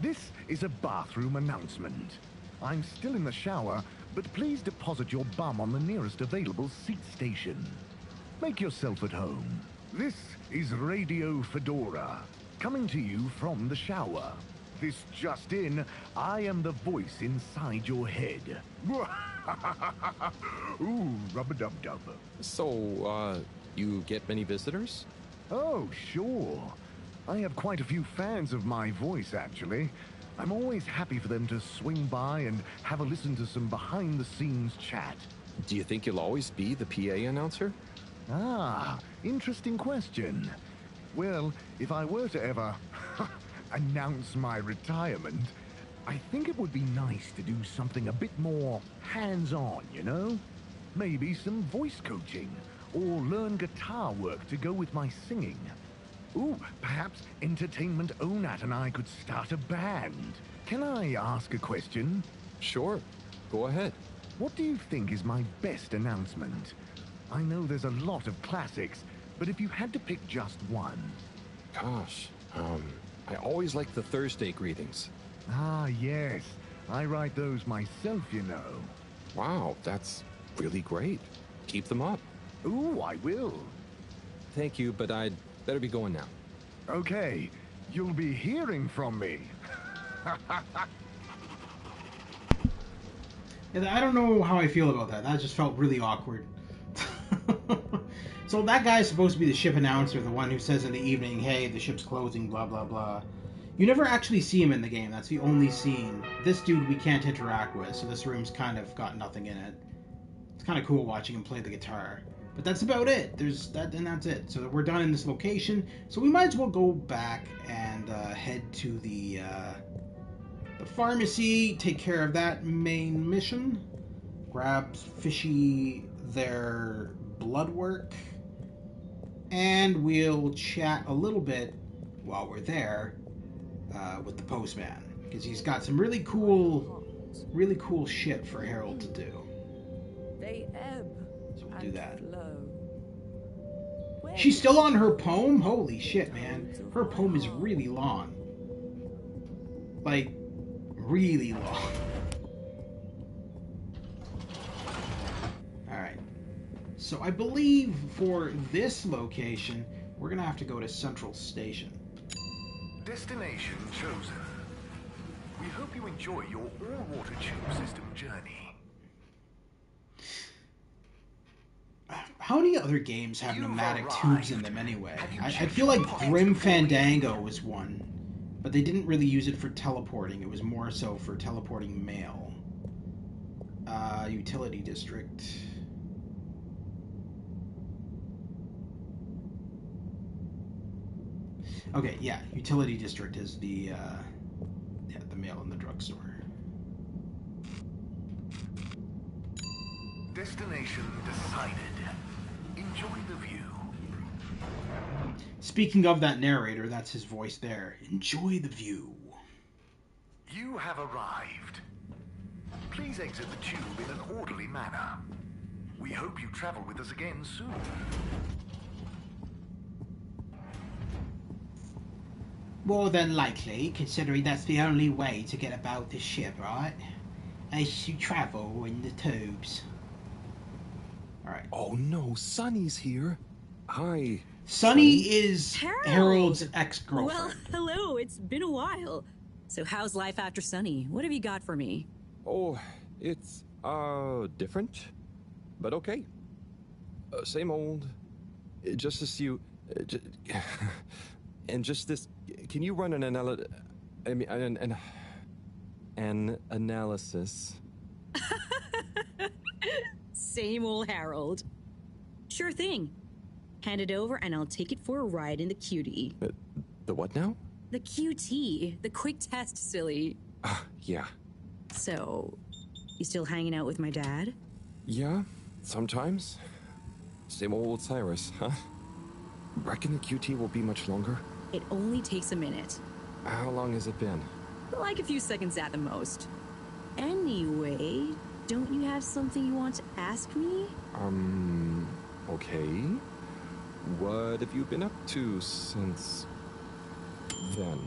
S20: This is a bathroom announcement. I'm still in the shower, but please deposit your bum on the nearest available seat station. Make yourself at home. This is Radio Fedora, coming to you from the shower. This just in, I am the voice inside your head. Ooh, rub-a-dub-dub.
S14: So, you get many visitors?
S20: Oh, sure. I have quite a few fans of my voice, actually. I'm always happy for them to swing by and have a listen to some behind-the-scenes chat.
S14: Do you think you'll always be the PA announcer?
S20: Ah, interesting question. Well, if I were to ever announce my retirement, I think it would be nice to do something a bit more hands-on, you know? Maybe some voice coaching, or learn guitar work to go with my singing. Ooh, perhaps Entertainment Onat and I could start a band. Can I ask a question?
S14: Sure, go ahead.
S20: What do you think is my best announcement? I know there's a lot of classics, but if you had to pick just one.
S14: Gosh, I always like the Thursday greetings.
S20: Ah, yes. I write those myself, you know.
S14: Wow, that's really great. Keep them up.
S20: Ooh, I will.
S14: Thank you, but I'd better be going now.
S20: Okay, you'll be hearing from me.
S1: I don't know how I feel about that. That just felt really awkward. So that guy's supposed to be the ship announcer, the one who says in the evening, hey, the ship's closing, blah, blah, blah. You never actually see him in the game. That's the only scene. This dude we can't interact with, so this room's kind of got nothing in it. It's kind of cool watching him play the guitar. But that's about it. There's that, and that's it. So we're done in this location. So we might as well go back and head to the pharmacy, take care of that main mission, grab Fishy their blood work, and we'll chat a little bit while we're there with the postman, because he's got some really cool shit for Harold to do.
S19: They ebb.
S1: So we'll do that.
S19: Flow.
S1: She's still on her poem? Holy shit, man. Her poem is really long. Like, really long. Alright. So I believe for this location, we're going to have to go to Central Station.
S9: Destination chosen. We hope you enjoy your all-water tube system journey.
S1: How many other games have pneumatic tubes in them anyway? I feel like Grim Fandango was one, but they didn't really use it for teleporting. It was more so for teleporting mail. Utility district. Okay, yeah, utility district is the mail in the drugstore.
S9: Destination decided. Enjoy the view.
S1: Speaking of that narrator, that's his voice there. Enjoy the view.
S9: You have arrived. Please exit the tube in an orderly manner. We hope you travel with us again soon.
S1: More than likely, considering that's the only way to get about the ship, right? As you travel in the tubes. Alright.
S14: Oh no, Sonny's here. Hi.
S1: Sonny is Harold's
S12: Well,
S1: ex-girlfriend.
S12: hello. It's been a while. So how's life after Sunny? What have you got for me?
S14: Oh, it's, different. But okay. Same old. Just as you... and just this... Can you run an analysis?
S12: Same old Harold. Sure thing. Hand it over and I'll take it for a ride in the QT.
S14: The what now?
S12: The QT. The quick test, silly.
S14: Yeah.
S12: So, you still hanging out with my dad?
S14: Yeah, sometimes. Same old Cyrus, huh? Reckon the QT will be much longer?
S12: It only takes a minute.
S14: How long has it been?
S12: Like a few seconds at the most. Anyway, don't you have something you want to ask me?
S14: Okay. What have you been up to since then?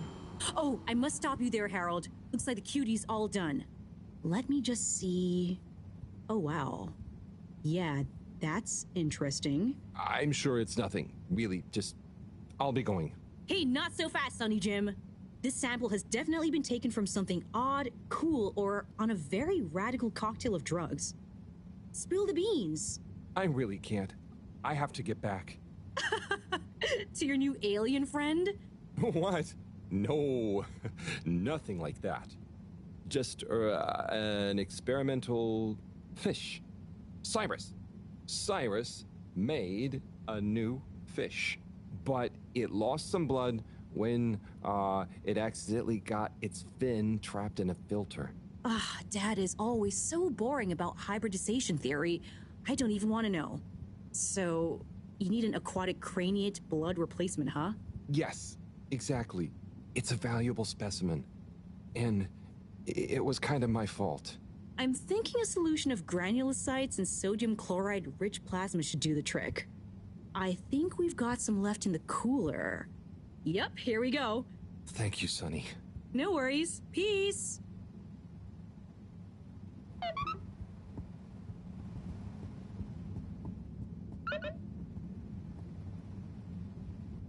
S12: Oh, I must stop you there, Harold. Looks like the QT's all done. Let me just see... Oh, wow. Yeah, that's interesting.
S14: I'm sure it's nothing. Really, just... I'll be going.
S12: Hey, not so fast, Sonny Jim. This sample has definitely been taken from something odd, cool, or on a very radical cocktail of drugs. Spill the beans.
S14: I really can't. I have to get back.
S12: To your new alien friend?
S14: What? No, nothing like that. Just an experimental fish. Cyrus. Cyrus made a new fish, but it lost some blood when it accidentally got its fin trapped in a filter.
S12: Dad is always so boring about hybridization theory. I don't even want to know. So, you need an aquatic craniate blood replacement, huh?
S14: Yes, exactly. It's a valuable specimen. And it was kind of my fault.
S12: I'm thinking a solution of granulocytes and sodium chloride-rich plasma should do the trick. I think we've got some left in the cooler. Yep, here we go.
S14: Thank you, Sonny.
S12: No worries. Peace.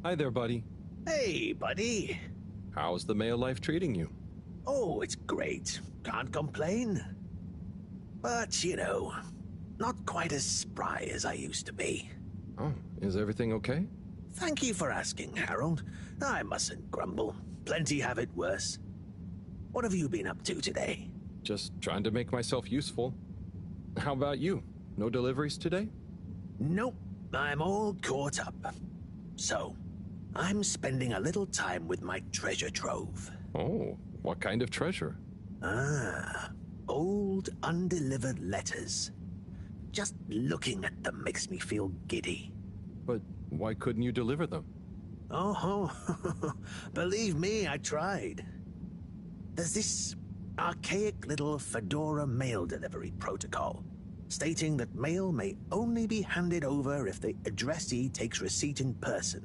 S14: Hi there, buddy.
S21: Hey, buddy.
S14: How's the male life treating you?
S21: Oh, it's great. Can't complain. But, you know, not quite as spry as I used to be.
S14: Oh, is everything okay?
S21: Thank you for asking, Harold. I mustn't grumble. Plenty have it worse. What have you been up to today?
S14: Just trying to make myself useful. How about you? No deliveries today?
S21: Nope, I'm all caught up. So, I'm spending a little time with my treasure trove.
S14: Oh, what kind of treasure?
S21: Old undelivered letters. Just looking at them makes me feel giddy.
S14: But why couldn't you deliver them?
S21: Oh, believe me, I tried. There's this archaic little Fedora mail delivery protocol, stating that mail may only be handed over if the addressee takes receipt in person.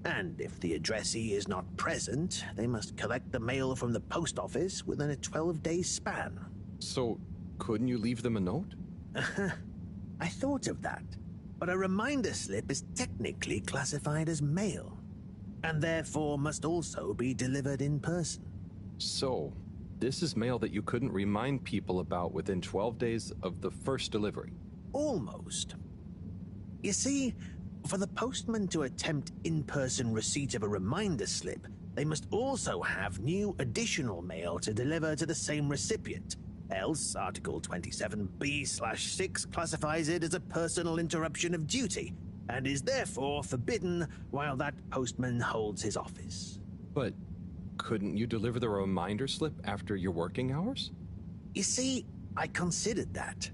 S21: And if the addressee is not present, they must collect the mail from the post office within a 12-day span.
S14: So, couldn't you leave them a note?
S21: I thought of that, but a reminder slip is technically classified as mail, and therefore must also be delivered in person.
S14: So, this is mail that you couldn't remind people about within 12 days of the first delivery?
S21: Almost. You see, for the postman to attempt in-person receipt of a reminder slip, they must also have new additional mail to deliver to the same recipient. Else, Article 27B/6 classifies it as a personal interruption of duty, and is therefore forbidden while that postman holds his office.
S14: But couldn't you deliver the reminder slip after your working hours?
S21: You see, I considered that.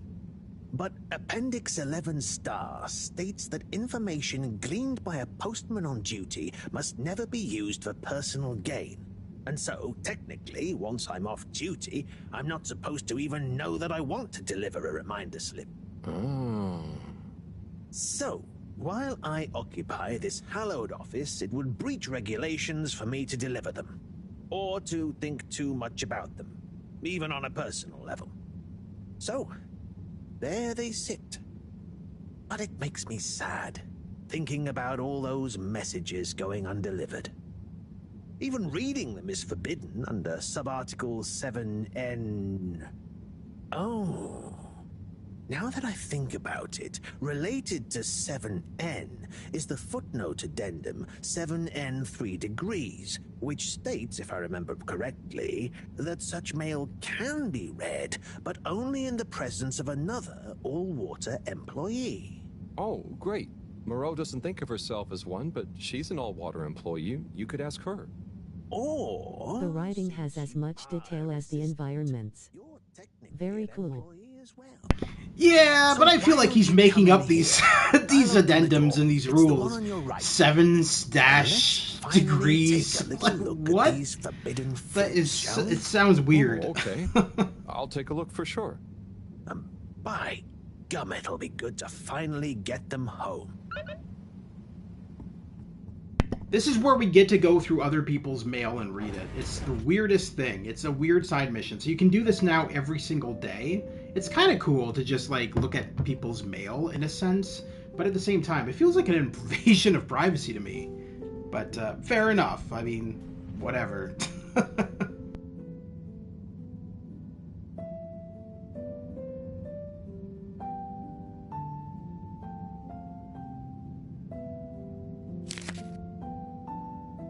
S21: But Appendix 11 Star states that information gleaned by a postman on duty must never be used for personal gain. And so, technically, once I'm off duty, I'm not supposed to even know that I want to deliver a reminder slip.
S14: Oh.
S21: So, while I occupy this hallowed office, it would breach regulations for me to deliver them, or to think too much about them, even on a personal level. So, there they sit. But it makes me sad, thinking about all those messages going undelivered. Even reading them is forbidden under Subarticle 7N. Oh. Now that I think about it, related to 7N is the footnote addendum 7N 3 degrees, which states, if I remember correctly, that such mail can be read, but only in the presence of another all-water employee.
S14: Oh, great. Moreau doesn't think of herself as one, but she's an all-water employee. You could ask her.
S21: Or...
S7: The writing has as much detail as the environments. Very cool.
S1: Yeah, but I feel like he's making up these these addendums and these rules. 7-degrees. Like, what? That is. It sounds weird.
S14: Oh, okay. I'll take a look for sure.
S21: By gum, it'll be good to finally get them home.
S1: This is where we get to go through other people's mail and read it. It's the weirdest thing. It's a weird side mission. So you can do this now every single day. It's kind of cool to just, like, look at people's mail, in a sense. But at the same time, it feels like an invasion of privacy to me. But fair enough. I mean, whatever.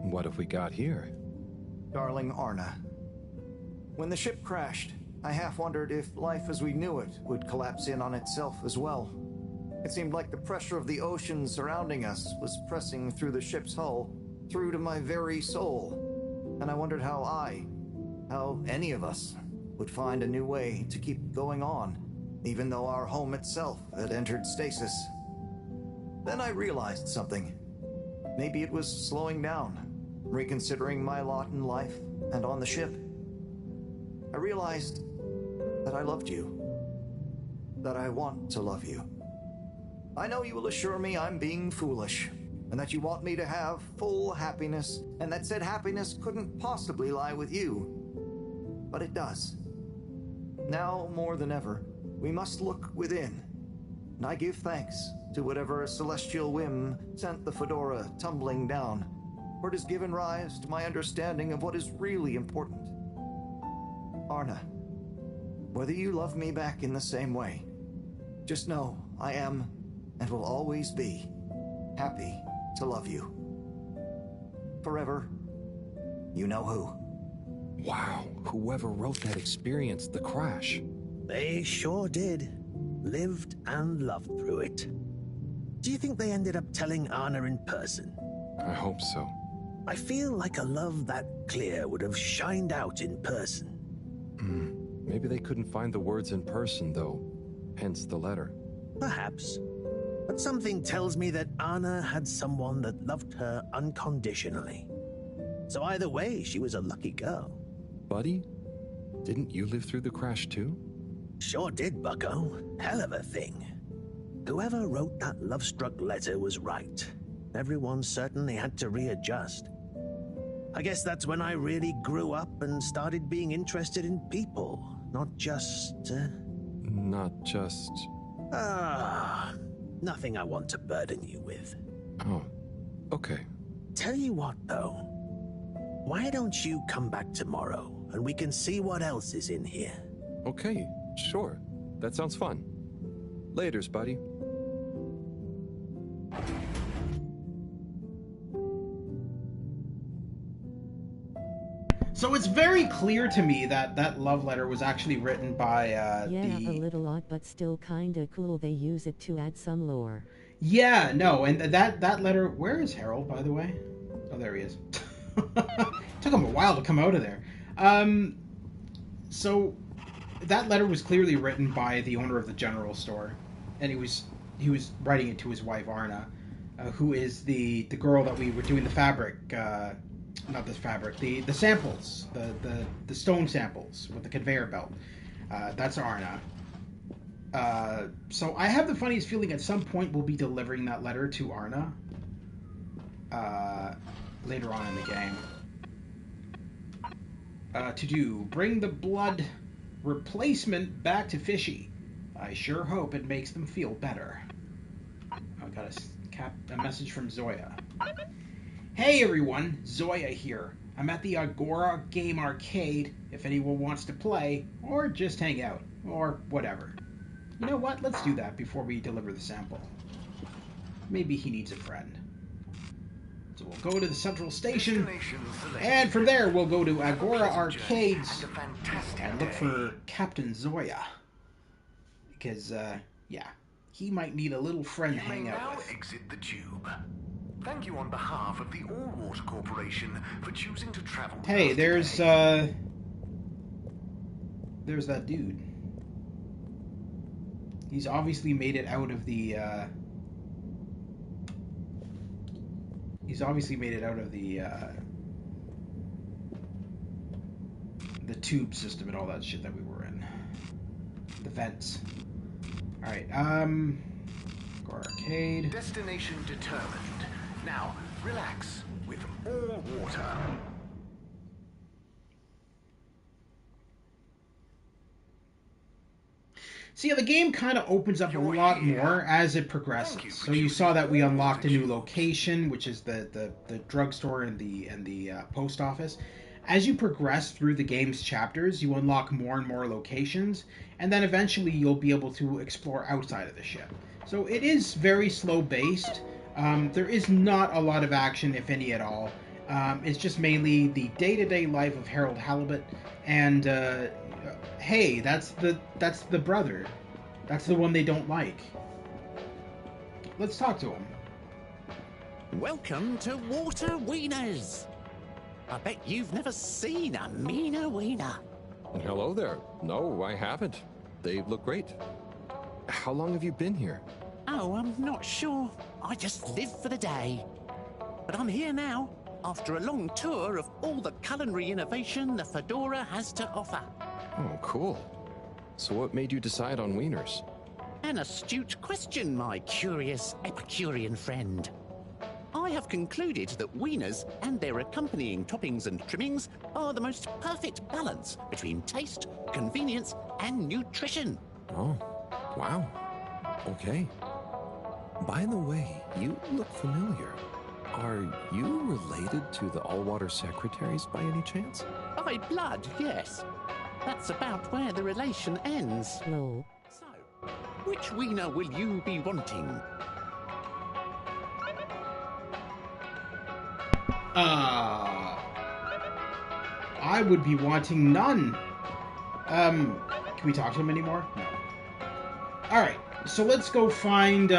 S14: What have we got here?
S2: Darling Arna, when the ship crashed, I half wondered if life as we knew it would collapse in on itself as well. It seemed like the pressure of the ocean surrounding us was pressing through the ship's hull, through to my very soul. And I wondered how any of us, would find a new way to keep going on, even though our home itself had entered stasis. Then I realized something. Maybe it was slowing down, reconsidering my lot in life and on the ship. I realized that I loved you, that I want to love you. I know you will assure me I'm being foolish, and that you want me to have full happiness, and that said happiness couldn't possibly lie with you. But it does. Now more than ever, we must look within, and I give thanks to whatever celestial whim sent the Fedora tumbling down, for it has given rise to my understanding of what is really important. Arna, whether you love me back in the same way, just know I am, and will always be, happy to love you. Forever, you know who.
S14: Wow, whoever wrote that experienced the crash.
S21: They sure did. Lived and loved through it. Do you think they ended up telling Anna in person?
S14: I hope so.
S21: I feel like a love that clear would have shined out in person.
S14: Maybe they couldn't find the words in person, though. Hence the letter.
S21: Perhaps. But something tells me that Anna had someone that loved her unconditionally. So either way, she was a lucky girl.
S14: Buddy? Didn't you live through the crash too?
S21: Sure did, bucko. Hell of a thing. Whoever wrote that love-struck letter was right. Everyone certainly had to readjust. I guess that's when I really grew up and started being interested in people, not just... nothing I want to burden you with.
S14: Oh, okay.
S21: Tell you what, though. Why don't you come back tomorrow, and we can see what else is in here?
S14: Okay, sure. That sounds fun. Laters, buddy.
S1: So it's very clear to me that that love letter was actually written by
S7: a little odd, but still kinda cool. They use it to add some lore.
S1: Yeah, no, and that letter... Where is Harold, by the way? Oh, there he is. Took him a while to come out of there. So that letter was clearly written by the owner of the general store, and he was writing it to his wife Arna, who is the girl that we were doing the fabric... not the fabric, the samples, the stone samples with the conveyor belt. That's Arna. So I have the funniest feeling at some point we'll be delivering that letter to Arna later on in the game. To do, bring the blood replacement back to Fishy. I sure hope it makes them feel better. I got a message from Zoya. Hey everyone, Zoya here. I'm at the Agora Game Arcade if anyone wants to play, or just hang out, or whatever. You know what, let's do that before we deliver the sample. Maybe he needs a friend. So we'll go to the central station, and from there we'll go to Agora Arcades and look for Captain Zoya. Because, yeah, he might need a little friend to hang out with.
S9: Exit the tube. Thank you on behalf of the Allwater Corporation for choosing to travel with
S1: Hey,
S9: us
S1: there's
S9: today.
S1: There's that dude. He's obviously made it out of the, the tube system and all that shit that we were in. The vents. Alright, go arcade.
S9: Destination determined. Now, relax with Allwater.
S1: See, the game kind of opens up a lot more as it progresses. So you saw that we unlocked a new location, which is the drugstore and the post office. As you progress through the game's chapters, you unlock more and more locations, and then eventually you'll be able to explore outside of the ship. So it is very slow-based. There is not a lot of action, if any at all. It's just mainly the day-to-day life of Harold Halibut, and hey, that's the brother. That's the one they don't like. Let's talk to him.
S6: Welcome to Water Wieners. I bet you've never seen a meaner wiener.
S14: Hello there. No, I haven't. They look great. How long have you been here?
S6: Oh, I'm not sure. I just live for the day. But I'm here now, after a long tour of all the culinary innovation the Fedora has to offer.
S14: Oh, cool. So what made you decide on wieners?
S6: An astute question, my curious Epicurean friend. I have concluded that wieners and their accompanying toppings and trimmings are the most perfect balance between taste, convenience, and nutrition.
S14: Oh, wow. Okay. By the way, you look familiar. Are you related to the Allwater Secretaries by any chance?
S6: By blood, yes. That's about where the relation ends.
S7: No.
S6: So, which wiener will you be wanting?
S1: I would be wanting none. Can we talk to him anymore? No. Alright, so let's go find,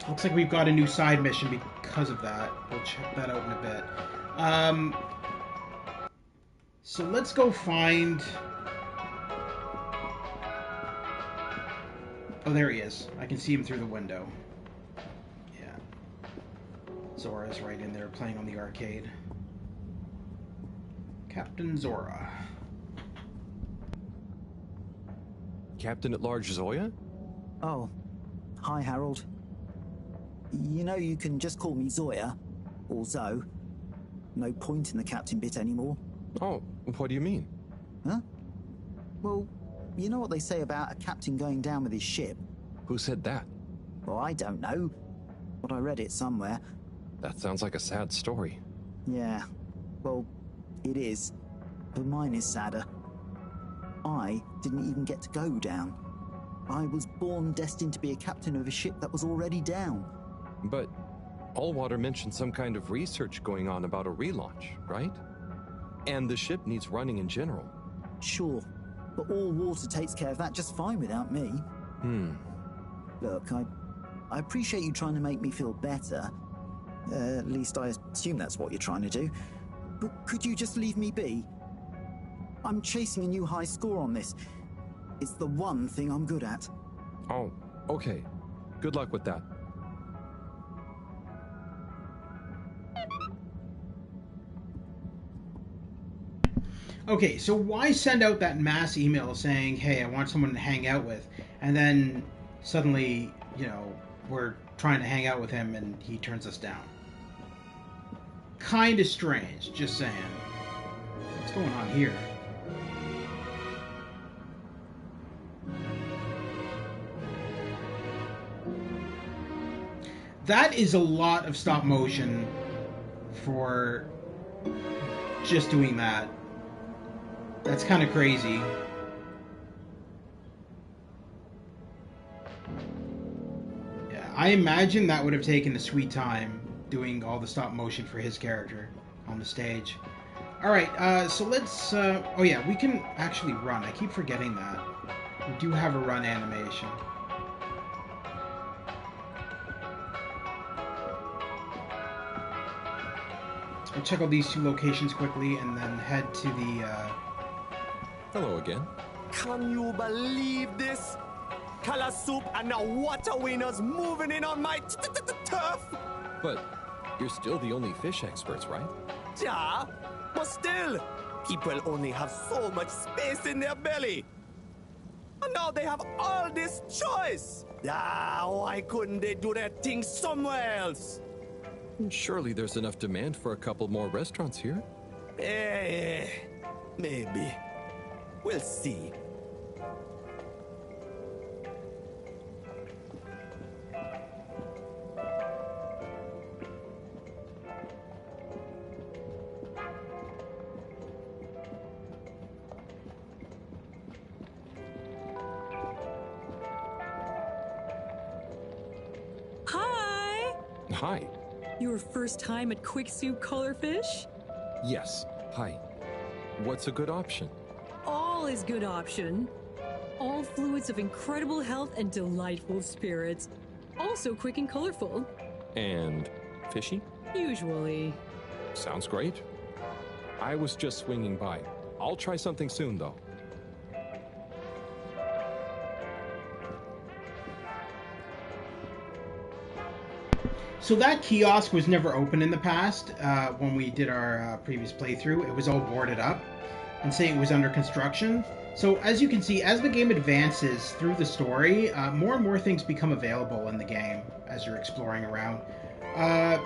S1: looks like we've got a new side mission because of that. We'll check that out in a bit. So let's go find... Oh, there he is. I can see him through the window. Yeah. Zora's right in there playing on the arcade. Captain Zora.
S14: Captain at Large Zoya?
S16: Oh. Hi, Harold. You know you can just call me Zoya. Or Zo. No point in the captain bit anymore.
S14: Oh, what do you mean?
S16: Huh? Well, you know what they say about a captain going down with his ship?
S14: Who said that?
S16: Well, I don't know. But I read it somewhere.
S14: That sounds like a sad story.
S16: Yeah. Well, it is. But mine is sadder. I didn't even get to go down. I was born destined to be a captain of a ship that was already down.
S14: But Allwater mentioned some kind of research going on about a relaunch, right? And the ship needs running in general.
S16: Sure. But Allwater takes care of that just fine without me. Look, I appreciate you trying to make me feel better. At least I assume that's what you're trying to do. But could you just leave me be? I'm chasing a new high score on this. It's the one thing I'm good at.
S14: Oh, okay. Good luck with that.
S1: Okay, so why send out that mass email saying, hey, I want someone to hang out with, and then suddenly, you know, we're trying to hang out with him and he turns us down? Kinda strange, just saying. What's going on here? That is a lot of stop motion for just doing that. That's kind of crazy. Yeah, I imagine that would have taken a sweet time doing all the stop motion for his character on the stage. Alright, so let's... oh yeah, we can actually run. I keep forgetting that. We do have a run animation. We'll check out these two locations quickly and then head to the...
S14: Hello again.
S13: Can you believe this? Color soup and the water winners moving in on my turf?
S14: But you're still the only fish experts, right?
S13: Yeah, but still, people only have so much space in their belly. And now they have all this choice. Why couldn't they do their thing somewhere else?
S14: Surely there's enough demand for a couple more restaurants here.
S13: Maybe. We'll see.
S22: Hi!
S14: Hi.
S22: Your first time at Quick Soup Colorfish?
S14: Yes. Hi. What's a good option?
S22: All is good option. All fluids of incredible health and delightful spirits. Also quick and colorful.
S14: And fishy?
S22: Usually.
S14: Sounds great. I was just swinging by. I'll try something soon, though.
S1: So that kiosk was never open in the past. When we did our previous playthrough, it was all boarded up and saying it was under construction. So as you can see, as the game advances through the story, more and more things become available in the game as you're exploring around.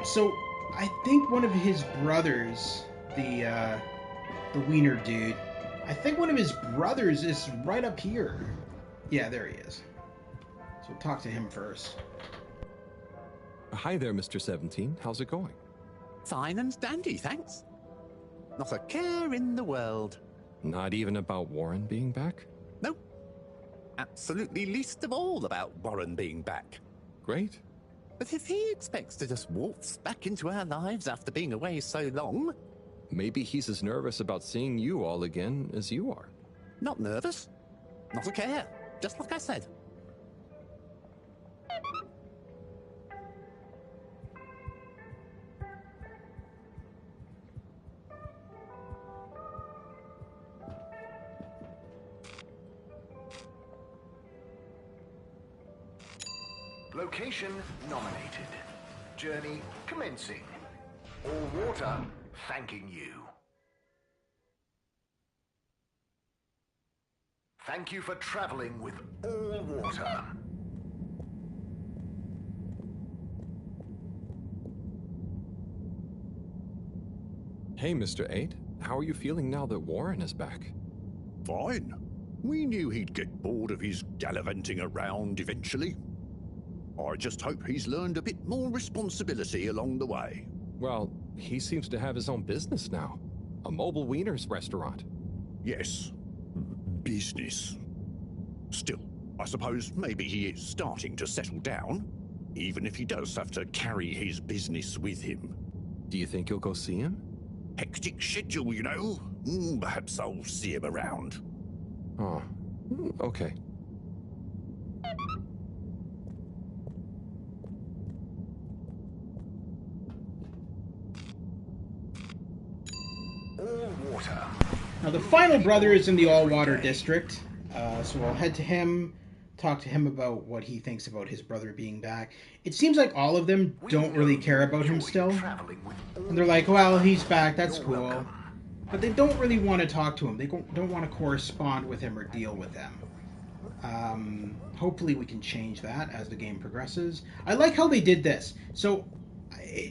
S1: So I think one of his brothers, the wiener dude, I think one of his brothers is right up here. Yeah, there he is. So we'll talk to him first.
S14: Hi there, Mr. 17. How's it going?
S23: Fine and dandy, thanks. Not a care in the world.
S14: Not even about Warren being back?
S23: No. Absolutely least of all about Warren being back.
S14: Great.
S23: But if he expects to just waltz back into our lives after being away so long...
S14: Maybe he's as nervous about seeing you all again as you are.
S23: Not nervous. Not a care. Just like I said.
S9: Location nominated. Journey commencing. All water thanking you. Thank you for traveling with all water.
S14: Hey, Mr. 8. How are you feeling now that Warren is back?
S5: Fine. We knew he'd get bored of his gallivanting around eventually. I just hope he's learned a bit more responsibility along the way.
S14: Well, he seems to have his own business now. A mobile wieners restaurant.
S5: Yes. Business. Still, I suppose maybe he is starting to settle down, even if he does have to carry his business with him.
S14: Do you think you'll go see him?
S5: Hectic schedule, you know. Perhaps I'll see him around.
S14: Oh, okay.
S9: All water.
S1: Now the final brother is in the all-water district, so we'll head to him, talk to him about what he thinks about his brother being back. It seems like all of them don't really care about him still, and they're like, well, he's back, that's cool. But they don't really want to talk to him. They don't want to correspond with him or deal with them. Hopefully we can change that as the game progresses. I like how they did this. So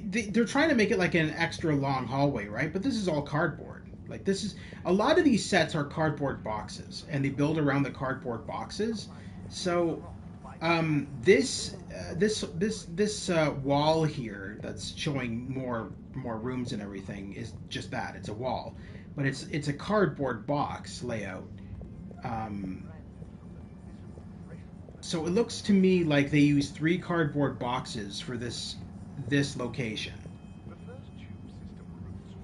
S1: they're trying to make it like an extra long hallway, right? But this is all cardboard. Like this is a lot of these sets are cardboard boxes, and they build around the cardboard boxes. So this wall here that's showing more rooms and everything is just that. It's a wall, but it's a cardboard box layout. So it looks to me like they used 3 cardboard boxes for this location.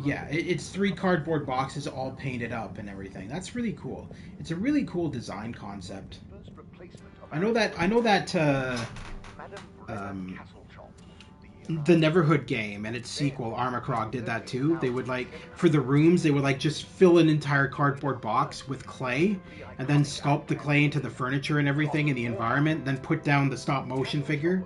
S1: Yeah, it's 3 cardboard boxes all painted up and everything. That's really cool. It's a really cool design concept. I know that the Neverhood game and its sequel Armacrog did that too. They would like for the rooms they would like just fill an entire cardboard box with clay and then sculpt the clay into the furniture and everything in the environment, then put down the stop motion figure.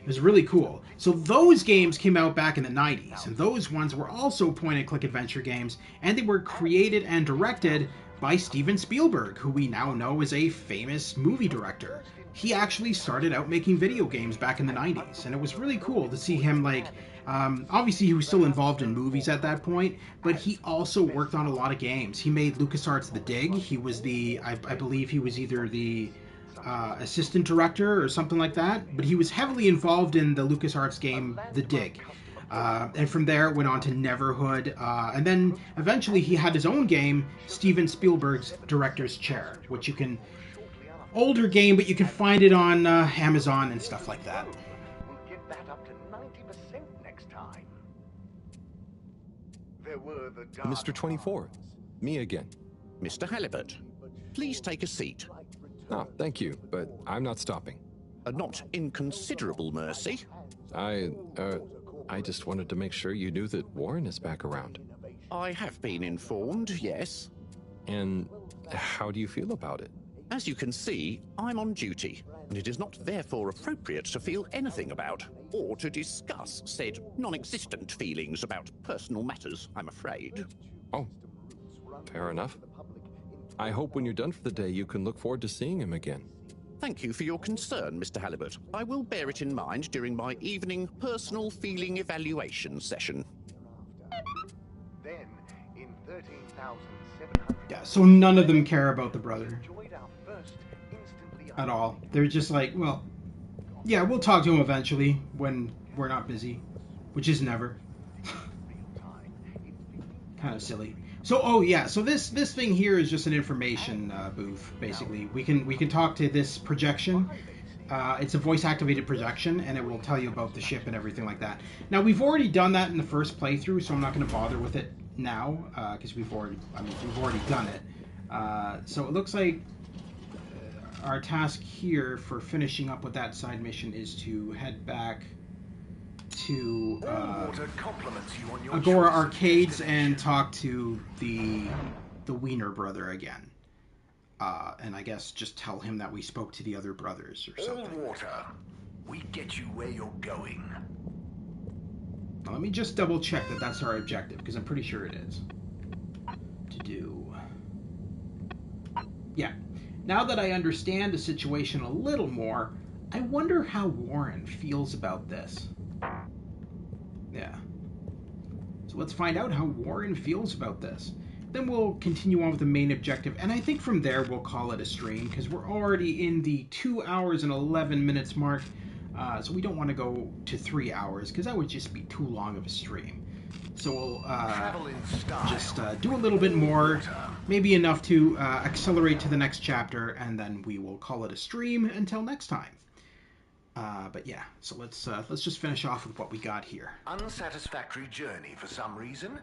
S1: It was really cool. So those games came out back in the 90s, and those ones were also point-and-click adventure games, and they were created and directed by Steven Spielberg, who we now know is a famous movie director. He actually started out making video games back in the 90s, and it was really cool to see him, like, obviously he was still involved in movies at that point, but he also worked on a lot of games. He made LucasArts The Dig. He was I believe he was either the assistant director or something like that, but he was heavily involved in the LucasArts game The Dig. And from there it went on to Neverhood, and then eventually he had his own game, Steven Spielberg's Director's Chair, which you can, older game, but you can find it on Amazon and stuff like that.
S9: We'll get that up to 90% next time. There were the
S14: Mr. 24, me again.
S5: Mr. Halibut, please take a seat.
S14: Ah, thank you, but I'm not stopping.
S5: A not inconsiderable mercy.
S14: I just wanted to make sure you knew that Warren is back around.
S5: I have been informed, yes.
S14: And how do you feel about it?
S5: As you can see, I'm on duty, and it is not therefore appropriate to feel anything about, or to discuss said non-existent feelings about personal matters, I'm afraid.
S14: Oh, fair enough. I hope when you're done for the day you can look forward to seeing him again.
S5: Thank you for your concern, Mr. Halibut. I will bear it in mind during my evening personal feeling evaluation session.
S9: Then, in 13,700...
S1: Yeah, so none of them care about the brother. At all. They're just like, well, yeah, we'll talk to him eventually when we're not busy, which is never. Kind of silly. So, oh yeah, so this thing here is just an information booth, basically. We can talk to this projection, It's a voice-activated projection, and it will tell you about the ship and everything like that. Now, we've already done that in the first playthrough, so I'm not going to bother with it now, because we've already done it. So it looks like our task here for finishing up with that side mission is to head back to Agora Arcades and talk to the Wiener brother again. And I guess just tell him that we spoke to the other brothers or something.
S9: All water. We get you where you're going.
S1: Now, let me just double check that that's our objective, because I'm pretty sure it is. To do... Yeah. Now that I understand the situation a little more, I wonder how Warren feels about this. Yeah. So let's find out how Warren feels about this. Then we'll continue on with the main objective, and I think from there we'll call it a stream, because we're already in the 2 hours and 11 minutes mark, so we don't want to go to 3 hours, because that would just be too long of a stream. So we'll just do a little bit more, maybe enough to accelerate to the next chapter, and then we will call it a stream until next time. But yeah, so let's just finish off with what we got here.
S9: Unsatisfactory journey for some reason?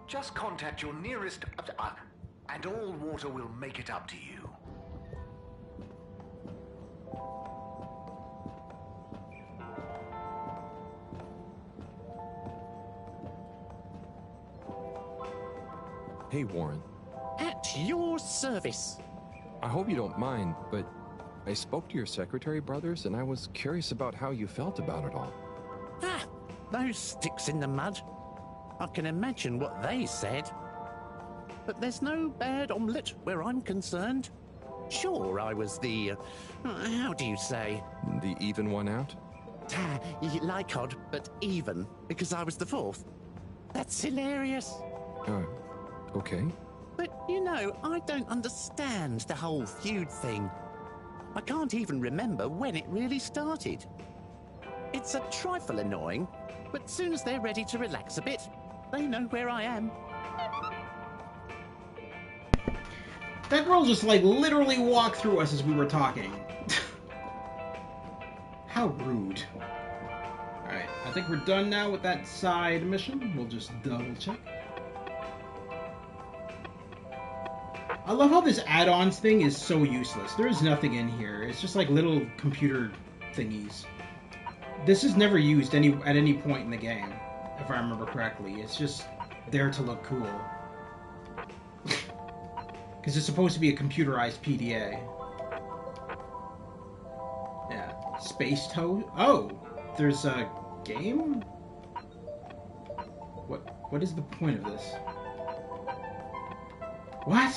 S9: Just contact your nearest... and all water will make it up to you.
S14: Hey, Warren.
S21: At your service.
S14: I hope you don't mind, but I spoke to your secretary brothers, and I was curious about how you felt about it all.
S21: Ah, those sticks in the mud. I can imagine what they said. But there's no bad omelette where I'm concerned. Sure, I was the... how do you say?
S14: The even one out?
S21: Like odd, but even, because I was the fourth. That's hilarious.
S14: Okay.
S21: But, you know, I don't understand the whole feud thing. I can't even remember when it really started. It's a trifle annoying, but as soon as they're ready to relax a bit, they know where I am.
S1: That girl just, like, literally walked through us as we were talking. How rude. Alright, I think we're done now with that side mission. We'll just double check. I love how this add-ons thing is so useless. There is nothing in here. It's just like little computer thingies. This is never used at any point in the game, if I remember correctly. It's just there to look cool. Because it's supposed to be a computerized PDA. Yeah. Space Toad? Oh! There's a game? What is the point of this? What?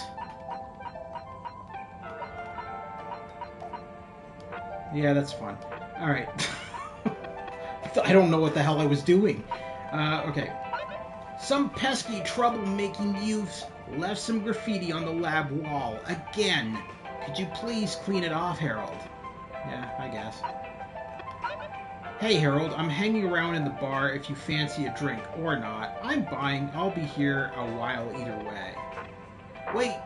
S1: Yeah, that's fun. Alright. I don't know what the hell I was doing. Okay. Some pesky troublemaking youths left some graffiti on the lab wall. Again. Could you please clean it off, Harold? Yeah, I guess. Hey, Harold, I'm hanging around in the bar if you fancy a drink or not. I'm buying. I'll be here a while either way. Wait.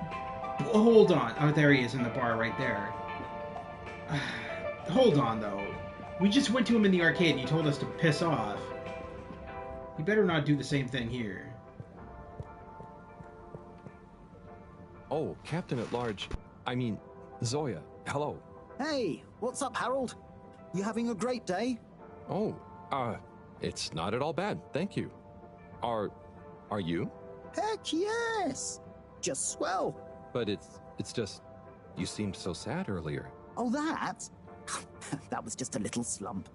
S1: Hold on. Oh, there he is in the bar right there. Hold on, though. We just went to him in the arcade and he told us to piss off. You better not do the same thing here.
S14: Oh, Captain at Large. I mean, Zoya. Hello.
S16: Hey, what's up, Harold? You having a great day?
S14: Oh, it's not at all bad, thank you. Are you?
S16: Heck yes! Just swell.
S14: But it's just, you seemed so sad earlier.
S16: Oh, that? That was just a little slump.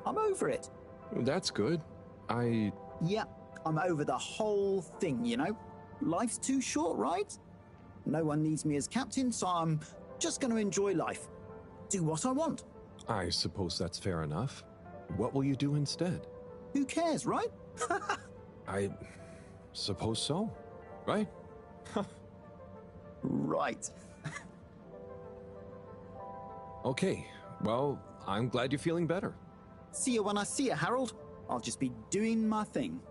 S16: I'm over it.
S14: That's good.
S16: Yeah, I'm over the whole thing, you know? Life's too short, right? No one needs me as captain, so I'm just going to enjoy life. Do what I want.
S14: I suppose that's fair enough. What will you do instead?
S16: Who cares, right?
S14: I suppose so, right?
S16: Right.
S14: Okay, well, I'm glad you're feeling better.
S16: See you when I see you, Harold. I'll just be doing my thing.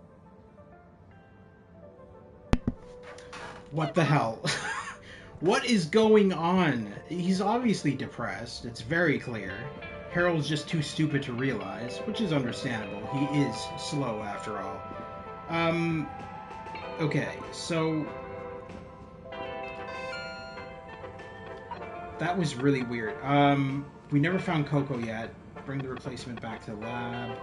S1: What the hell? What is going on? He's obviously depressed. It's very clear. Harold's just too stupid to realize, which is understandable. He is slow after all. Okay, so that was really weird. We never found Coco yet. Bring the replacement back to the lab.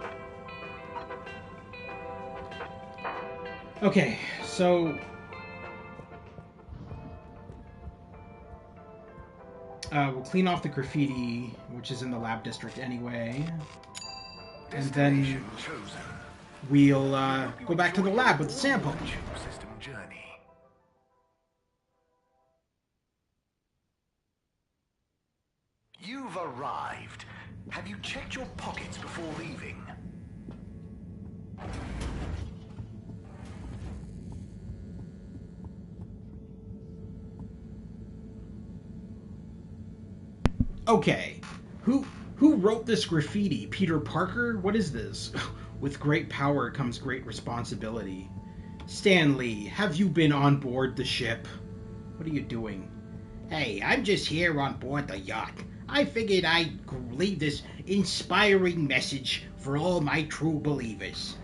S1: Okay, so we'll clean off the graffiti, which is in the lab district anyway, and then we'll go back to the lab with the sample.
S9: System journey. You've arrived. Have you checked your pockets before leaving?
S1: Okay, who wrote this graffiti? Peter Parker? What is this? With great power comes great responsibility. Stanley, have you been on board the ship? What are you doing?
S4: Hey, I'm just here on board the yacht. I figured I'd leave this inspiring message for all my true believers.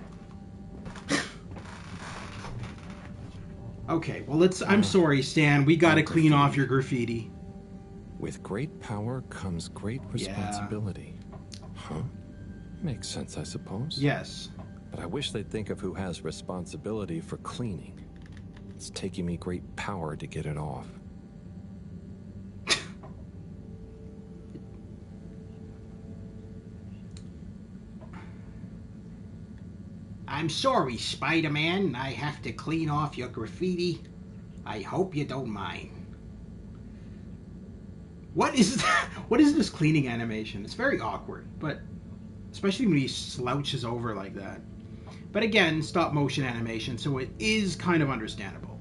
S1: Okay, well I'm sorry, Stan. We gotta clean off your graffiti.
S14: With great power comes great responsibility. Yeah. Huh? Makes sense, I suppose.
S1: Yes.
S14: But I wish they'd think of who has responsibility for cleaning. It's taking me great power to get it off.
S4: I'm sorry, Spider-Man. I have to clean off your graffiti. I hope you don't mind.
S1: What is that? What is this cleaning animation? It's very awkward, but especially when he slouches over like that. But again, stop motion animation, so it is kind of understandable.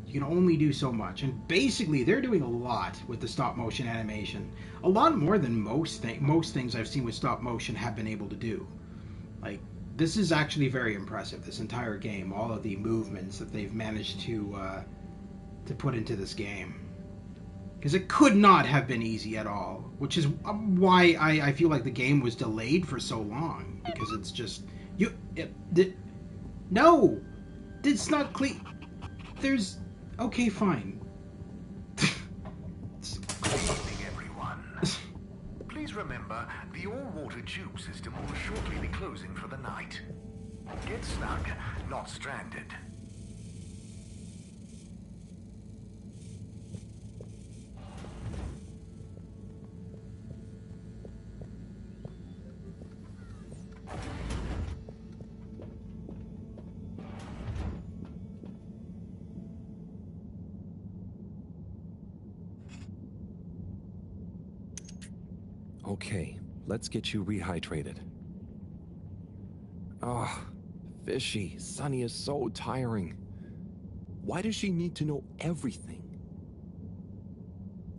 S1: You can only do so much, and basically they're doing a lot with the stop motion animation. A lot more than most things I've seen with stop motion have been able to do. Like, this is actually very impressive, this entire game, all of the movements that they've managed to put into this game. Because it could not have been easy at all, which is why I feel like the game was delayed for so long, because it's just... No! It's not clean... There's... Okay, fine.
S9: Good evening, everyone. Please remember, the all-water tube system will shortly be closing for the night. Get snug, not stranded.
S14: Okay, let's get you rehydrated. Ah, Fishy, Sunny is so tiring. Why does she need to know everything?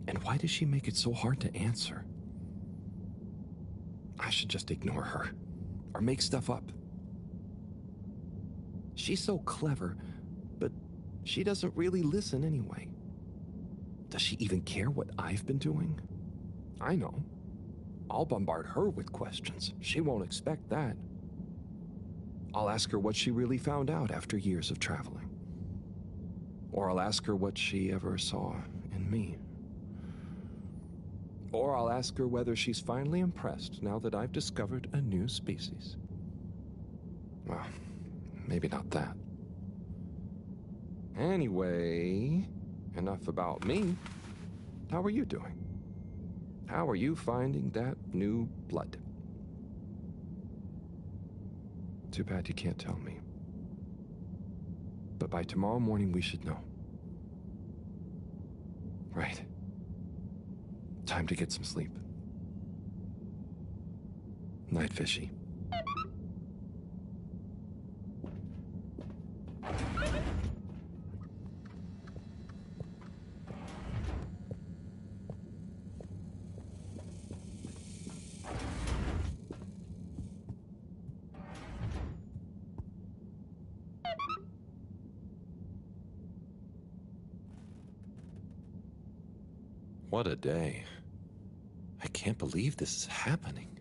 S14: And why does she make it so hard to answer? I should just ignore her, or make stuff up. She's so clever, but she doesn't really listen anyway. Does she even care what I've been doing? I know. I'll bombard her with questions. She won't expect that. I'll ask her what she really found out after years of traveling. Or I'll ask her what she ever saw in me. Or I'll ask her whether she's finally impressed now that I've discovered a new species. Well, maybe not that. Anyway, enough about me. How are you doing? How are you finding that new blood? Too bad you can't tell me. But by tomorrow morning, we should know. Right. Time to get some sleep. Night, Fishy. What a day. I can't believe this is happening.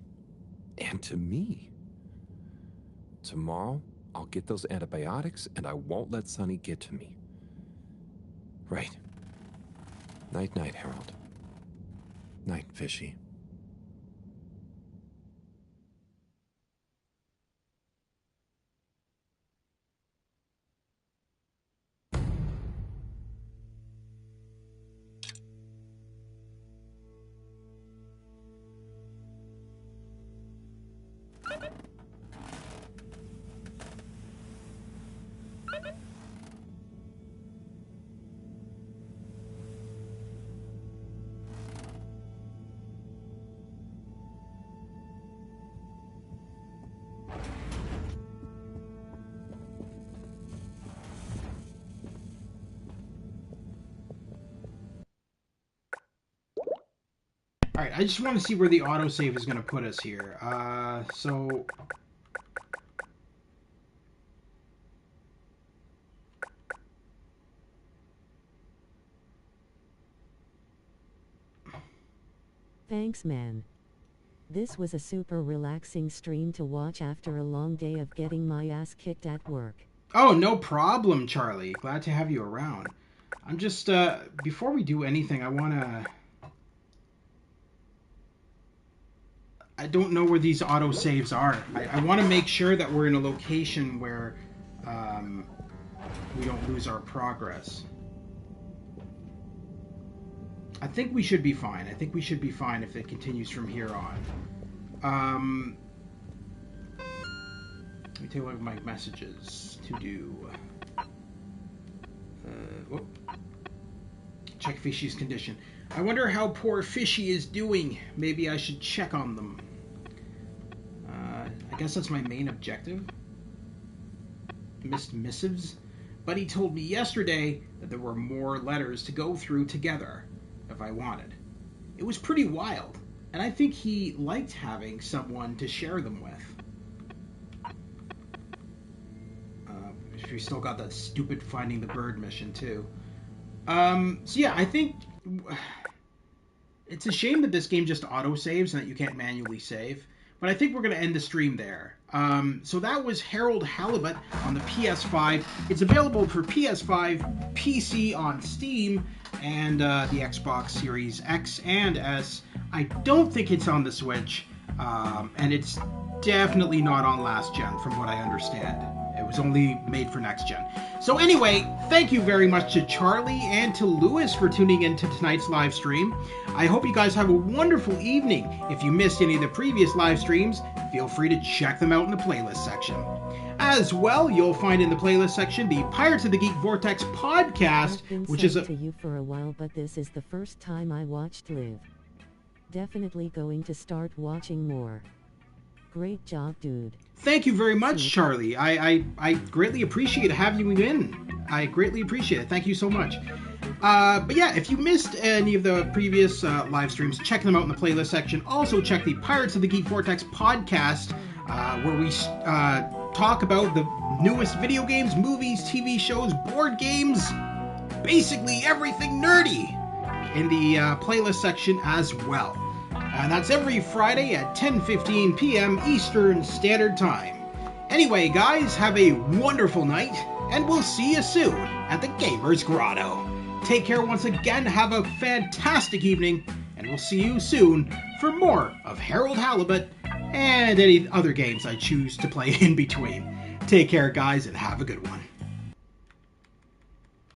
S14: And to me. Tomorrow, I'll get those antibiotics and I won't let Sonny get to me. Right. Night-night, Harold. Night, Fishy.
S1: Alright, I just want to see where the autosave is going to put us here. So...
S7: Thanks, man. This was a super relaxing stream to watch after a long day of getting my ass kicked at work.
S1: Oh, no problem, Charlie. Glad to have you around. I'm just, before we do anything, I want to... I don't know where these autosaves are. I want to make sure that we're in a location where we don't lose our progress. I think we should be fine. I think we should be fine if it continues from here on. Let me take a look at my messages. To do. Check Fishy's condition. I wonder how poor Fishy is doing. Maybe I should check on them. I guess that's my main objective. Missed missives. But he told me yesterday that there were more letters to go through together if I wanted. It was pretty wild, and I think he liked having someone to share them with. We still got that stupid Finding the Bird mission too. So yeah, I think it's a shame that this game just auto-saves and that you can't manually save. But I think we're going to end the stream there. So that was Harold Halibut on the PS5. It's available for PS5, PC on Steam, and the Xbox Series X and S. I don't think it's on the Switch, and it's definitely not on last gen from what I understand. It was only made for next gen. So anyway, thank you very much to Charlie and to Lewis for tuning into tonight's live stream. I hope you guys have a wonderful evening. If you missed any of the previous live streams, feel free to check them out in the playlist section. As well, you'll find in the playlist section the Pirates of the Geek Vortex podcast, which is
S7: to you for a while, but this is the first time I watched live. Definitely going to start watching more. Great job, dude.
S1: Thank you very much, Charlie. I greatly appreciate having you in. I greatly appreciate it. Thank you so much. But yeah, if you missed any of the previous live streams, check them out in the playlist section. Also, check the Pirates of the Geek Vortex podcast, where we talk about the newest video games, movies, TV shows, board games, basically everything nerdy in the playlist section as well. And that's every Friday at 10:15 p.m. Eastern Standard Time. Anyway, guys, have a wonderful night, and we'll see you soon at the Gamers Grotto. Take care once again, have a fantastic evening, and we'll see you soon for more of Harold Halibut and any other games I choose to play in between. Take care, guys, and have a good one.